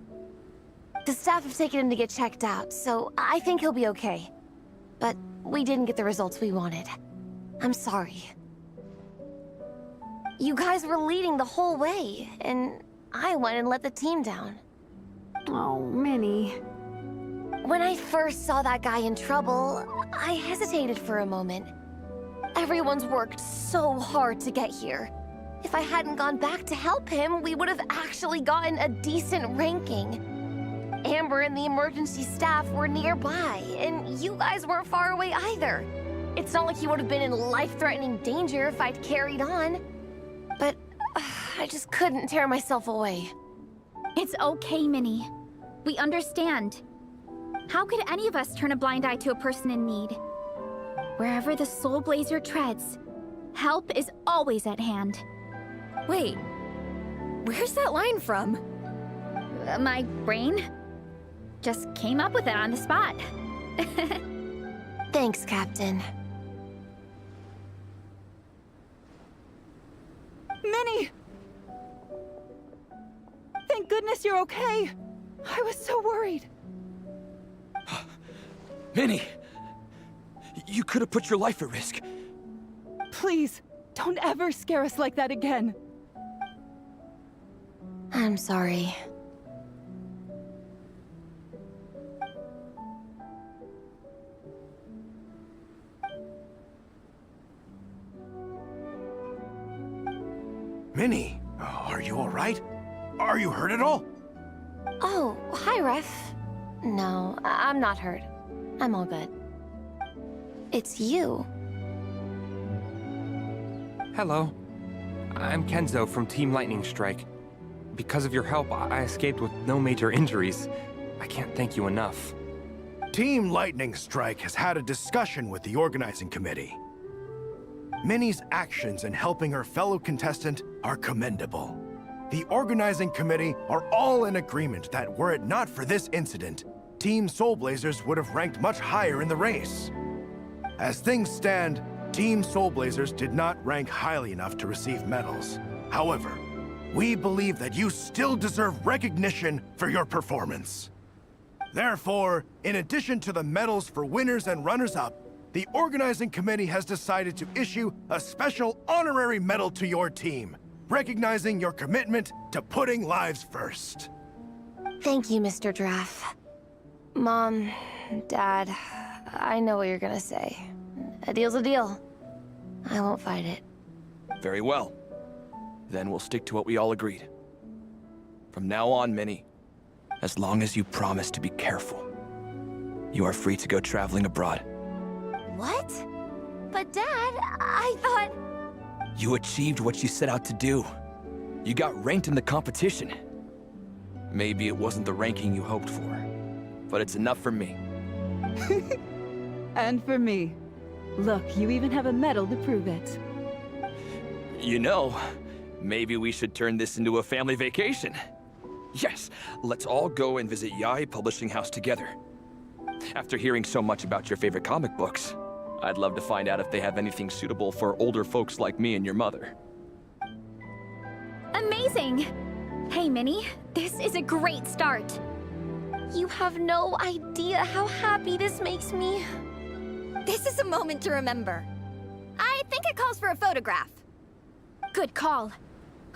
Speaker 12: The staff have taken him to get checked out, so I think he'll be okay. But we didn't get the results we wanted. I'm sorry. You guys were leading the whole way, and I went and let the team down.
Speaker 9: Oh, Minnie.
Speaker 12: When I first saw that guy in trouble, I hesitated for a moment. Everyone's worked so hard to get here. If I hadn't gone back to help him, we would have actually gotten a decent ranking. Amber and the emergency staff were nearby, and you guys weren't far away either. It's not like he would have been in life-threatening danger if I'd carried on. But I just couldn't tear myself away.
Speaker 11: It's okay, Minnie. We understand. How could any of us turn a blind eye to a person in need? Wherever the Soulblazer treads, help is always at hand.
Speaker 8: Wait, where's that line from?
Speaker 11: My brain just came up with it on the spot.
Speaker 12: Thanks, Captain.
Speaker 13: Minnie! Thank goodness you're okay. I was so worried.
Speaker 19: Minnie! You could have put your life at risk.
Speaker 13: Please, don't ever scare us like that again.
Speaker 12: I'm sorry.
Speaker 20: Minnie, are you all right? Are you hurt at all?
Speaker 12: Oh, hi, Ref. No, I'm not hurt. I'm all good. It's you.
Speaker 3: Hello. I'm Kenzo from Team Lightning Strike. Because of your help, I escaped with no major injuries. I can't thank you enough.
Speaker 20: Team Lightning Strike has had a discussion with the organizing committee. Minnie's actions in helping her fellow contestant are commendable. The organizing committee are all in agreement that were it not for this incident, Team Soulblazers would have ranked much higher in the race. As things stand, Team Soulblazers did not rank highly enough to receive medals. However, we believe that you still deserve recognition for your performance. Therefore, in addition to the medals for winners and runners-up, the organizing committee has decided to issue a special honorary medal to your team, recognizing your commitment to putting lives first.
Speaker 12: Thank you, Mr. Draff. Mom, Dad, I know what you're gonna say. A deal's a deal. I won't fight it.
Speaker 19: Very well. Then we'll stick to what we all agreed. From now on, Minnie, as long as you promise to be careful, you are free to go traveling abroad.
Speaker 12: What? But Dad, I thought...
Speaker 19: You achieved what you set out to do. You got ranked in the competition. Maybe it wasn't the ranking you hoped for, but it's enough for me.
Speaker 13: And for me. Look, you even have a medal to prove it.
Speaker 19: You know, maybe we should turn this into a family vacation. Yes, let's all go and visit Yai Publishing House together. After hearing so much about your favorite comic books, I'd love to find out if they have anything suitable for older folks like me and your mother.
Speaker 11: Amazing! Hey, Minnie, this is a great start.
Speaker 12: You have no idea how happy this makes me.
Speaker 8: This is a moment to remember.
Speaker 11: I think it calls for a photograph. Good call.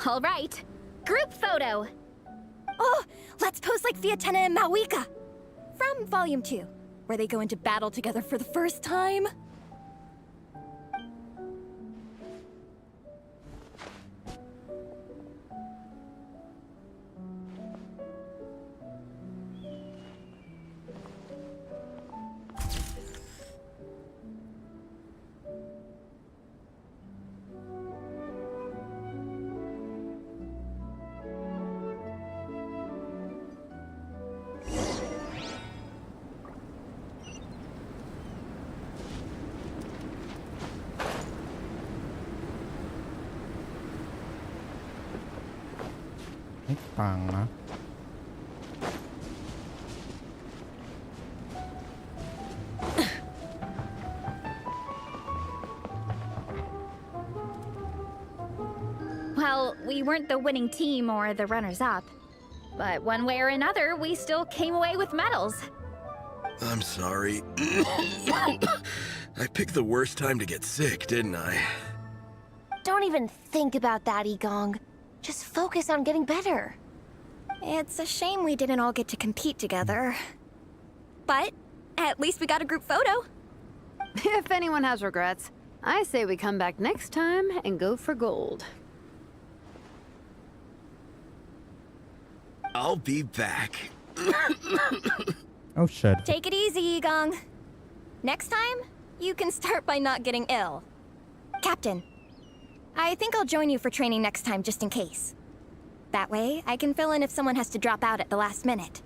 Speaker 11: All right, group photo.
Speaker 8: Oh, let's pose like Fiatena and Mawika. From Volume 2, where they go into battle together for the first time.
Speaker 1: Pang na.
Speaker 11: Well, we weren't the winning team or the runners-up. But one way or another, we still came away with medals.
Speaker 7: I'm sorry. I picked the worst time to get sick, didn't I?
Speaker 12: Don't even think about that, Igong. Just focus on getting better.
Speaker 8: It's a shame we didn't all get to compete together.
Speaker 11: But at least we got a group photo.
Speaker 9: If anyone has regrets, I say we come back next time and go for gold.
Speaker 7: I'll be back.
Speaker 1: Oh shit.
Speaker 8: Take it easy, Igong. Next time, you can start by not getting ill. Captain, I think I'll join you for training next time just in case. That way, I can fill in if someone has to drop out at the last minute.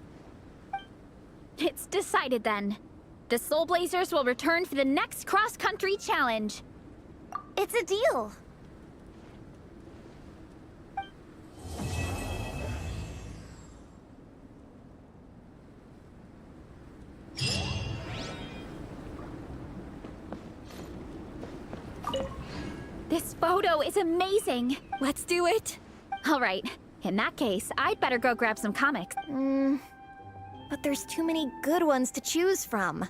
Speaker 11: It's decided then. The Soulblazers will return for the next cross-country challenge.
Speaker 2: It's a deal.
Speaker 11: This photo is amazing. Let's do it. All right. In that case, I'd better go grab some comics.
Speaker 8: But there's too many good ones to choose from.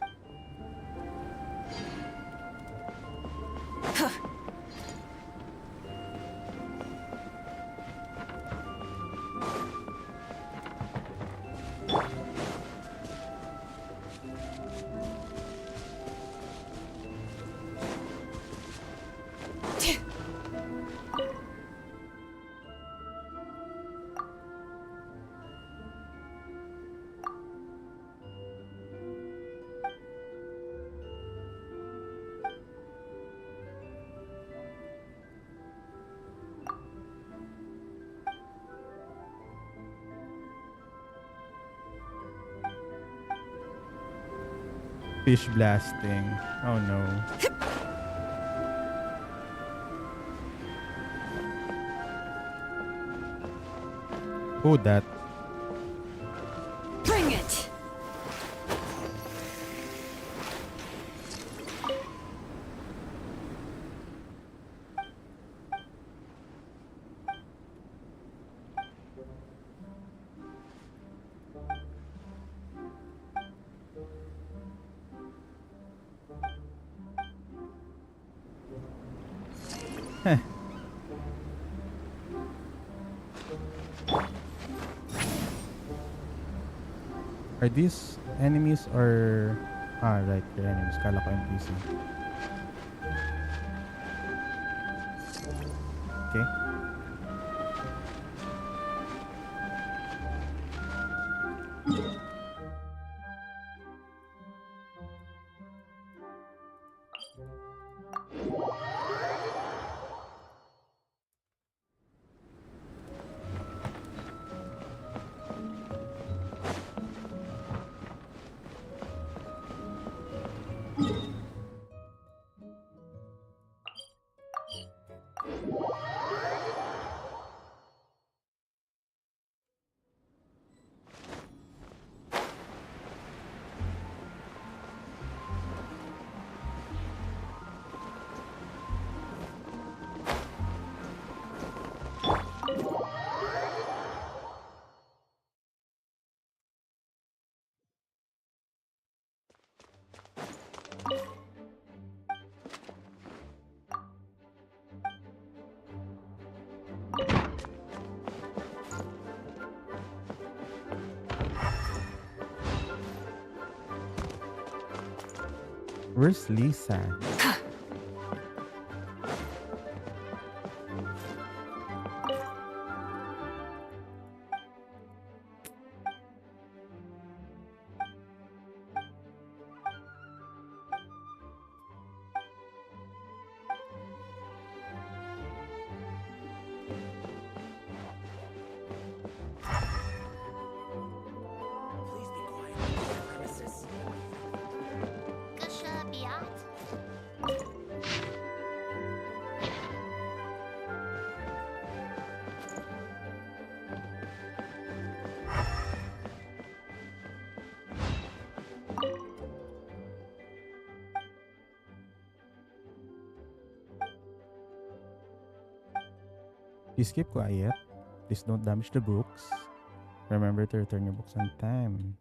Speaker 1: Fish blasting. Oh no. Who that?
Speaker 11: Bring it.
Speaker 1: Heh. Are these enemies or... Ah, right, they're enemies. Kala ko NPC. Okay. Where's Lisa? Please keep quiet. Please don't damage the books. Remember to return your books on time.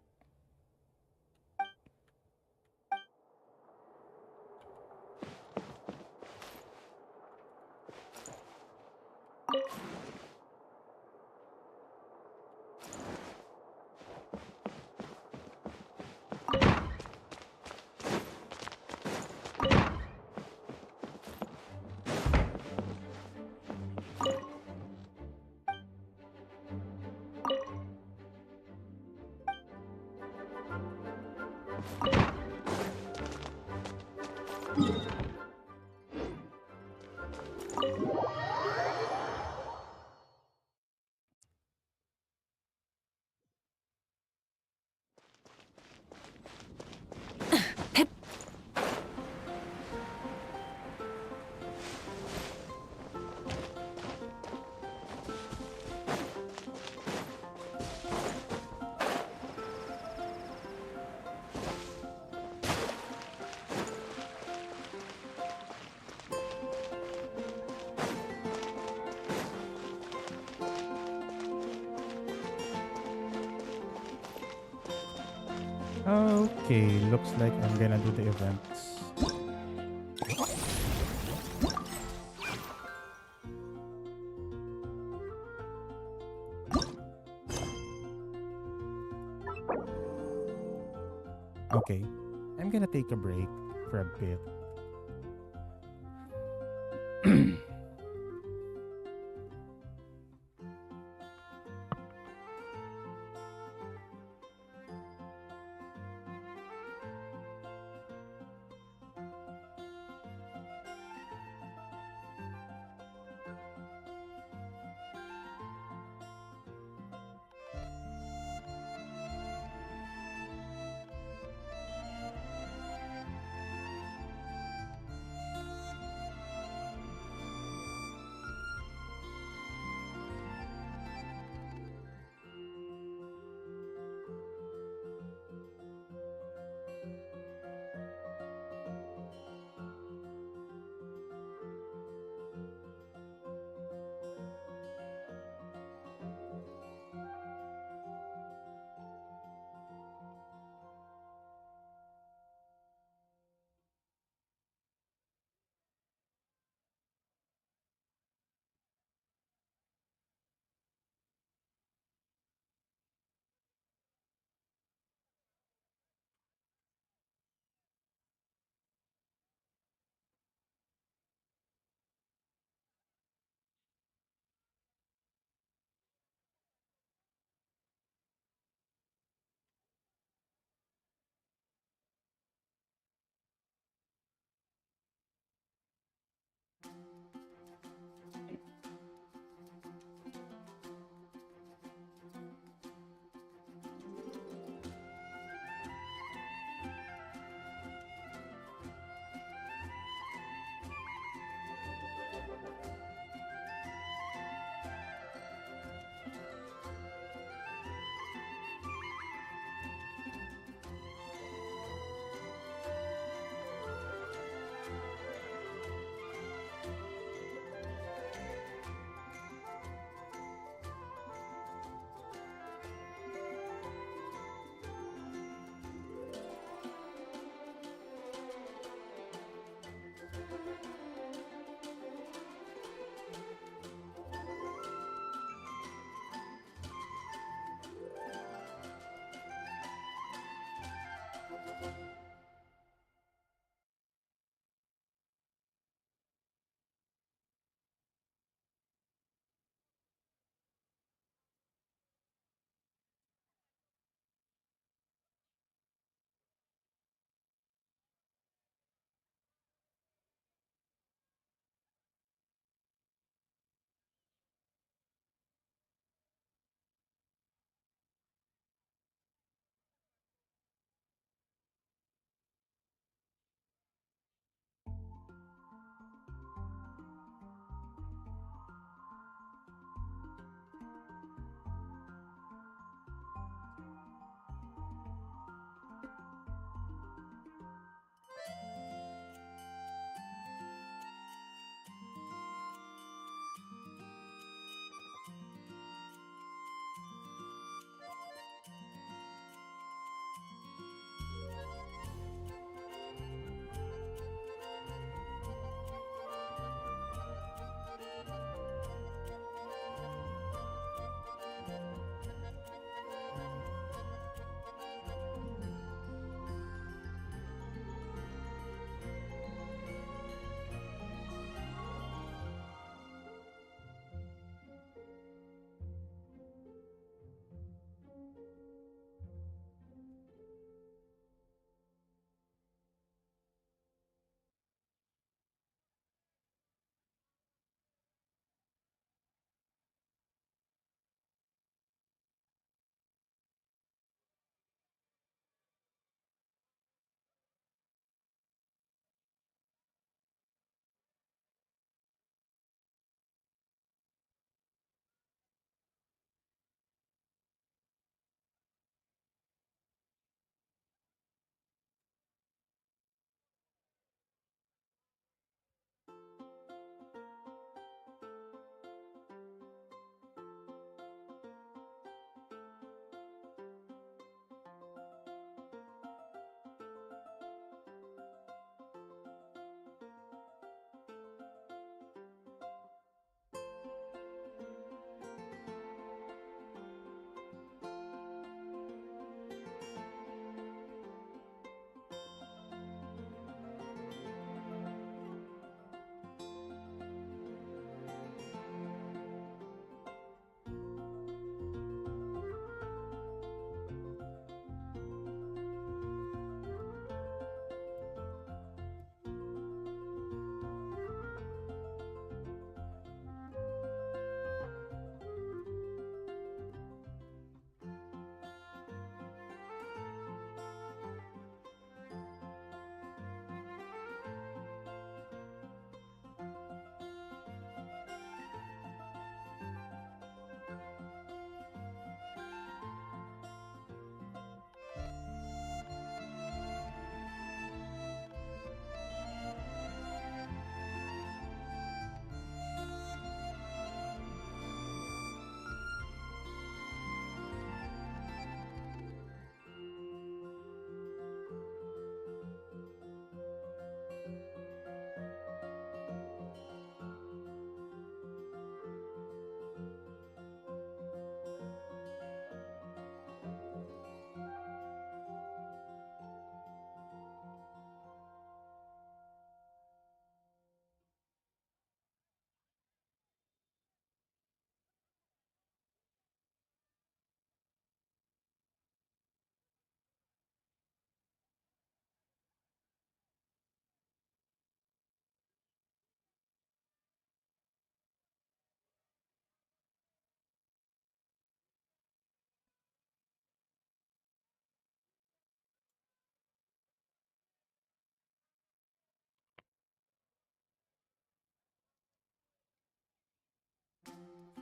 Speaker 1: Okay, looks like I'm gonna do the events. Okay, I'm gonna take a break for a bit.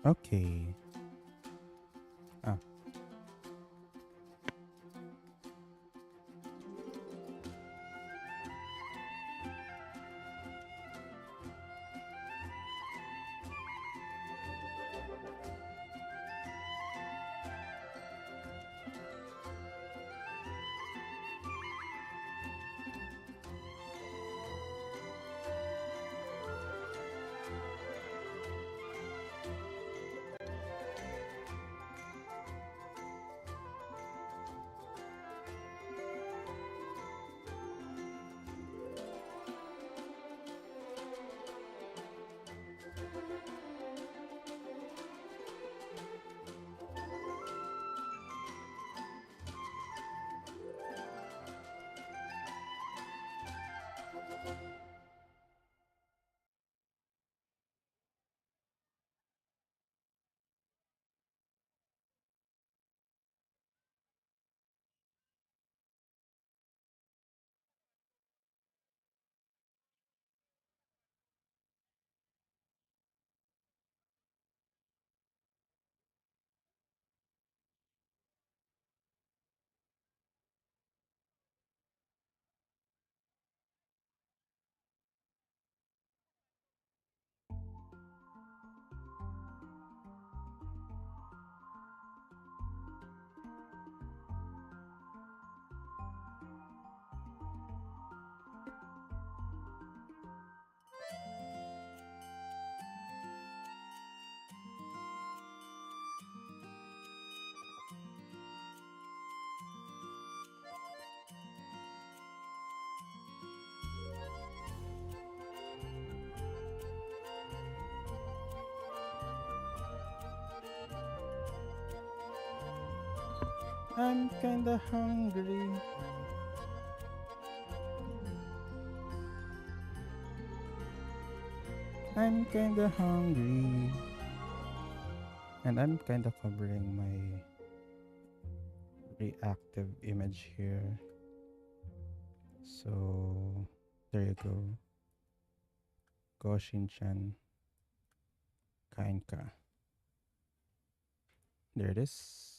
Speaker 1: Okay. Ah. I'm kinda hungry. I'm kinda hungry. And I'm kinda covering my reactive image here. So there you go. Go Shinchan. Kain ka. There it is.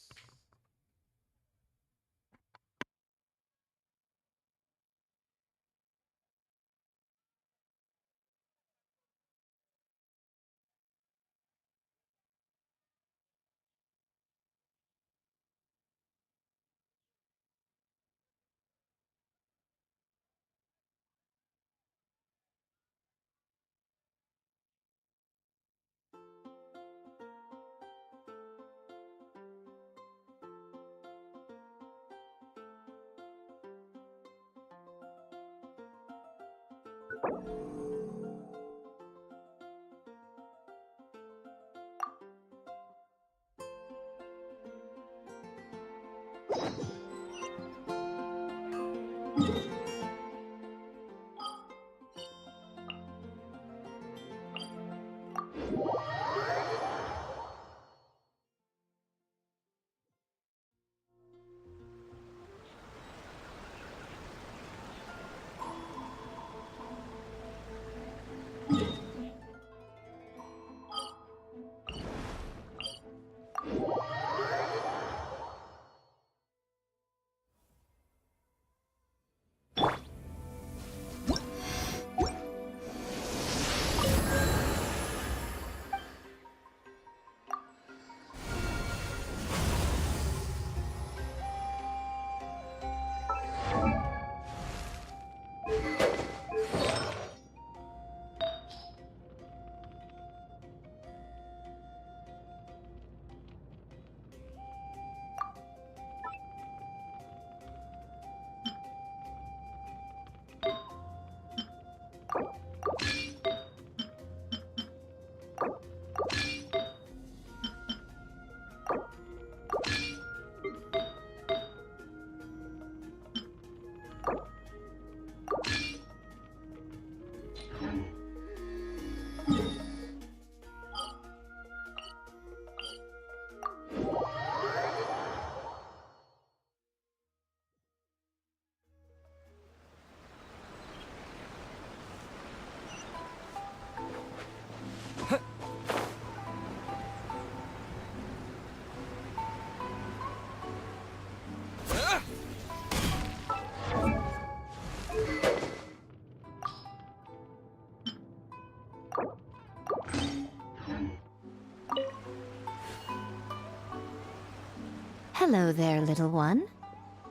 Speaker 21: Hello there, little one.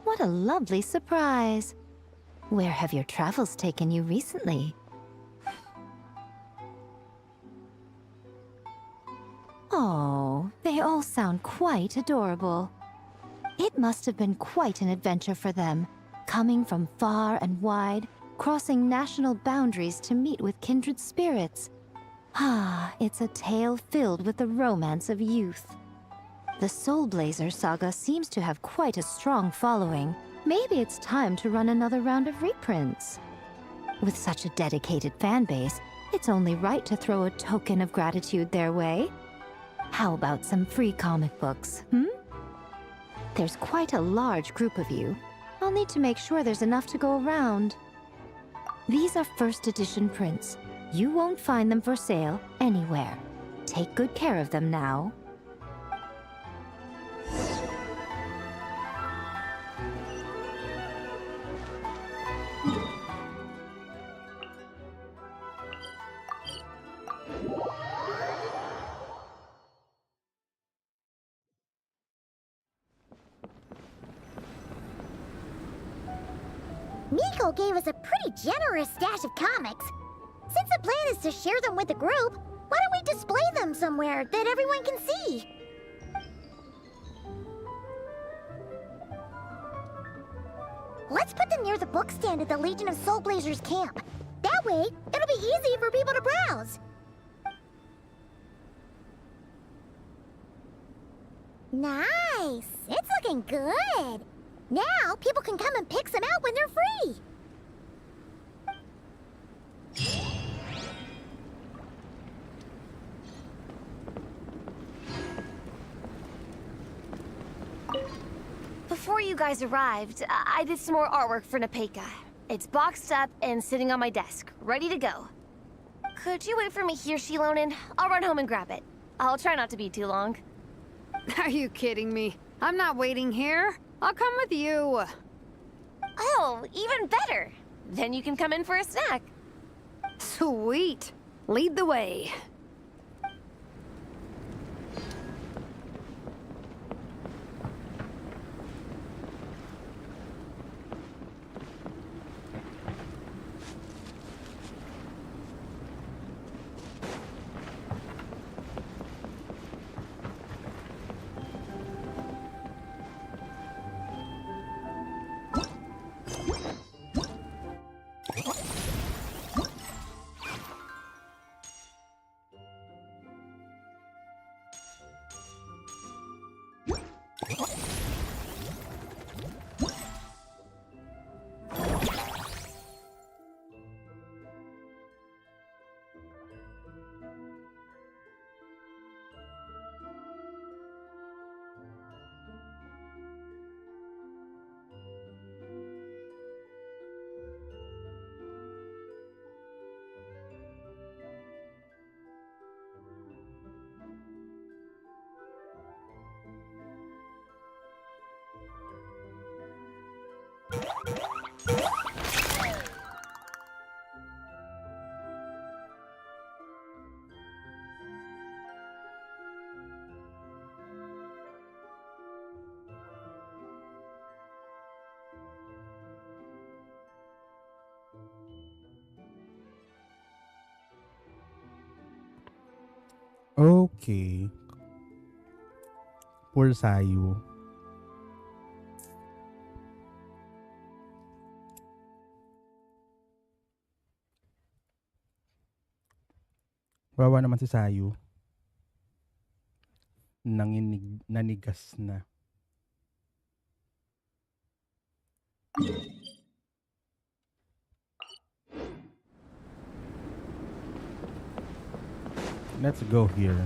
Speaker 21: What a lovely surprise. Where have your travels taken you recently? Oh, they all sound quite adorable. It must have been quite an adventure for them, coming from far and wide, crossing national boundaries to meet with kindred spirits. Ah, it's a tale filled with the romance of youth. The Soulblazers saga seems to have quite a strong following. Maybe it's time to run another round of reprints. With such a dedicated fan base, it's only right to throw a token of gratitude their way. How about some free comic books, There's quite a large group of you. I'll need to make sure there's enough to go around. These are first edition prints. You won't find them for sale anywhere. Take good care of them now.
Speaker 2: Miko gave us a pretty generous stash of comics. Since the plan is to share them with the group, why don't we display them somewhere that everyone can see? Let's put them near the book stand at the Legion of Soulblazers camp. That way, it'll be easy for people to browse. Nice! It's looking good! Now, people can come and pick some out when they're free!
Speaker 12: Before you guys arrived, I did some more artwork for Nepeka. It's boxed up and sitting on my desk, ready to go. Could you wait for me here, Shilonen? I'll run home and grab it. I'll try not to be too long.
Speaker 9: Are you kidding me? I'm not waiting here. I'll come with you.
Speaker 12: Oh, even better. Then you can come in for a snack.
Speaker 9: Sweet. Lead the way.
Speaker 1: Okay. Poor Sayu. Wawa naman si Sayu. Nanigas na. Let's go here.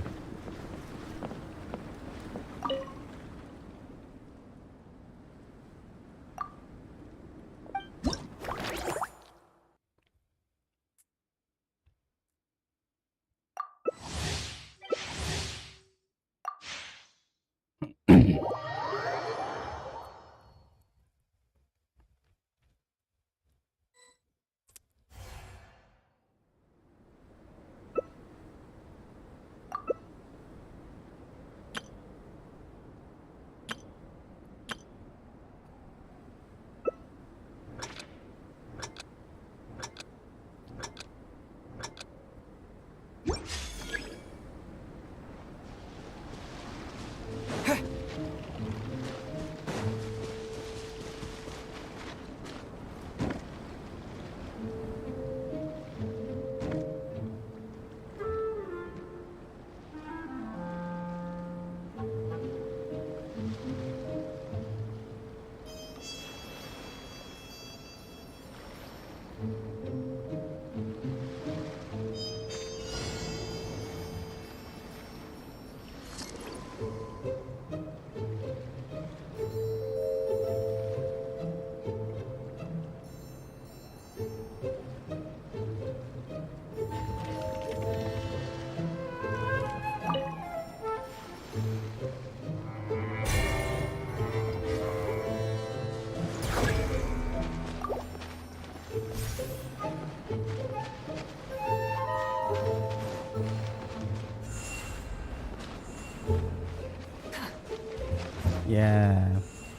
Speaker 1: Yeah,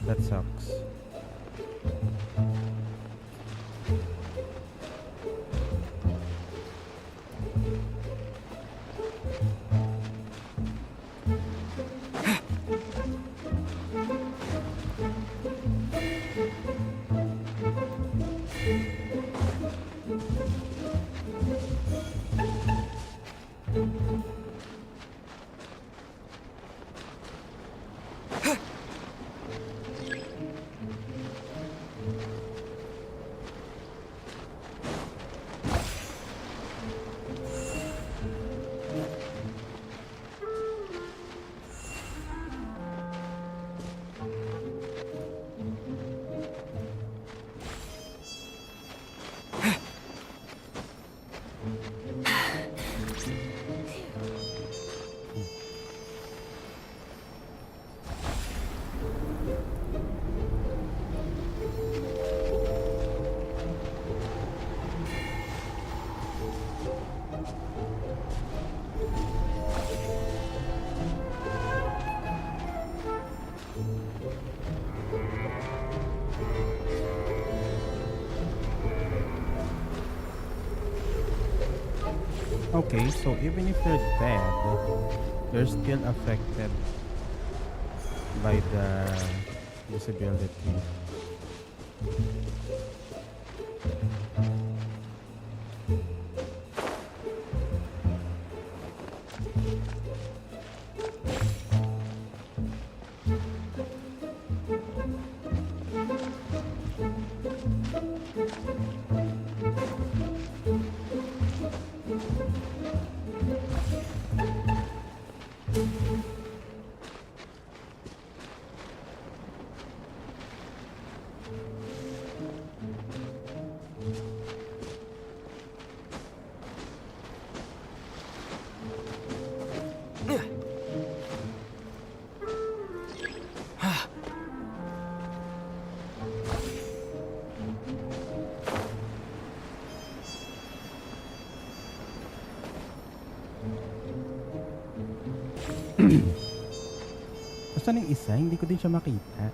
Speaker 1: that sucks. Okay, so even if they're dead, they're still affected by the disability. Basta yung isa, hindi ko din siya makita.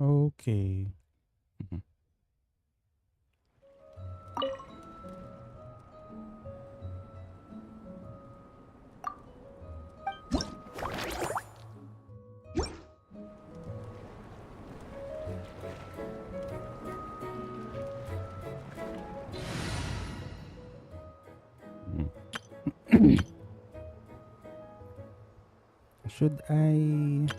Speaker 1: Okay. Should I...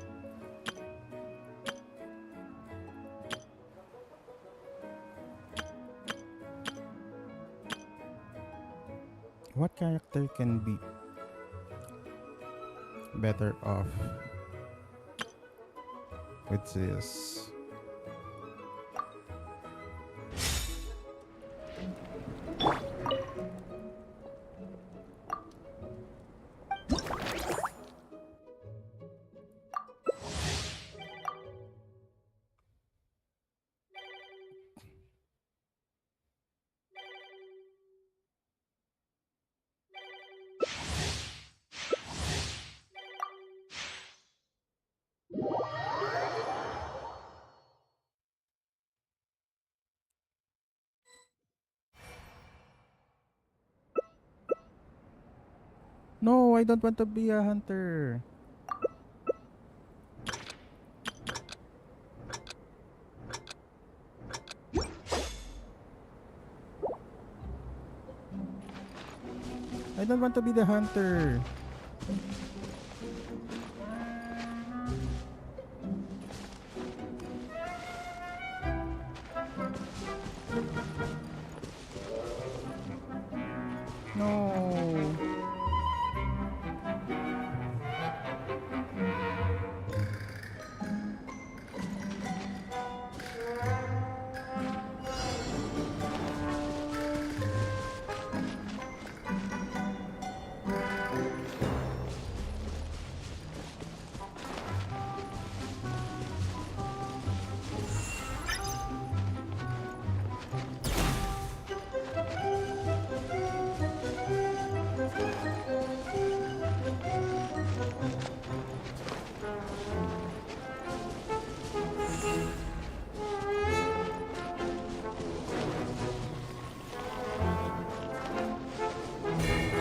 Speaker 1: What character can be better off with this? No, I don't want to be a hunter. I don't want to be the hunter. No.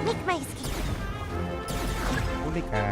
Speaker 2: Make my escape.
Speaker 1: Huli ka.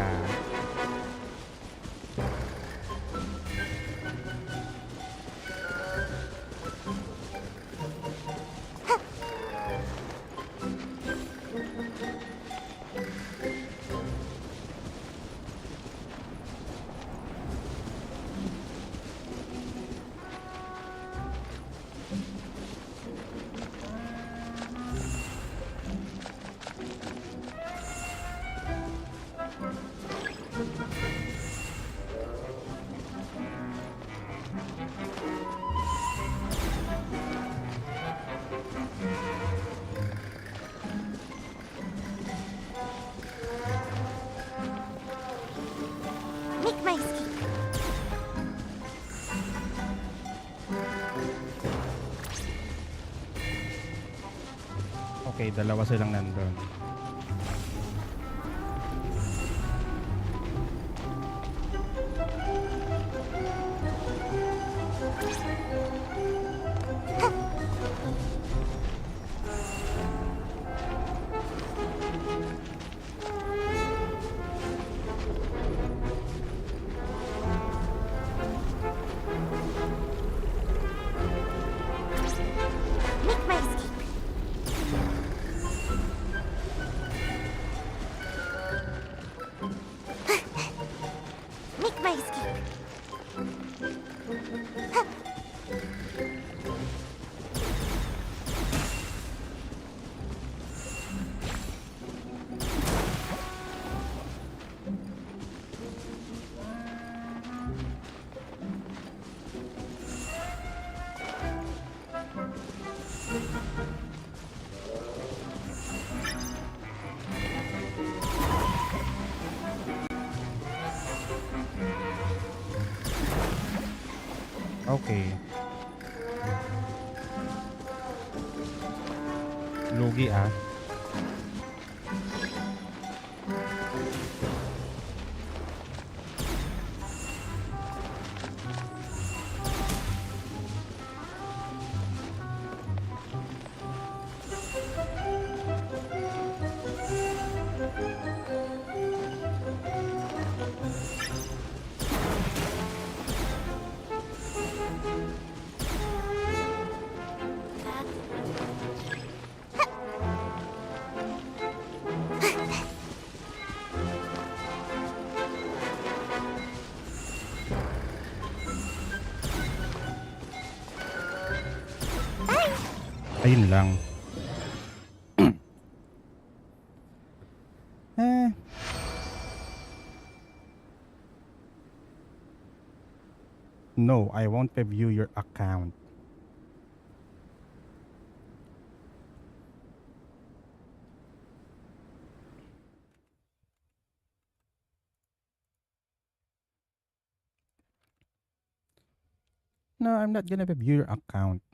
Speaker 2: Make my escape.
Speaker 1: Okay, dalawa silang nandun.
Speaker 2: Make my escape. Make my escape.
Speaker 1: Okay. Lugi ah. Ayun lang. No, I won't review your account. No, I'm not gonna review your account.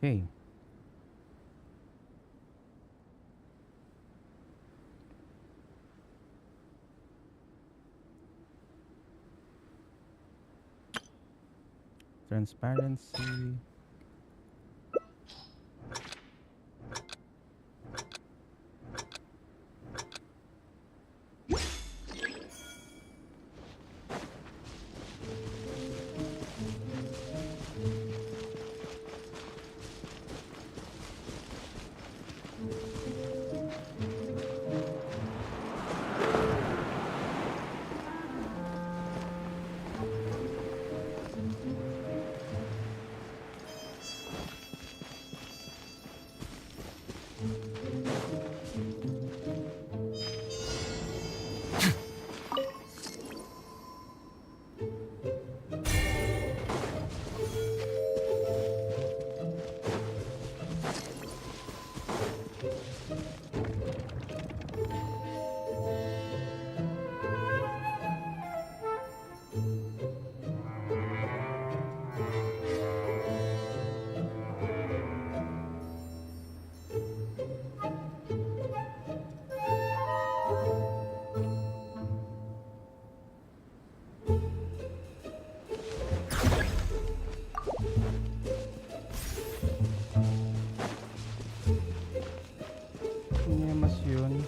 Speaker 1: Okay. Transparency. Mas yun.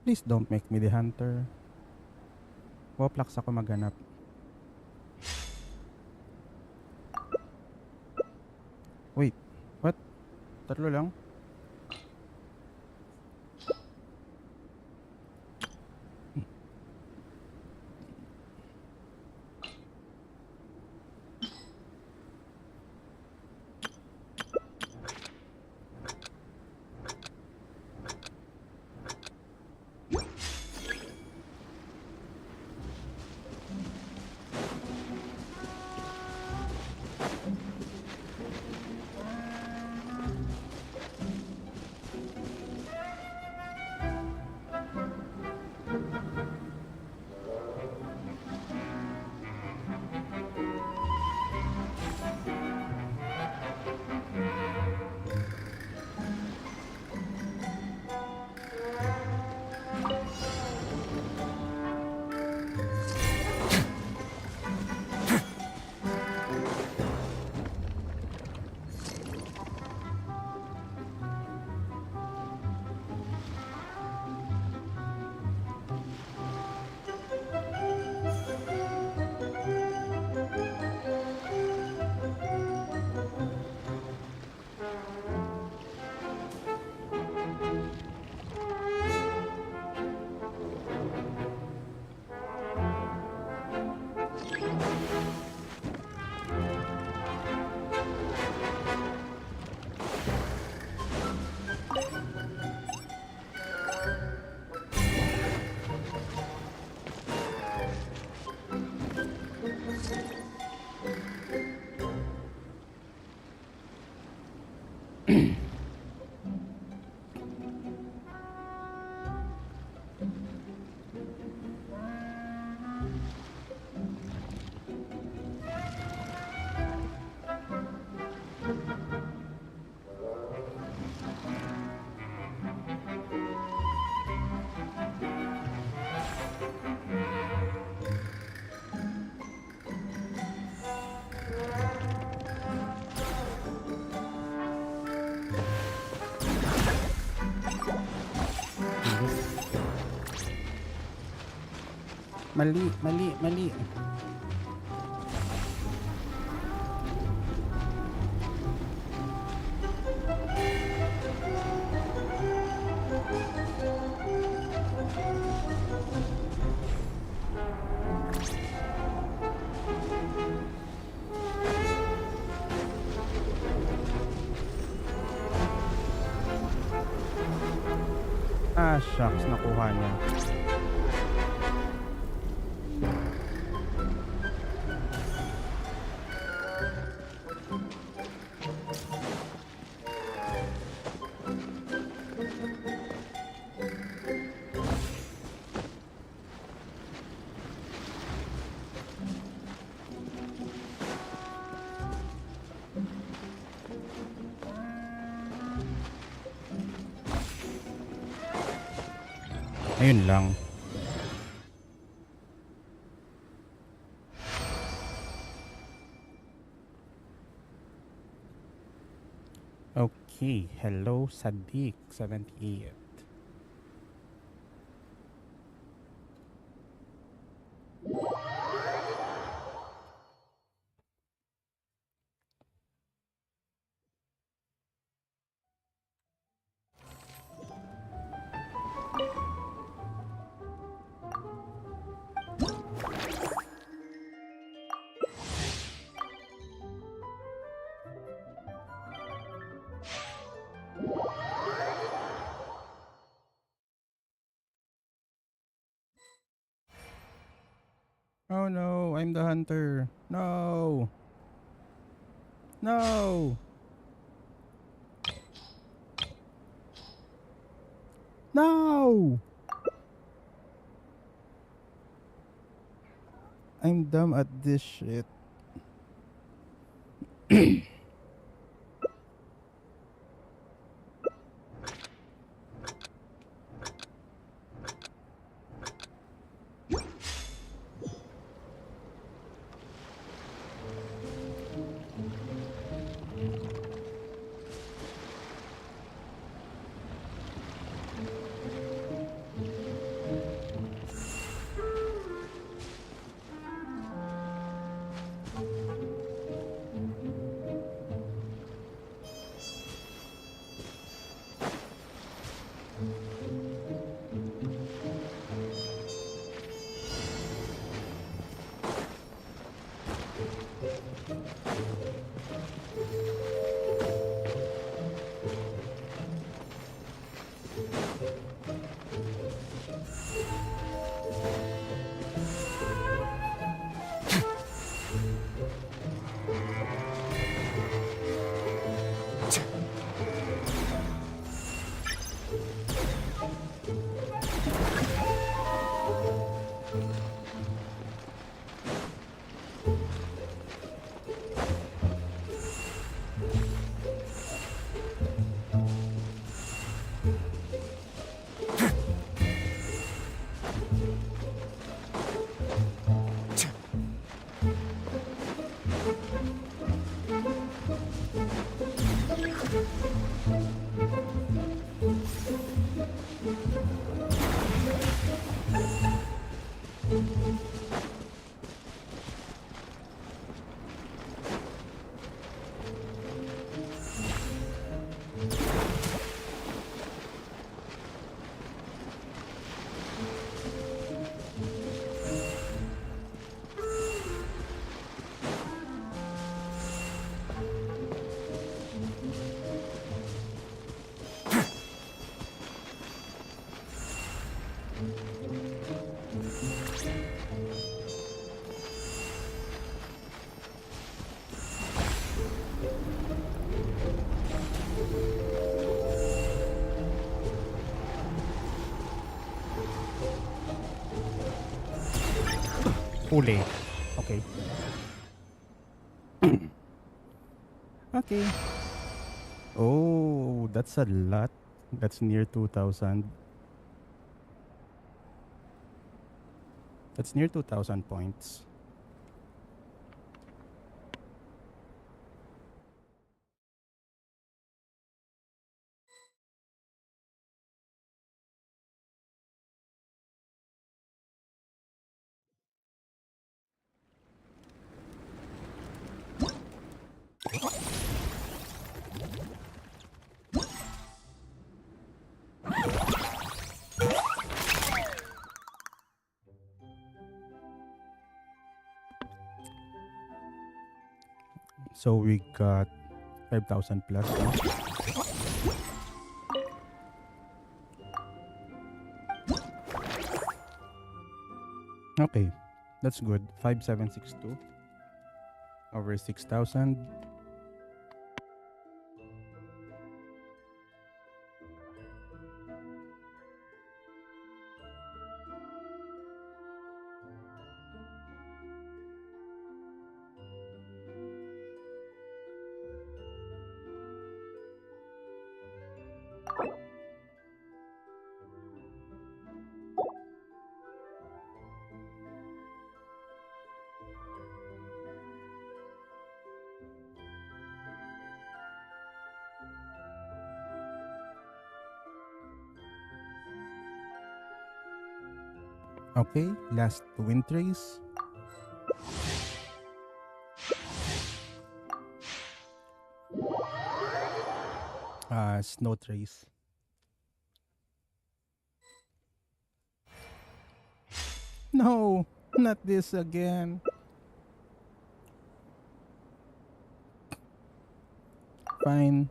Speaker 1: Please don't make me the hunter. Woplax ako maghanap. Wait, what? Tatlo lang? Mali, mali, mali. Ah, shucks, nakuha niya. Ayun lang. Okay, hello Sadiq 78. Oh no, I'm the hunter. No. No. No. I'm dumb at this shit. Uli. Okay. Okay. Oh, that's a lot. That's near 2,000. That's near 2,000 points. So we got 5,000 plus. Huh? Okay, that's good. 5762 over 6,000. Okay, last wind trace. Snow trace. No, not this again. Fine.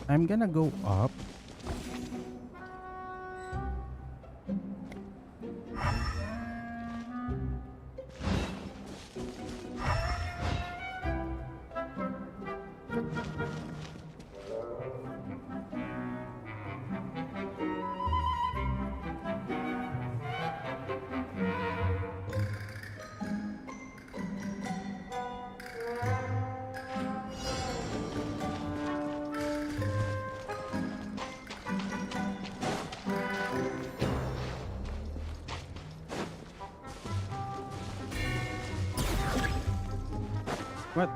Speaker 1: I'm gonna go up. What?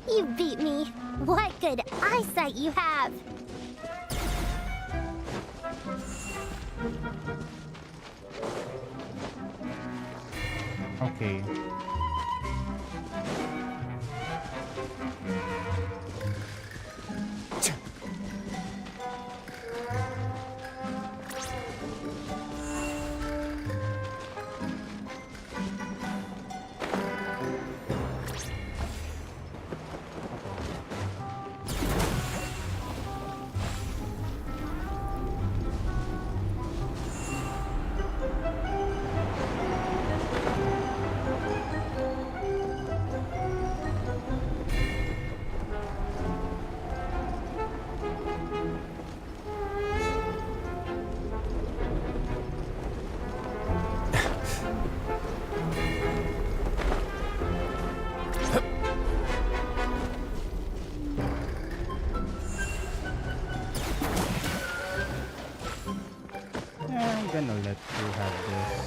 Speaker 2: You beat me. What good eyesight you have.
Speaker 1: Okay. I'm gonna let you have this.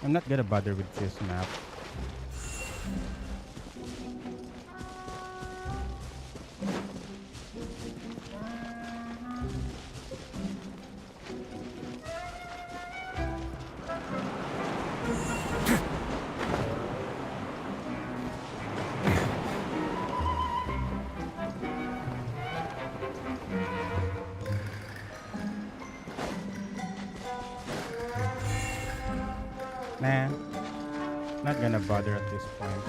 Speaker 1: I'm not gonna bother with this map. Nah, not gonna bother at this point.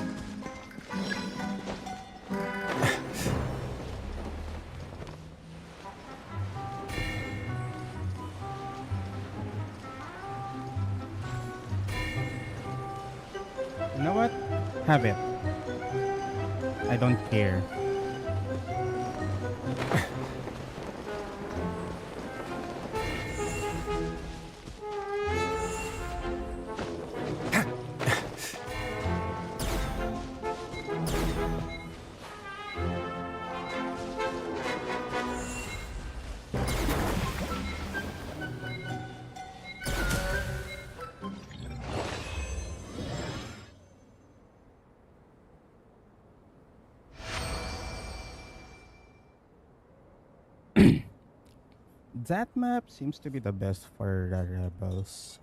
Speaker 1: You know what? Have it. I don't care. That map seems to be the best for the rebels.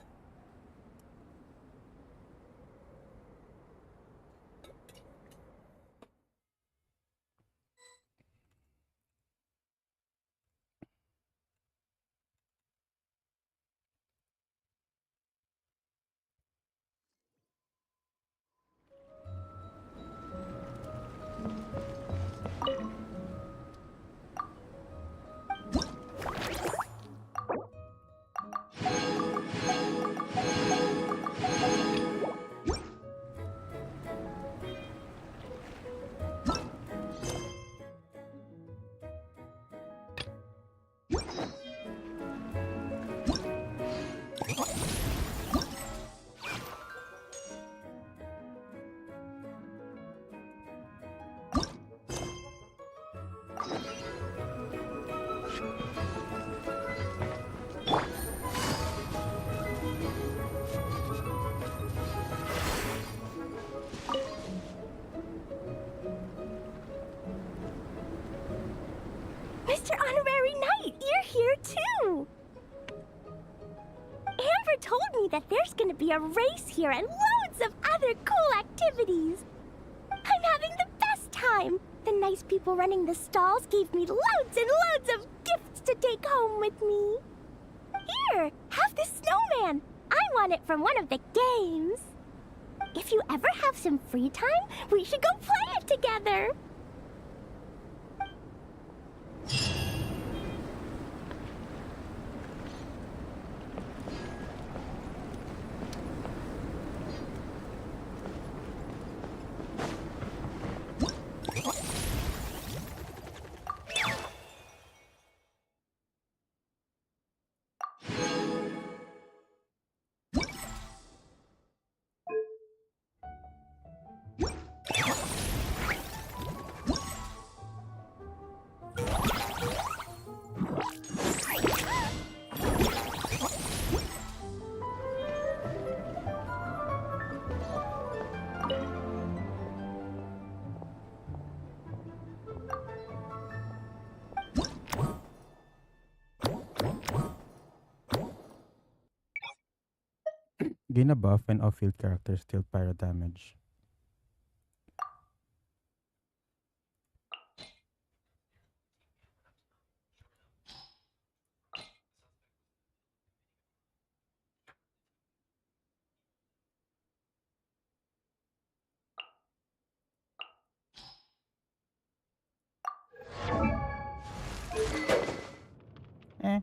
Speaker 4: Mr. Honorary Knight, you're here too! Amber told me that there's gonna be a race here and loads of other cool activities. I'm having the best time. The nice people running the stalls gave me loads and loads of gifts to take home with me. Here, have this snowman. I won it from one of the games. If you ever have some free time, we should go play it together.
Speaker 1: Gain a buff when off-field characters deal pyro damage. Eh.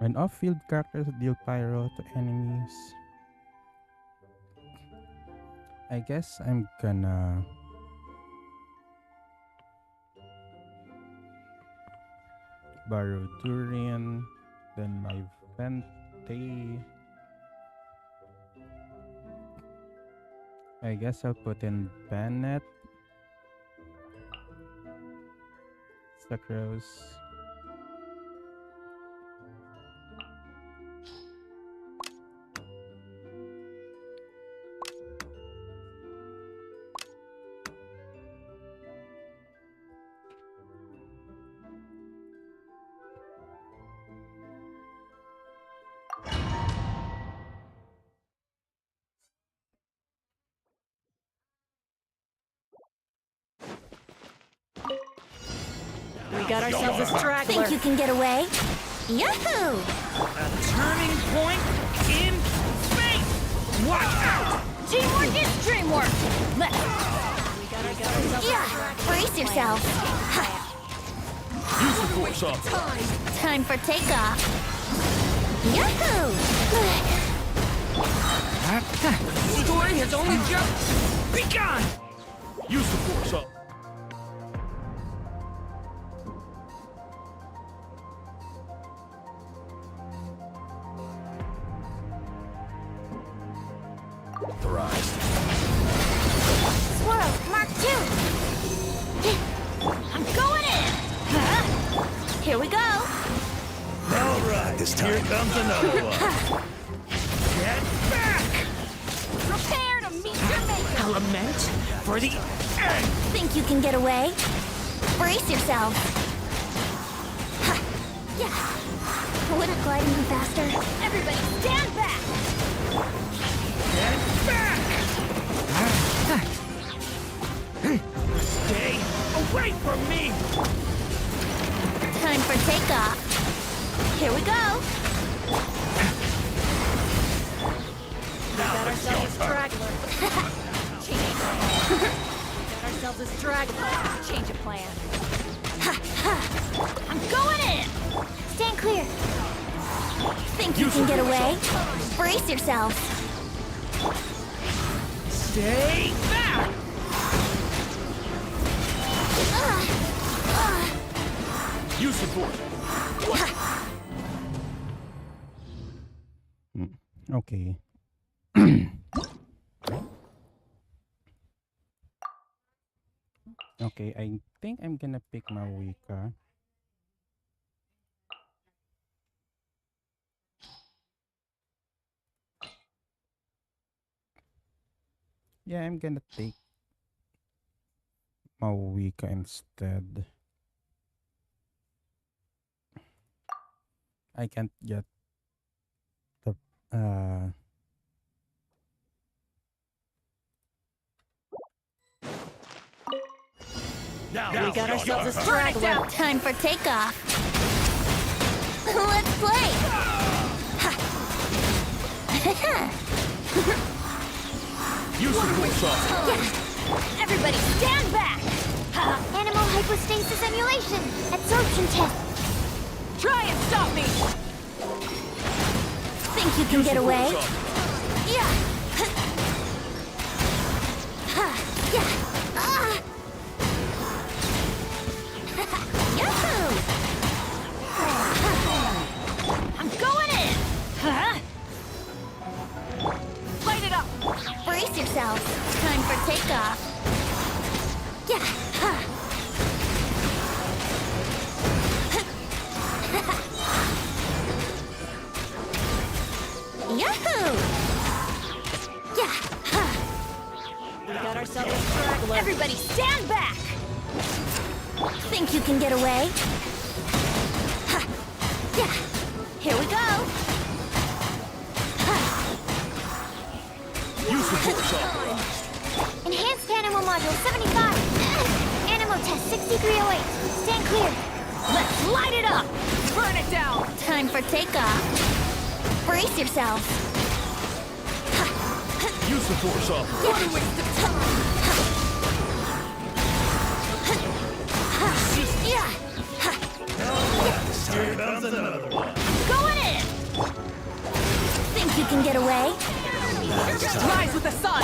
Speaker 1: When off-field characters deal pyro to enemies, I guess I'm gonna borrow Durian, then my Vente. I guess I'll put in Bennett, Sucrose.
Speaker 10: got ourselves a straggler.
Speaker 4: Think you can get away? Yahoo!
Speaker 5: A turning point in space! Watch out!
Speaker 4: Teamwork is dreamwork! Let's... Yeah, brace yourself.
Speaker 14: Use the force up.
Speaker 4: Time for takeoff. Yahoo!
Speaker 5: The story has only just begun!
Speaker 14: Use the force up.
Speaker 5: Authorized.
Speaker 4: Swirl, Mark 2! I'm going in! Here we go!
Speaker 14: All right,
Speaker 5: this time.
Speaker 14: Here comes another one.
Speaker 5: Get back!
Speaker 4: Prepare to meet your maker!
Speaker 5: Element for the end!
Speaker 4: Think you can get away? Brace yourself! Ha! Yeah! Wouldn't gliding be faster? Everybody stand back!
Speaker 5: Get back! Stay away from me!
Speaker 4: Time for takeoff. Here we go.
Speaker 10: We got ourselves a straggler. Got ourselves a straggler. Change of plan.
Speaker 4: I'm going in! Stand clear. Think you can get away? Brace yourself.
Speaker 5: Stay back!
Speaker 14: Use the force.
Speaker 1: Okay. Okay, I think I'm gonna pick Mawika. Yeah, I'm gonna take Mawika instead. I can't get the
Speaker 5: Now we got ourselves a straggler.
Speaker 4: Time for takeoff. Let's play.
Speaker 14: Use the force up.
Speaker 4: Yeah. Everybody stand back.
Speaker 2: Animal hypostasis emulation. Absorption test.
Speaker 10: Try and stop me!
Speaker 4: Think you can get away? Yeah. Yeah. Yahoo! I'm going in.
Speaker 10: Light it up!
Speaker 4: Brace yourself. Time for takeoff. Yeah. Yahoo! Yeah.
Speaker 10: We got ourselves a straggler.
Speaker 4: Everybody stand back! Think you can get away? Yeah. Here we go.
Speaker 14: Use the force up.
Speaker 2: Enhanced animal module 75. Animal test 6308. Stand clear.
Speaker 4: Let's light it up!
Speaker 10: Burn it down!
Speaker 4: Time for takeoff. Brace yourself.
Speaker 14: Use the force up.
Speaker 10: What a waste of time!
Speaker 4: Yeah.
Speaker 14: Here comes another one.
Speaker 4: Going in. Think you can get away?
Speaker 10: Rise with the sun!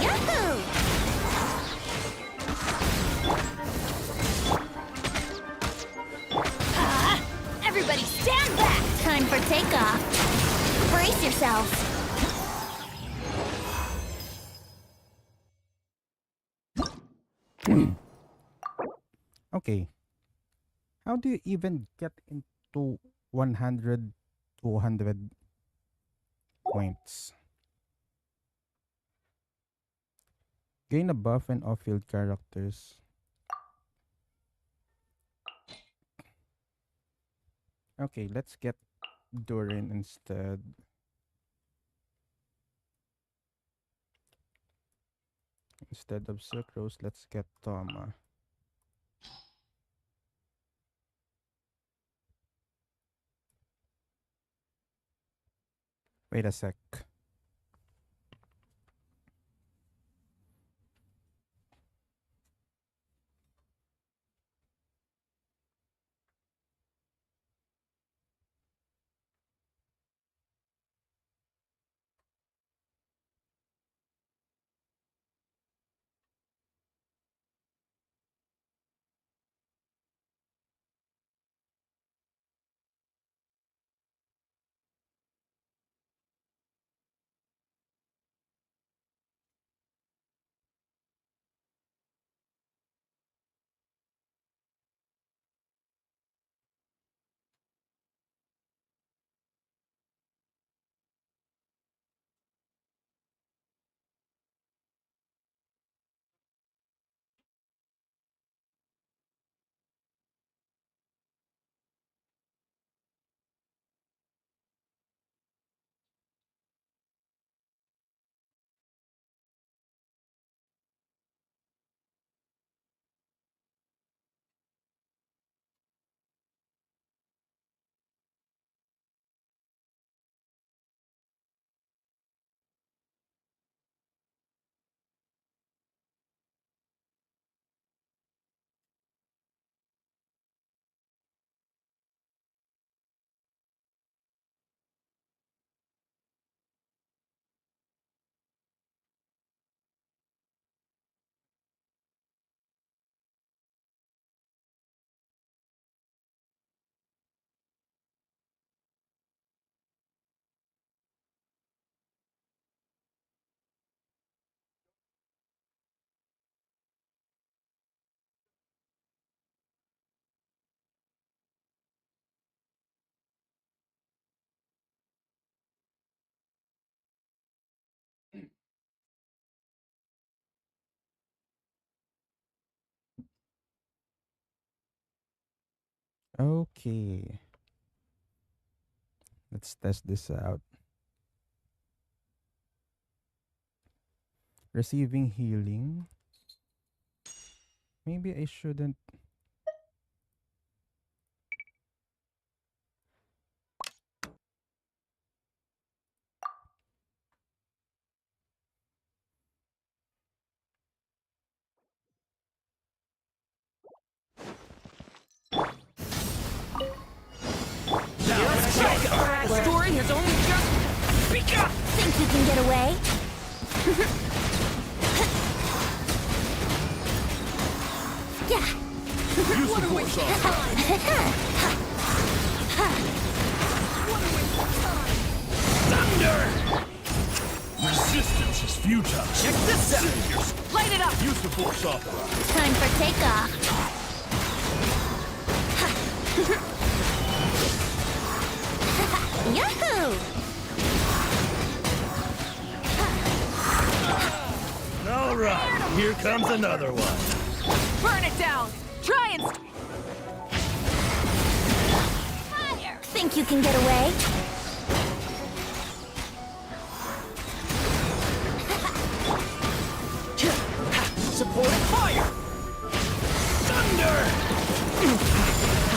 Speaker 4: Yahoo! Everybody stand back! Time for takeoff. Brace yourself.
Speaker 1: Okay. How do you even get into 100, 200 points? Gain a buff and off-field characters. Okay, let's get Durin instead. Instead of sucrose, let's get Toma. Wait a sec. Okay. Let's test this out. Receiving healing. Maybe I shouldn't.
Speaker 5: The story has only just begun!
Speaker 4: Think you can get away? Yeah.
Speaker 5: Use the force Thunder! Resistance is futile. Check this out!
Speaker 15: Light it up!
Speaker 5: Use the force off.
Speaker 2: Time for takeoff.
Speaker 4: Yahoo!
Speaker 14: All right, here comes another one.
Speaker 15: Burn it down! Try and...
Speaker 4: Fire! Think you can get away?
Speaker 5: Supporting fire! Thunder!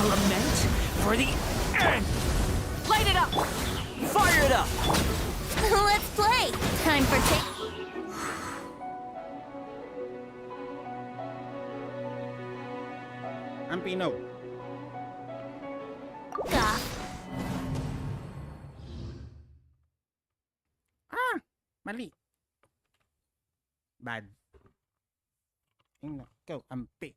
Speaker 5: Element for the end!
Speaker 15: Light it up!
Speaker 5: Fire it up!
Speaker 2: Let's play. Time for take.
Speaker 1: Ampino. Mali. Bad. Go, ampi.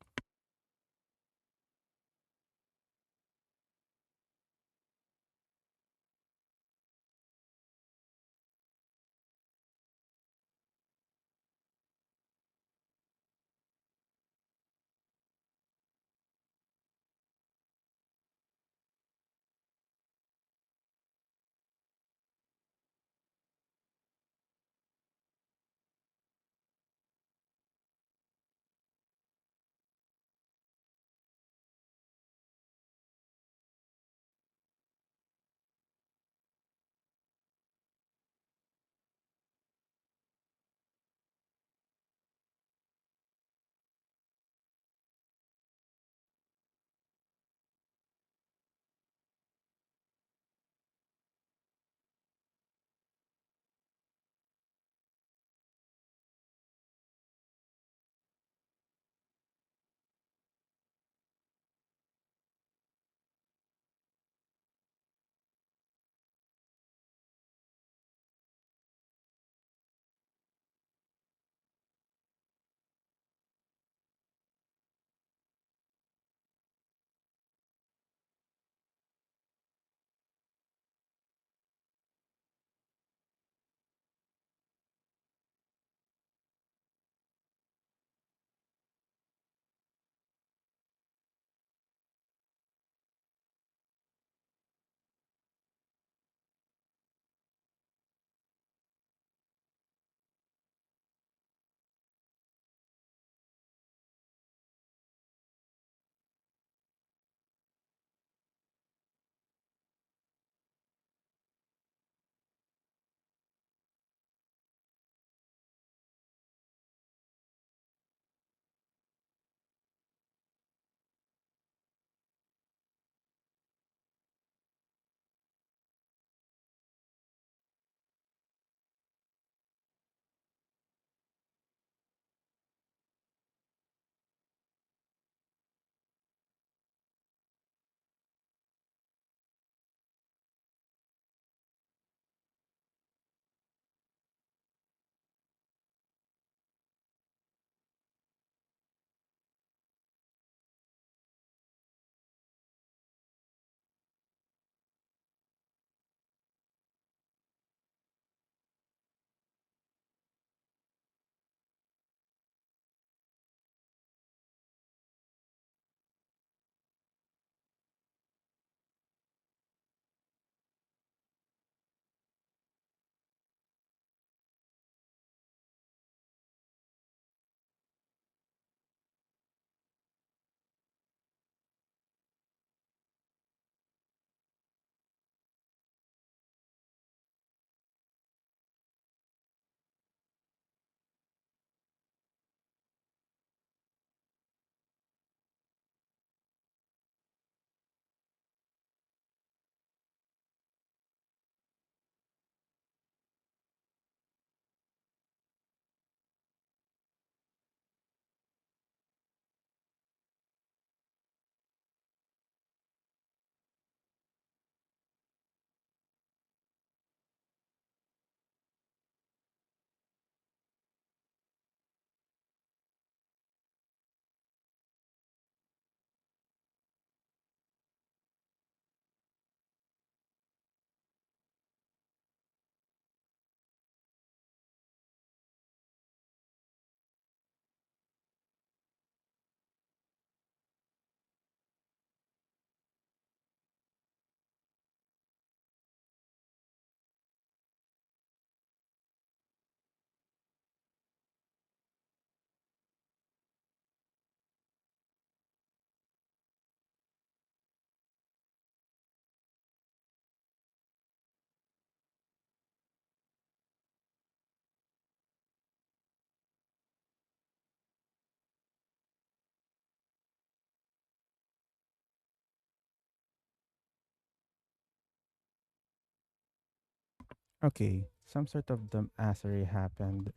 Speaker 1: Okay, some sort of dumbassery happened.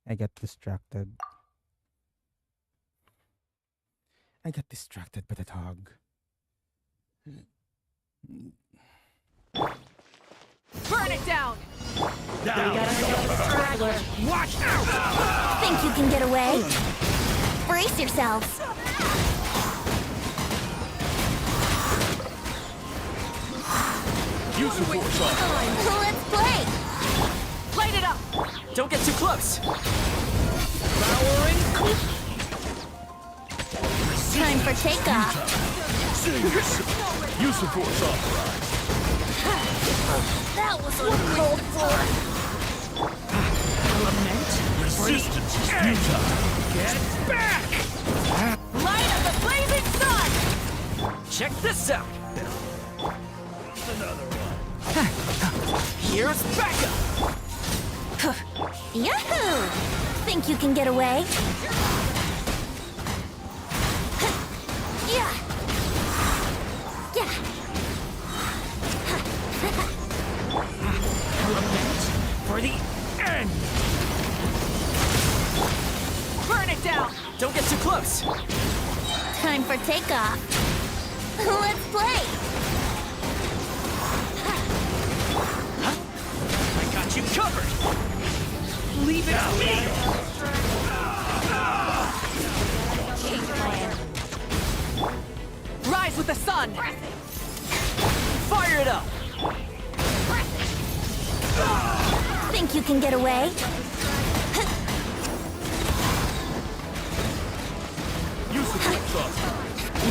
Speaker 1: I got distracted. I got distracted by the dog.
Speaker 15: Burn it down!
Speaker 5: Watch out!
Speaker 4: Think you can get away? Brace yourselves.
Speaker 5: Use the force on.
Speaker 4: Let's play.
Speaker 15: Light it up!
Speaker 19: Don't get too close!
Speaker 4: Time for takeoff.
Speaker 5: Use the force on.
Speaker 4: That was uncalled for.
Speaker 5: Resistance is futile. Get back!
Speaker 15: Light of the blazing sun!
Speaker 19: Check this out!
Speaker 5: Another one.
Speaker 19: Here's backup!
Speaker 4: Yahoo! Think you can get away? Yeah. Yeah.
Speaker 19: For the end!
Speaker 15: Burn it down!
Speaker 19: Don't get too close!
Speaker 4: Time for takeoff. Let's play.
Speaker 19: I got you covered!
Speaker 15: Leave it to me! Rise with the sun!
Speaker 19: Fire it up!
Speaker 4: Think you can get away?
Speaker 5: Use the force on.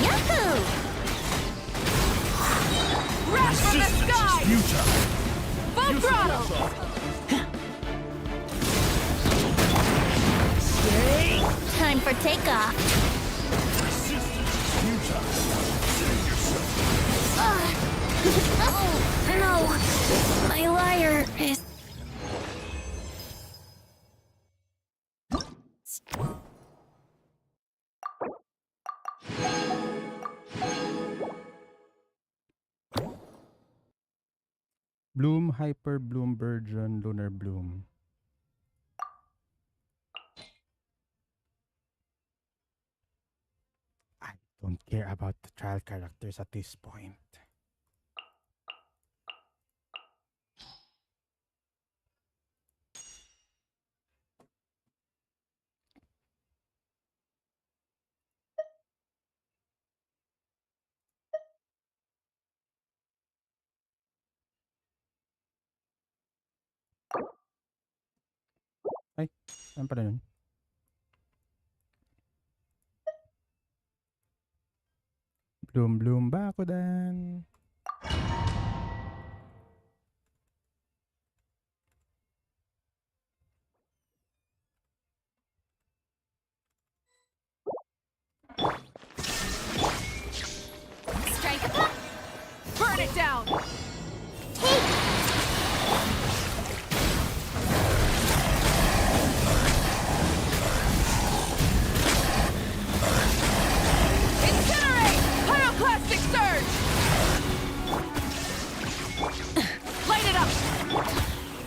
Speaker 4: Yahoo!
Speaker 15: Wrath from the
Speaker 5: Resistance
Speaker 15: sky!
Speaker 5: is futile.
Speaker 15: Full
Speaker 5: Use the
Speaker 15: throttle!
Speaker 5: force on.
Speaker 4: Time for takeoff.
Speaker 5: Resistance is futile. Save yourself.
Speaker 4: Oh, no. My lyre is...
Speaker 1: Bloom, Hyper Bloom, Burgeon, Lunar Bloom. I don't care about the trial characters at this point. Ay, saan pala yun? Bloom, bloom, Bakudan.
Speaker 15: Strike a pop! Burn it down! Incinerate! Pyroclastic surge! Light it up!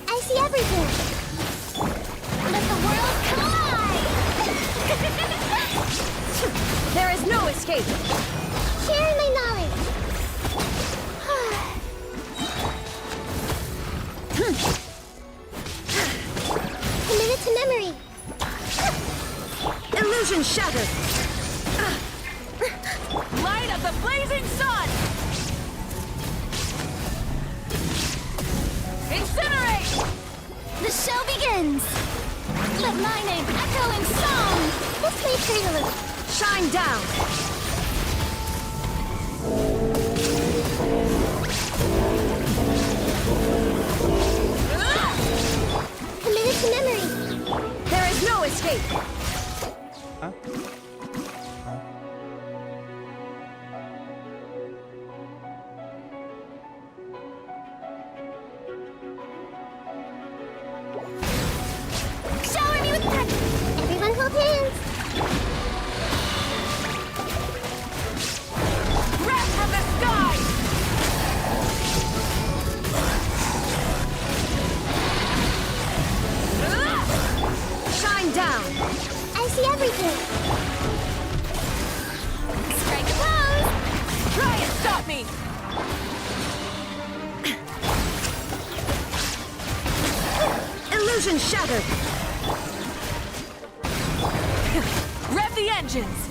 Speaker 2: I see everything. Let the world collide!
Speaker 15: There is no escape!
Speaker 2: Share my knowledge. Commit it to memory.
Speaker 15: Illusion shattered! Light of the blazing sun! Incinerate!
Speaker 2: The show begins. Let my name echo in song. This way, prelude.
Speaker 15: Shine down!
Speaker 2: Commit it to memory.
Speaker 15: There is no escape!
Speaker 1: Huh?
Speaker 2: Shower me with that. Everyone hold hands.
Speaker 15: Illusion shattered! Rev the engines!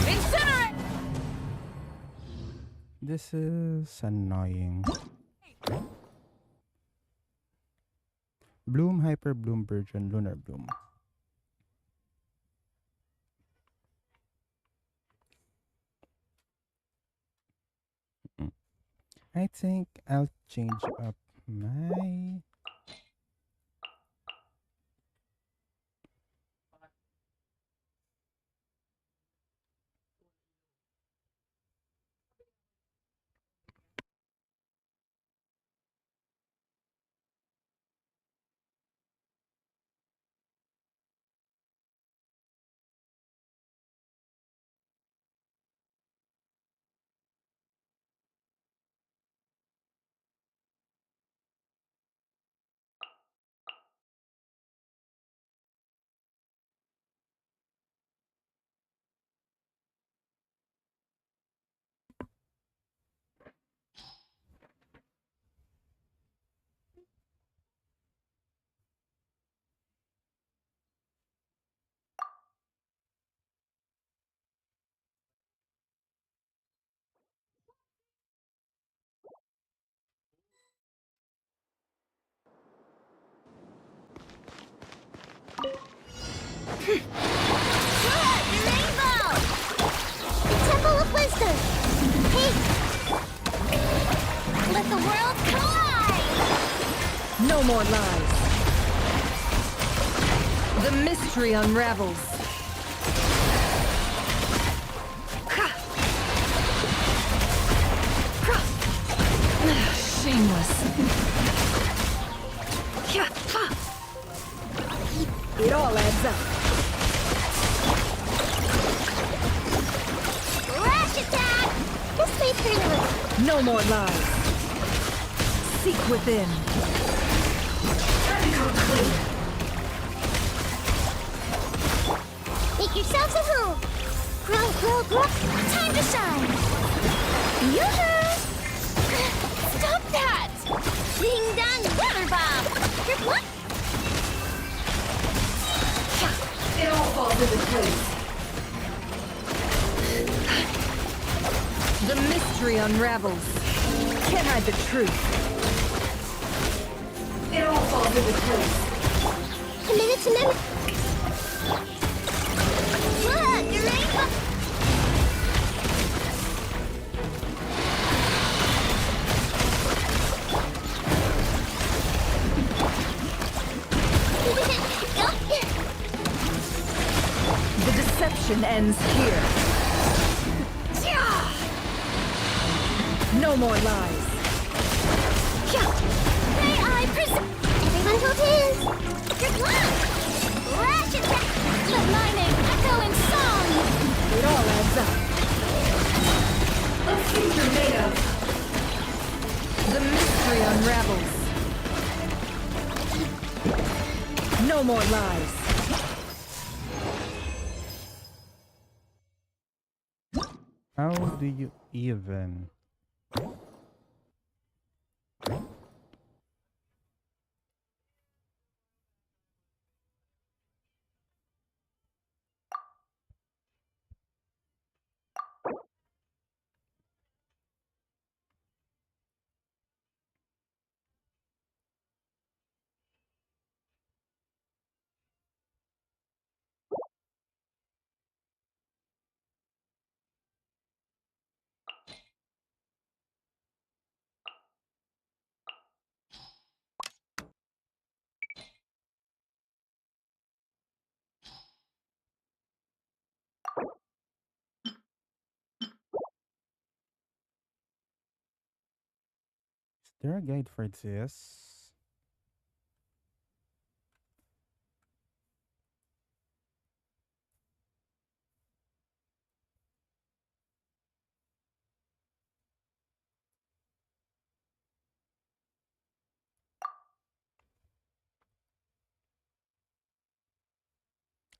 Speaker 15: Incinerate!
Speaker 1: This is annoying. Bloom, Hyper Bloom, Virgin, Lunar Bloom. I think I'll change up my...
Speaker 2: Temple of Wisdom! Hey! Let the world collide!
Speaker 15: No more lies. The mystery unravels. Shameless. It all adds up.
Speaker 2: Rush attack! This way through.
Speaker 15: No more lies. Seek within.
Speaker 2: Make yourselves at home. Grow, grow, grow. Time to shine. Yoo-hoo! Stop that! Ding dong, weather bomb. What?
Speaker 15: It all falls into place. The mystery unravels. Can't hide the truth. It all falls into place.
Speaker 2: A minute to minute. Look, you're ready for...
Speaker 15: The deception ends here. No more lies.
Speaker 2: May I present... Everyone hold hands. Good luck! Rush attack! Let my name echo in song!
Speaker 15: It all adds up. A future made of. The mystery unravels. No more lies.
Speaker 1: How do you even... Is there a guide for this?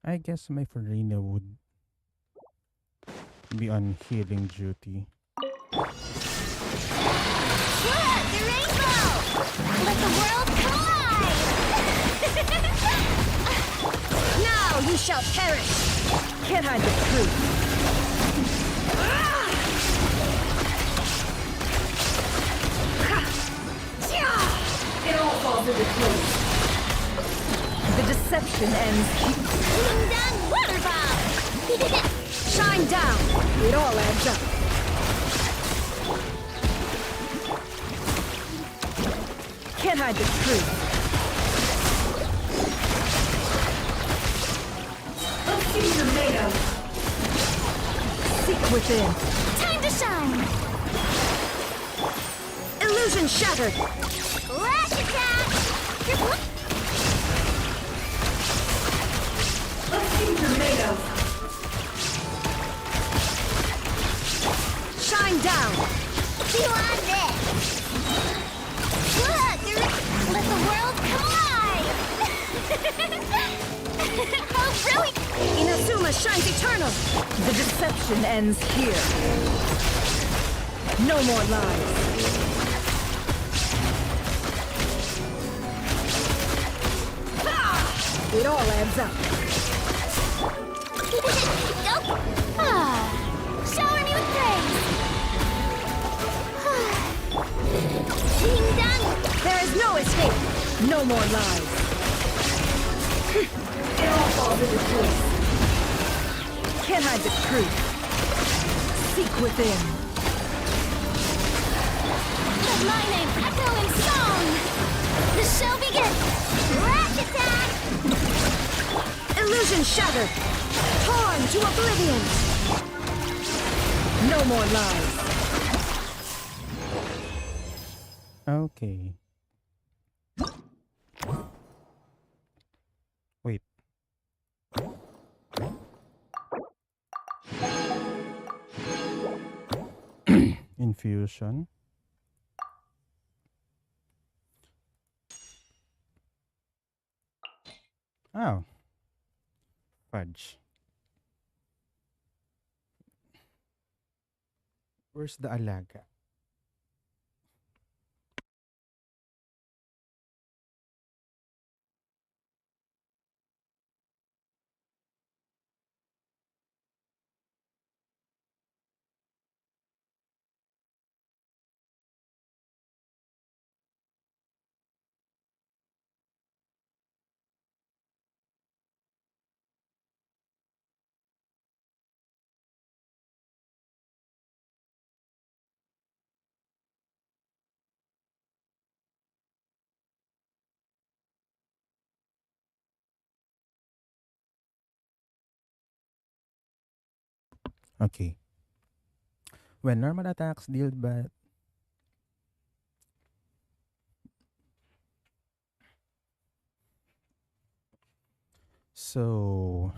Speaker 1: I guess my Farina would be on healing duty.
Speaker 2: Look, you're ready
Speaker 4: Let the world collide!
Speaker 16: Now you shall perish! Can't hide the truth. It all falls into place. The deception ends here.
Speaker 4: Ding dong water bomb!
Speaker 16: Shine down! It all adds up. Can't hide the truth. Let's see what you're made of. Seek within.
Speaker 4: Time to shine!
Speaker 16: Illusion shattered.
Speaker 4: Flash attack!
Speaker 16: Let's see what you're made of. Shine down.
Speaker 4: See on this! Let the world collide! Oh, really?
Speaker 16: Inazuma shines eternal. The deception ends here. No more lies. It all adds up.
Speaker 4: Nope. Shower me with praise! Ding dong!
Speaker 16: There is no escape. No more lies. It all falls into place. Can't hide the truth. Seek within.
Speaker 4: Let my name echo in song! The show begins! Flash attack!
Speaker 16: Illusion shattered. Torn to oblivion. No more lies.
Speaker 1: Okay. Wait. Infusion. Oh. Fudge. Where's the alaga? Okay. When normal attacks deal bad. So,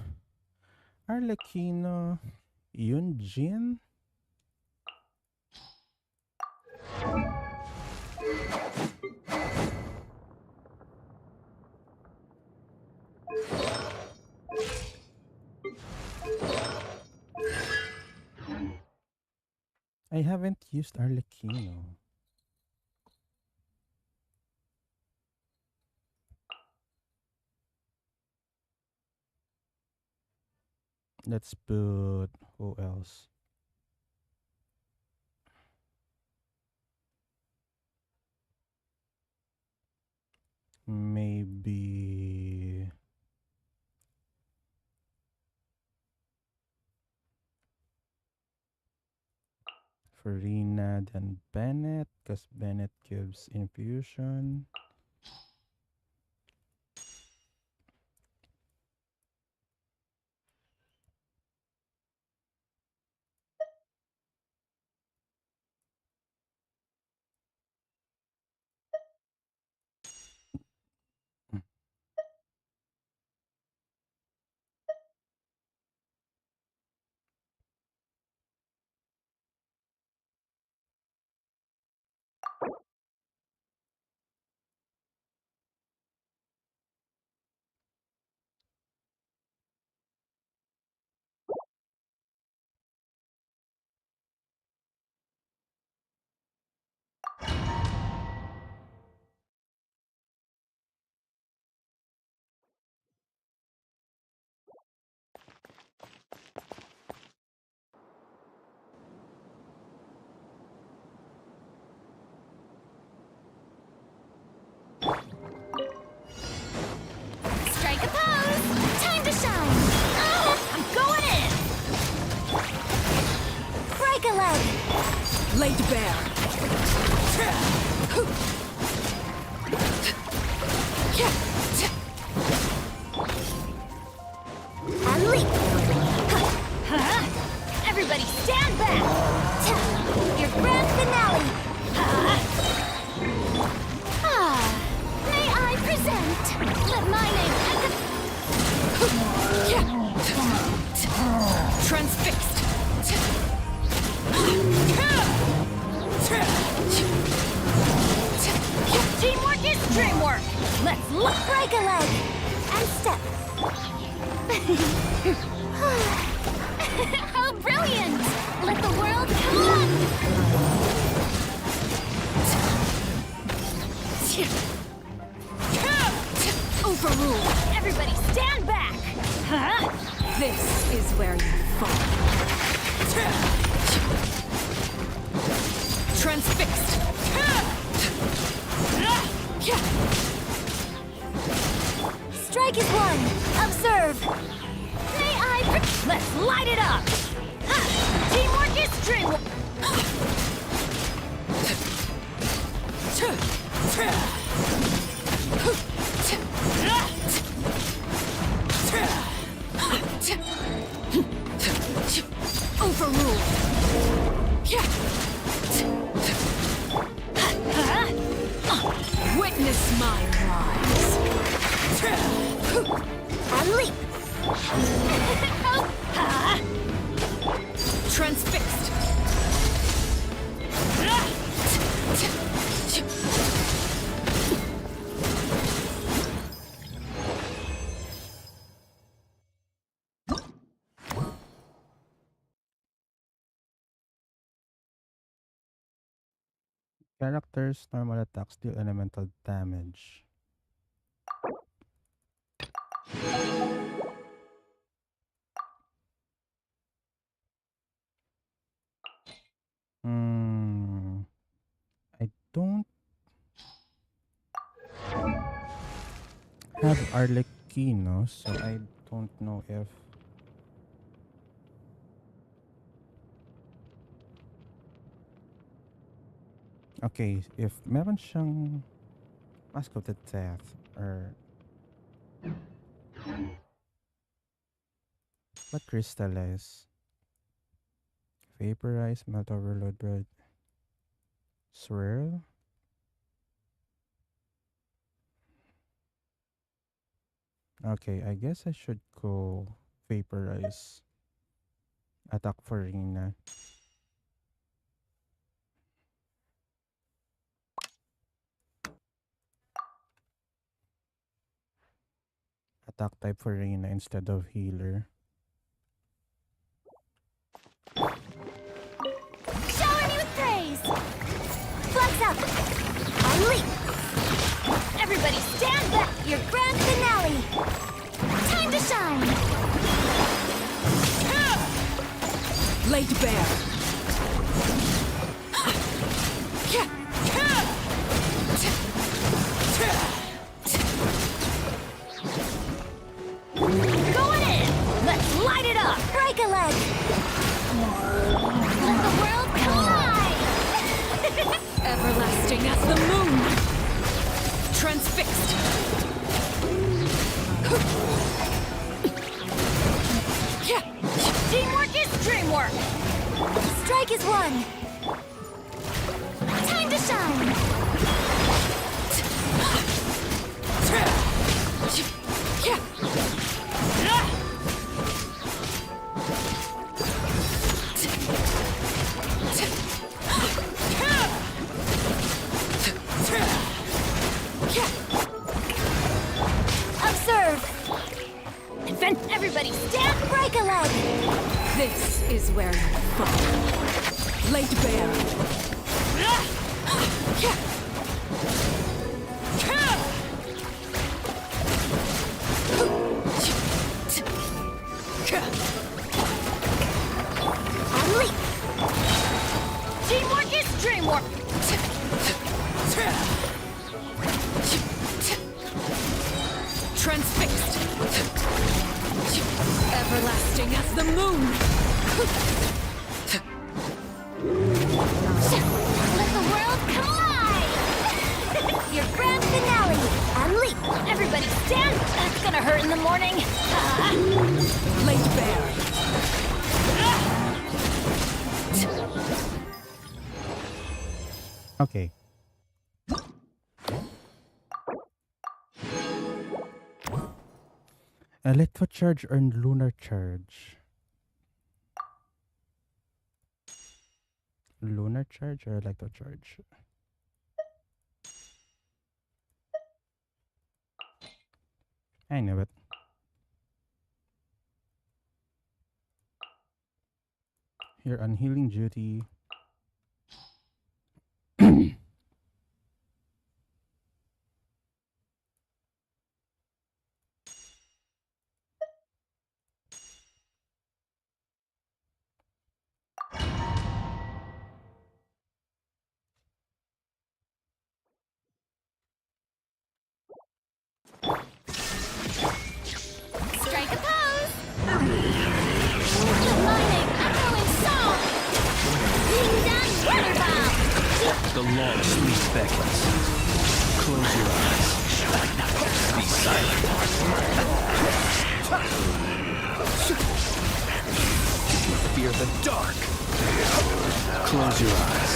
Speaker 1: Arlecchino, Yunjin? I haven't used Arlecchino. Let's put who else? Maybe Farina, then Bennett, because Bennett gives infusion.
Speaker 16: Laid bare.
Speaker 4: And leap. Everybody stand back. Your grand finale. May I present? Let my name
Speaker 16: Transfixed.
Speaker 4: Teamwork is dreamwork. Let's break a leg and step. How brilliant! Let the world come on! Overruled! Everybody stand back!
Speaker 16: This is where you fall. Transfixed.
Speaker 4: Strike is one. Observe. May I? Let's light it up. Teamwork is dreamwork.
Speaker 16: Overruled. Witness my rise.
Speaker 4: And leap.
Speaker 16: Transfixed.
Speaker 1: Characters, normal attacks, deal elemental damage. I don't have Arlecchino, so I don't know if okay, if meron siyang Mask of the Death or what crystallize? Vaporize, melt, overload, bread, swirl. Okay, I guess I should go vaporize. Attack for Rina. Attack type for Rina instead of healer.
Speaker 4: Shower me with praise. Flex up. And leap. Everybody stand back. Your grand finale. Time to shine.
Speaker 16: Laid bare.
Speaker 4: Going in. Let's light it up. Break a leg. Let the world collide.
Speaker 16: Everlasting as the moon. Transfixed.
Speaker 4: Teamwork is dreamwork. Strike is one. Time to shine. Observe. Everybody stand, break a leg.
Speaker 16: This is where you fall. Laid bare.
Speaker 4: And leap. Teamwork is dreamwork.
Speaker 16: Transfixed. Everlasting as the moon.
Speaker 4: Let the world come alive! Your grand finale! Unleash! Everybody stand! That's gonna hurt in the morning!
Speaker 16: Laid bare.
Speaker 1: Okay. Electro charge earned lunar charge. Lunar charge or electro charge? I knew it. Here on healing duty.
Speaker 4: Strike a pose! Aligning, echoing song! Ding dong, waterfall!
Speaker 19: The long sleep beckons. Close your eyes. Be silent. Fear the dark. Close your eyes.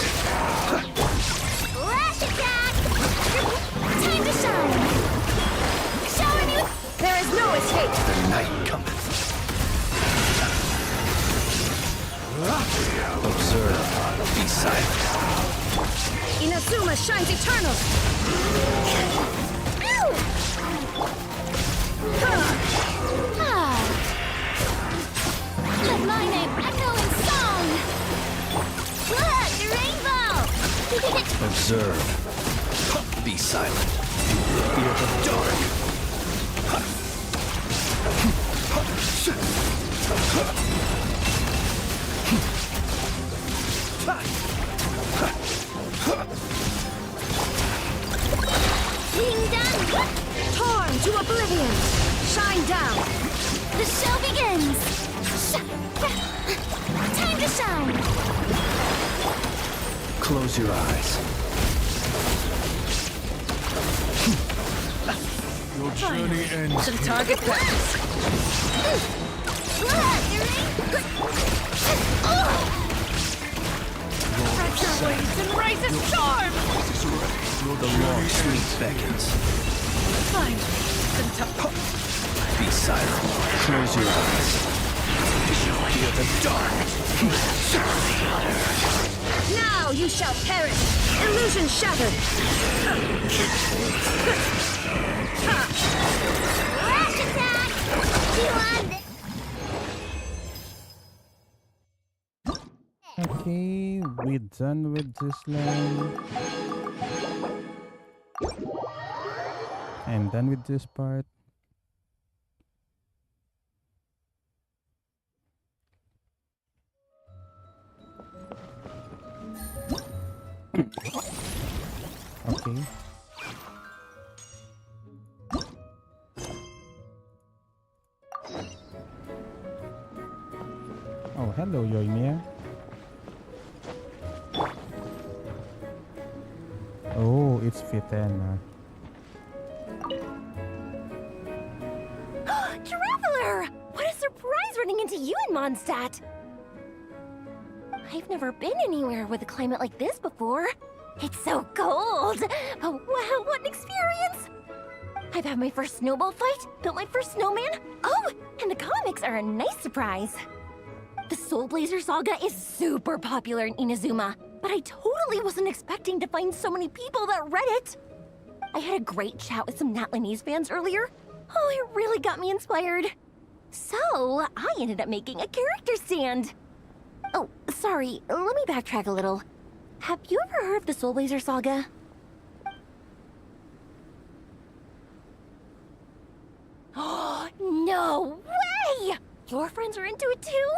Speaker 4: Flash attack! Time to shine! Showing you! There is no escape!
Speaker 19: The night cometh. Observe. Be silent.
Speaker 16: Inazuma shines eternal!
Speaker 4: Ow! Let my name echo in song! Look, the rainbow!
Speaker 19: Observe. Be silent. Fear the dark.
Speaker 4: Ding dong!
Speaker 16: Torn to oblivion! Shine down!
Speaker 4: The show begins! Time to shine!
Speaker 19: Close your eyes.
Speaker 5: Your journey ends.
Speaker 16: Some target practice.
Speaker 4: Pressure waves and rises storm!
Speaker 19: The long sleep beckons.
Speaker 16: Fine.
Speaker 19: Be silent. Close your eyes. Fear the dark.
Speaker 16: Now you shall perish! Illusion shattered!
Speaker 4: Flash attack! You won!
Speaker 1: Okay, we're done with this line. I'm done with this part. Okay. Oh, hello, Yoimiya. Oh, it's Fitena.
Speaker 8: Traveler! What a surprise running into you in Mondstadt! I've never been anywhere with a climate like this before. It's so cold! But wow, what an experience! I've had my first snowball fight, built my first snowman. Oh, and the comics are a nice surprise. The Soulblazers saga is super popular in Inazuma, but I totally wasn't expecting to find so many people that read it. I had a great chat with some Natlanese fans earlier. Oh, it really got me inspired. So, I ended up making a character stand. Oh, sorry, let me backtrack a little. Have you ever heard of the Soulblazer saga? Oh, no way! Your friends are into it too?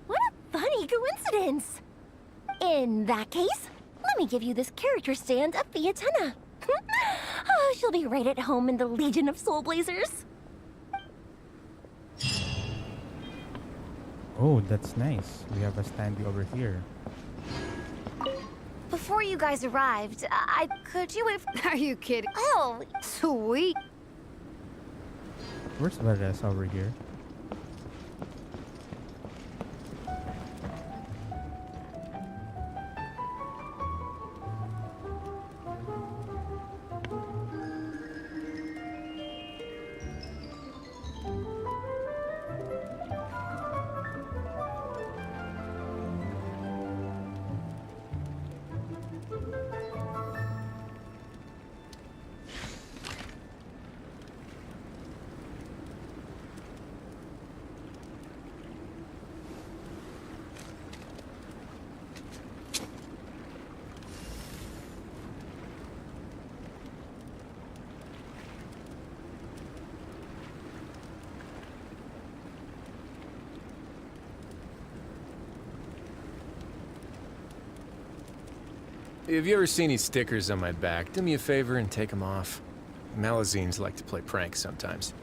Speaker 8: What a funny coincidence! In that case, let me give you this character stand of Fiatena. Oh, she'll be right at home in the Legion of Soulblazers.
Speaker 1: Oh, that's nice. We have a standee over here.
Speaker 12: you guys arrived, could you have...
Speaker 9: Are you kidding?
Speaker 12: Oh,
Speaker 9: Sweet.
Speaker 1: Where's Varese over here?
Speaker 18: Have you ever seen these stickers on my back? Do me a favor and take them off. Malazines like to play pranks sometimes.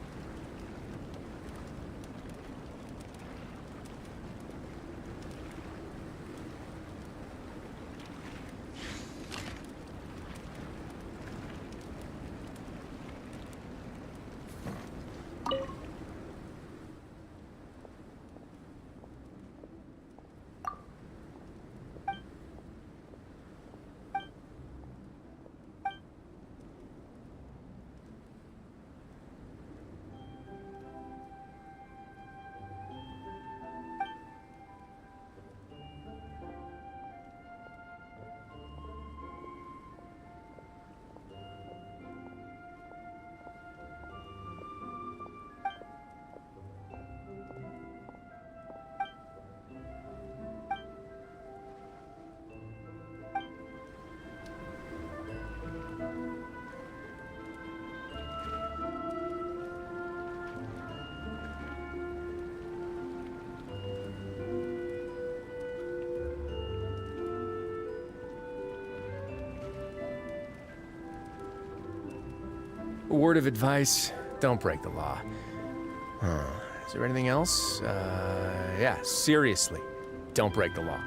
Speaker 18: A word of advice, don't break the law. Is there anything else? Yeah, seriously, don't break the law.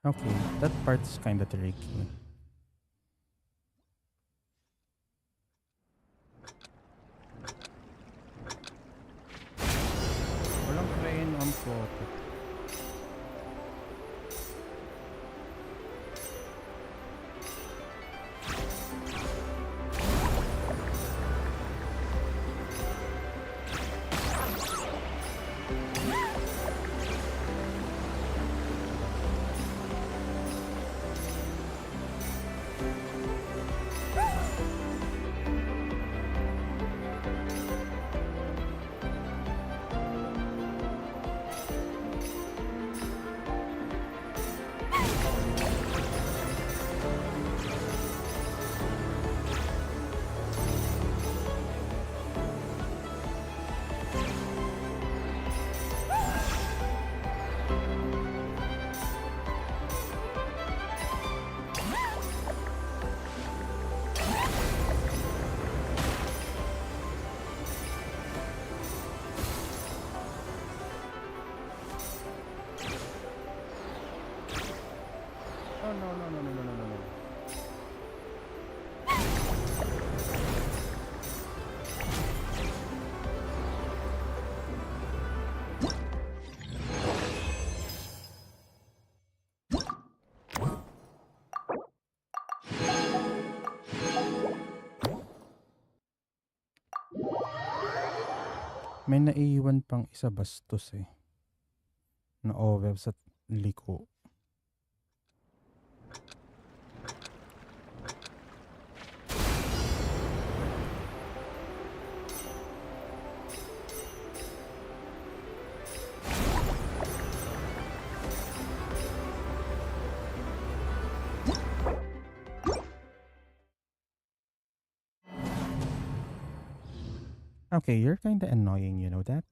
Speaker 1: Okay, that part's kinda tricky. Walang train on photo. No. May naiiwan pang isa bastos eh. Na OWEB sa liko. Okay, you're kinda annoying, you know that?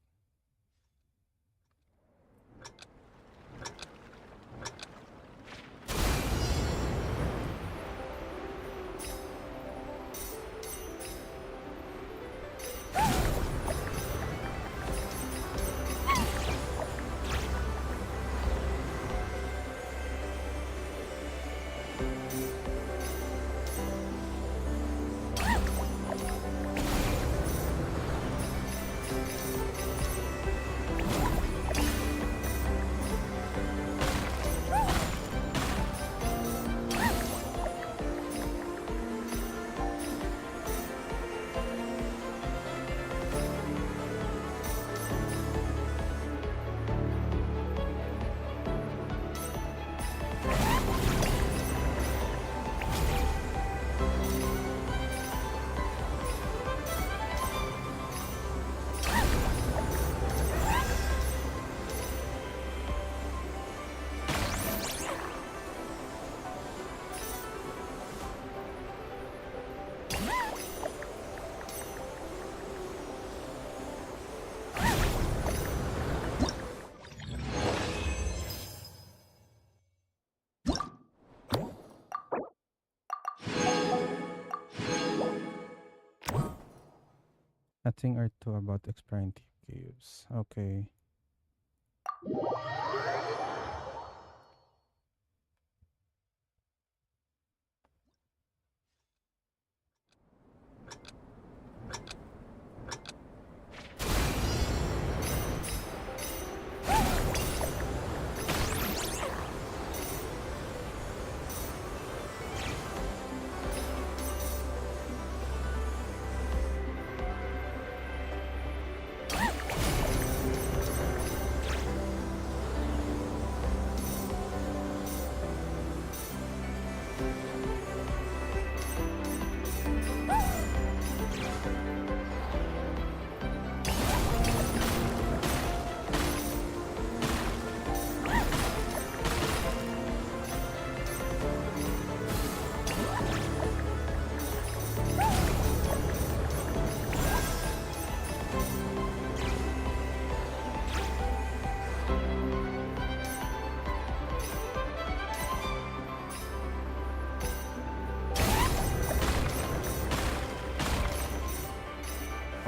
Speaker 1: A thing or two about exploring deep caves. Okay.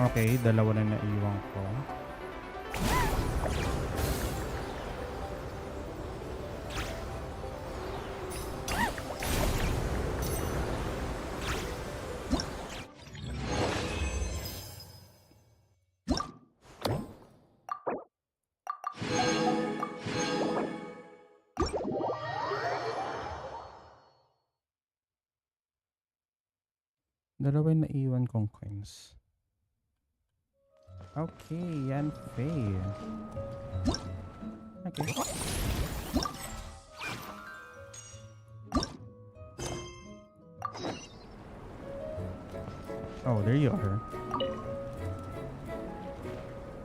Speaker 1: Okay, dalawa na naiwan ko. Dalawa yung naiwan kong coins. Okay, yan Faye. Okay. Oh, there you are.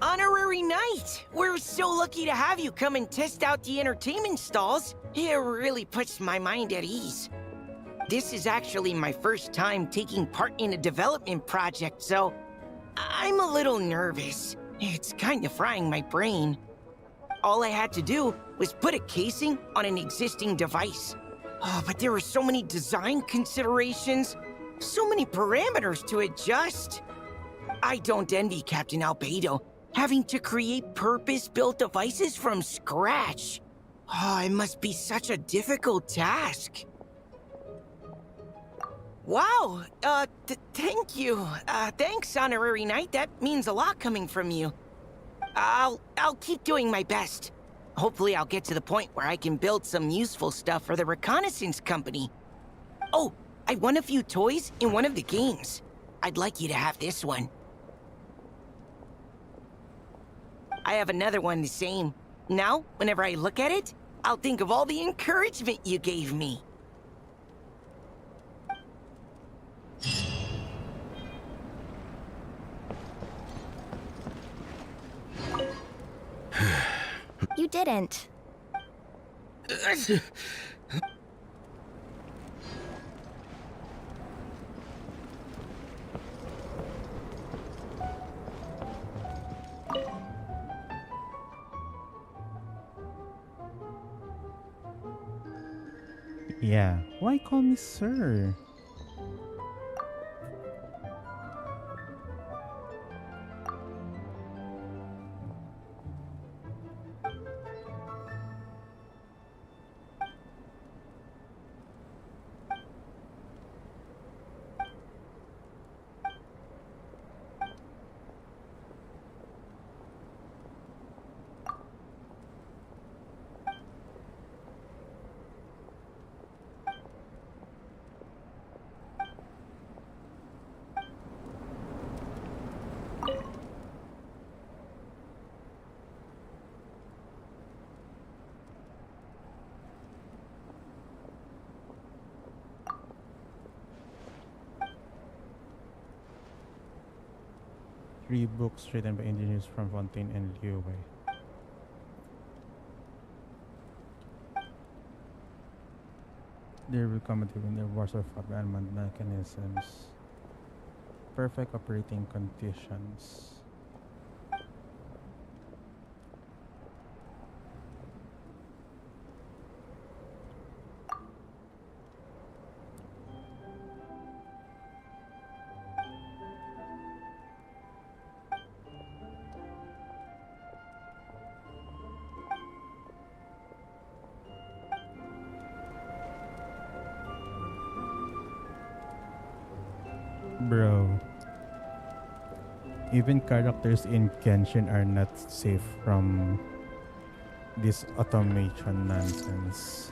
Speaker 6: Honorary Knight! We're so lucky to have you come and test out the entertainment stalls. It really puts my mind at ease. This is actually my first time taking part in a development project, so I'm a little nervous. It's kind of frying my brain. All I had to do was put a casing on an existing device. Oh, but there were so many design considerations, so many parameters to adjust. I don't envy Captain Albedo, having to create purpose-built devices from scratch. Oh, it must be such a difficult task. Wow, thank you. Thanks, Honorary Knight. That means a lot coming from you. I'll keep doing my best. Hopefully I'll get to the point where I can build some useful stuff for the reconnaissance company. Oh, I won a few toys in one of the games. I'd like you to have this one. I have another one the same. Now, whenever I look at it, I'll think of all the encouragement you gave me.
Speaker 8: You didn't.
Speaker 1: Yeah. Why call me sir? Three books written by engineers from Fontaine and Liu Wei. They will come when their wars are fought by unmanned mechanisms. Perfect operating conditions. Bro, even characters in Genshin are not safe from this automation nonsense.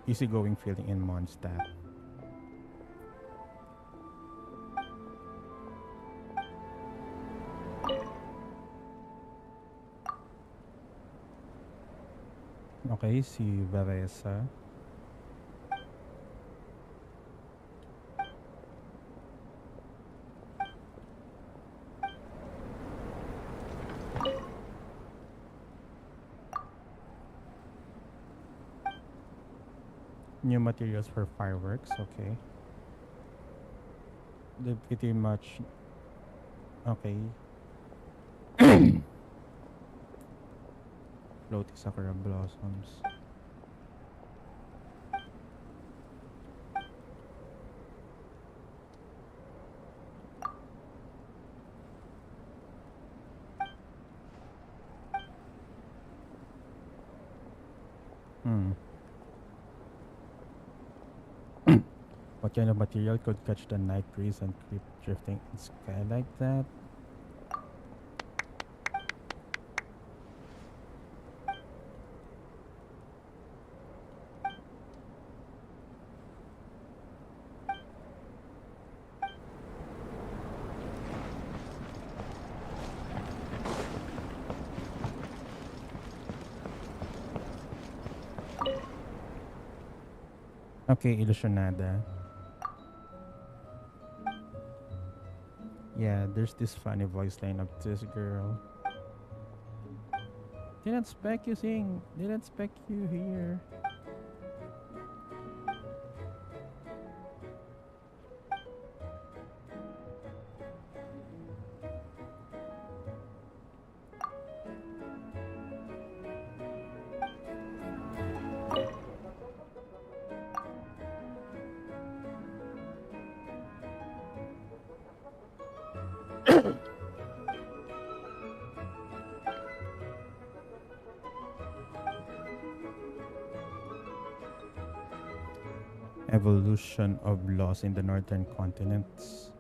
Speaker 1: Easygoing feeling in Mondstadt. Okay, si Vanessa. New materials for fireworks, okay. They pretty much Okay. Floating sakura blossoms. Hmm. What kind of material could catch the night breeze and keep drifting in sky like that? Okay, ilusionada. Yeah, there's this funny voice line of this girl. Didn't expect you sing. Didn't expect you here. Evolution of laws in the northern continents.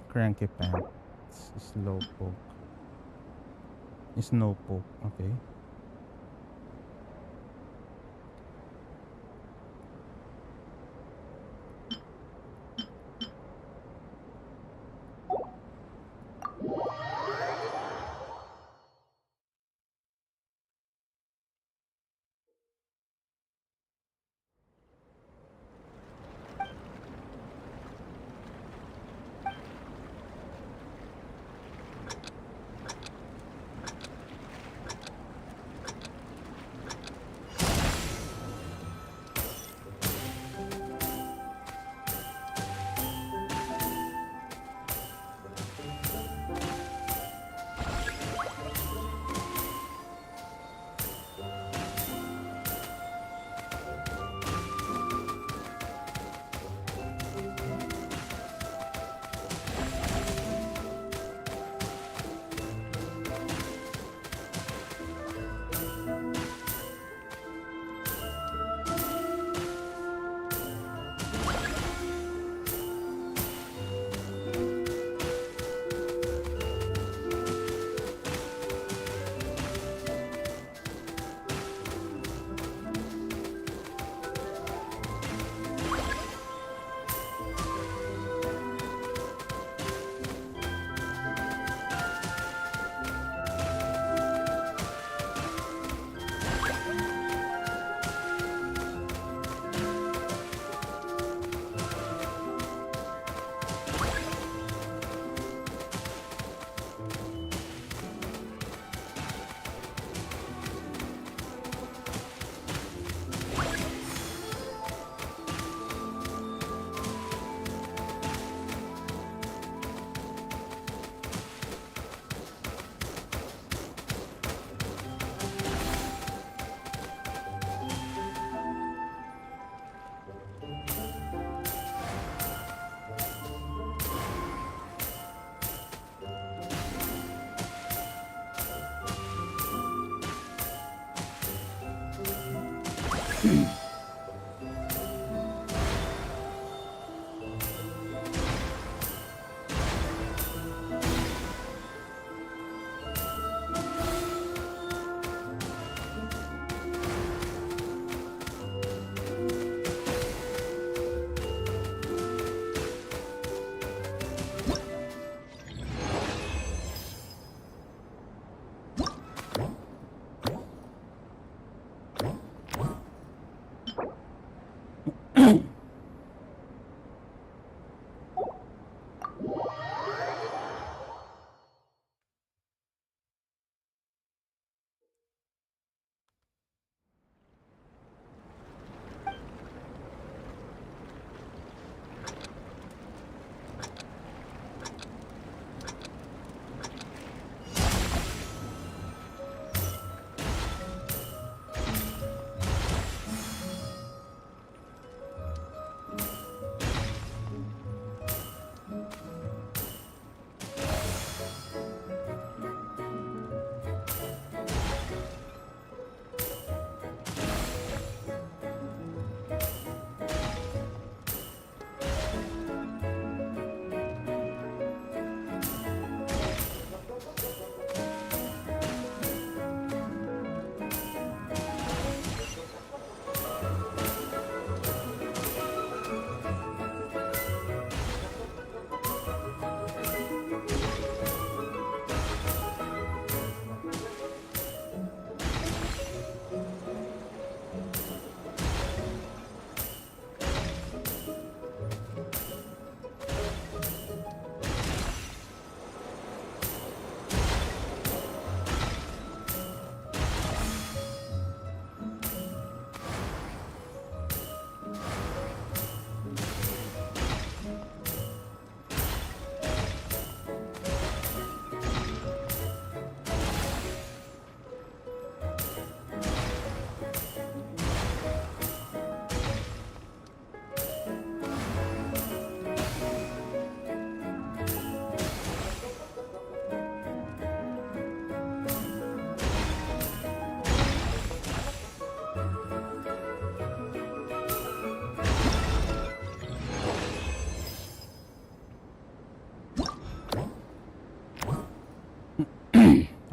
Speaker 1: Cranky pants. Slowpoke. Snowpoke. Okay.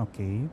Speaker 1: Okay.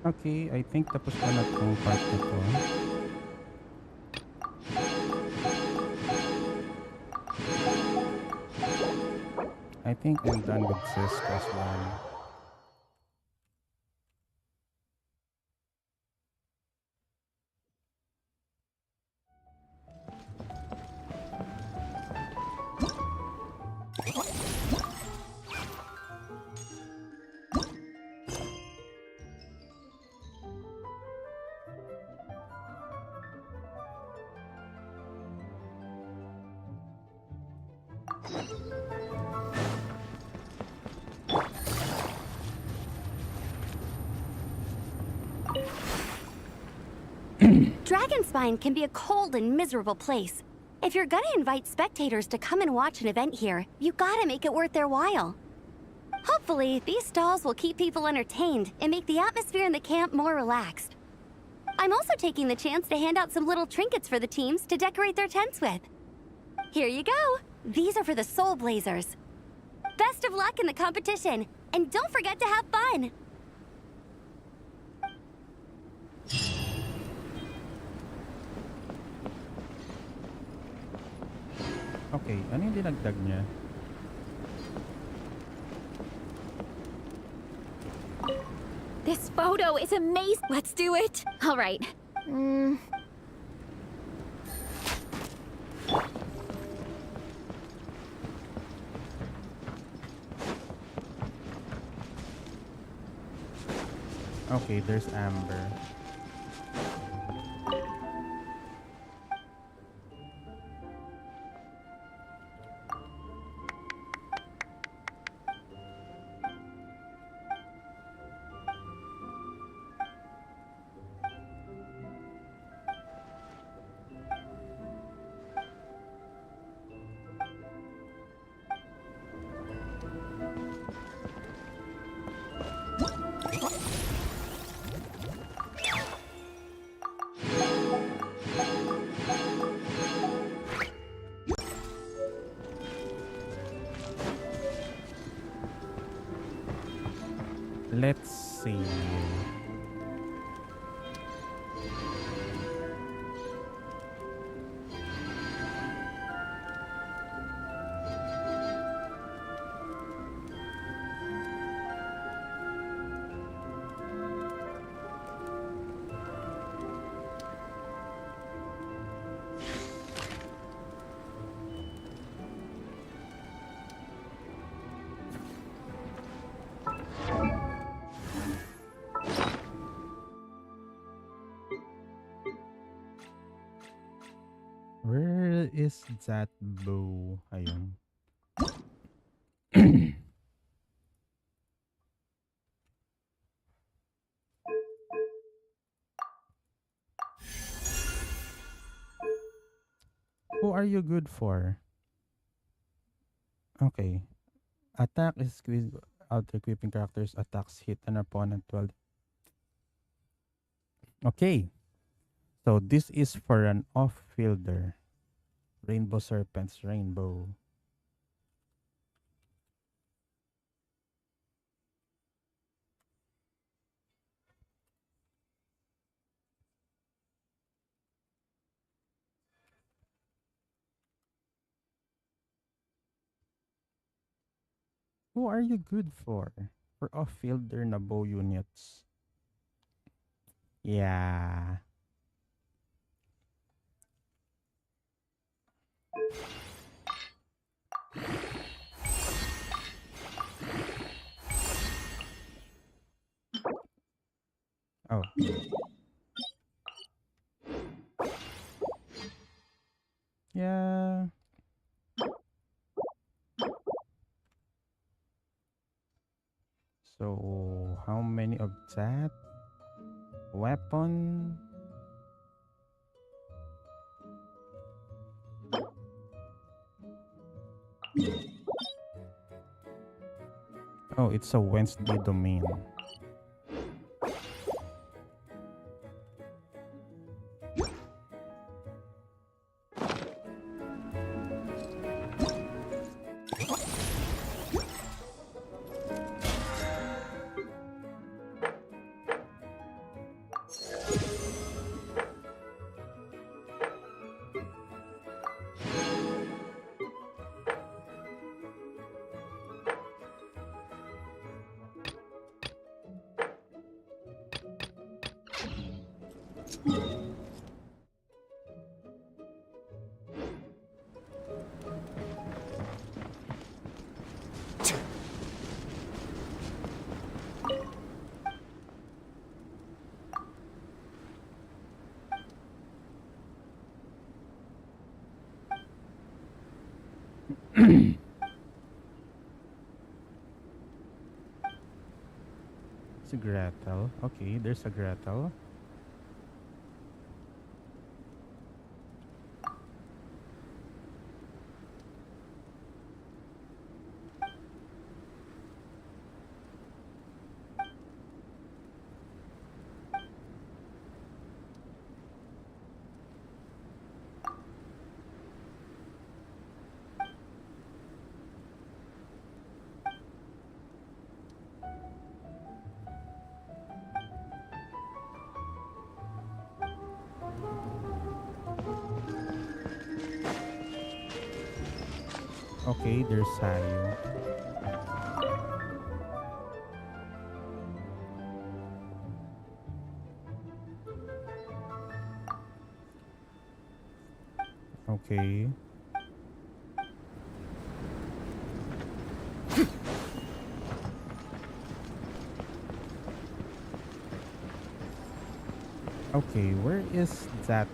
Speaker 1: Okay, I think tapos ko na itong part na to. I think I'm done with Cisco's one.
Speaker 17: Dragonspine can be a cold and miserable place. If you're gonna invite spectators to come and watch an event here, you gotta make it worth their while. Hopefully, these stalls will keep people entertained and make the atmosphere in the camp more relaxed. I'm also taking the chance to hand out some little trinkets for the teams to decorate their tents with. Here you go. These are for the Soulblazers. Best of luck in the competition, and don't forget to have fun!
Speaker 1: Okay, ano yung dinagdag niya?
Speaker 11: This photo is amazing. Let's do it. All right.
Speaker 1: Okay, there's Amber. Let's see. Where is that bow? Ayun. Who are you good for? Okay. Attack is squeezed out equipping characters. Attacks hit an opponent 12. Okay. So this is for an off-fielder. Rainbow Serpent's Rainbow. Who are you good for? For off-fielder na bow units. Yeah. Oh. Yeah. So, how many of that? Weapon? Oh, it's a Wednesday domain. It's a Gretel. Okay, there's a Gretel. Okay, there's Sayu. Okay. Okay, where is that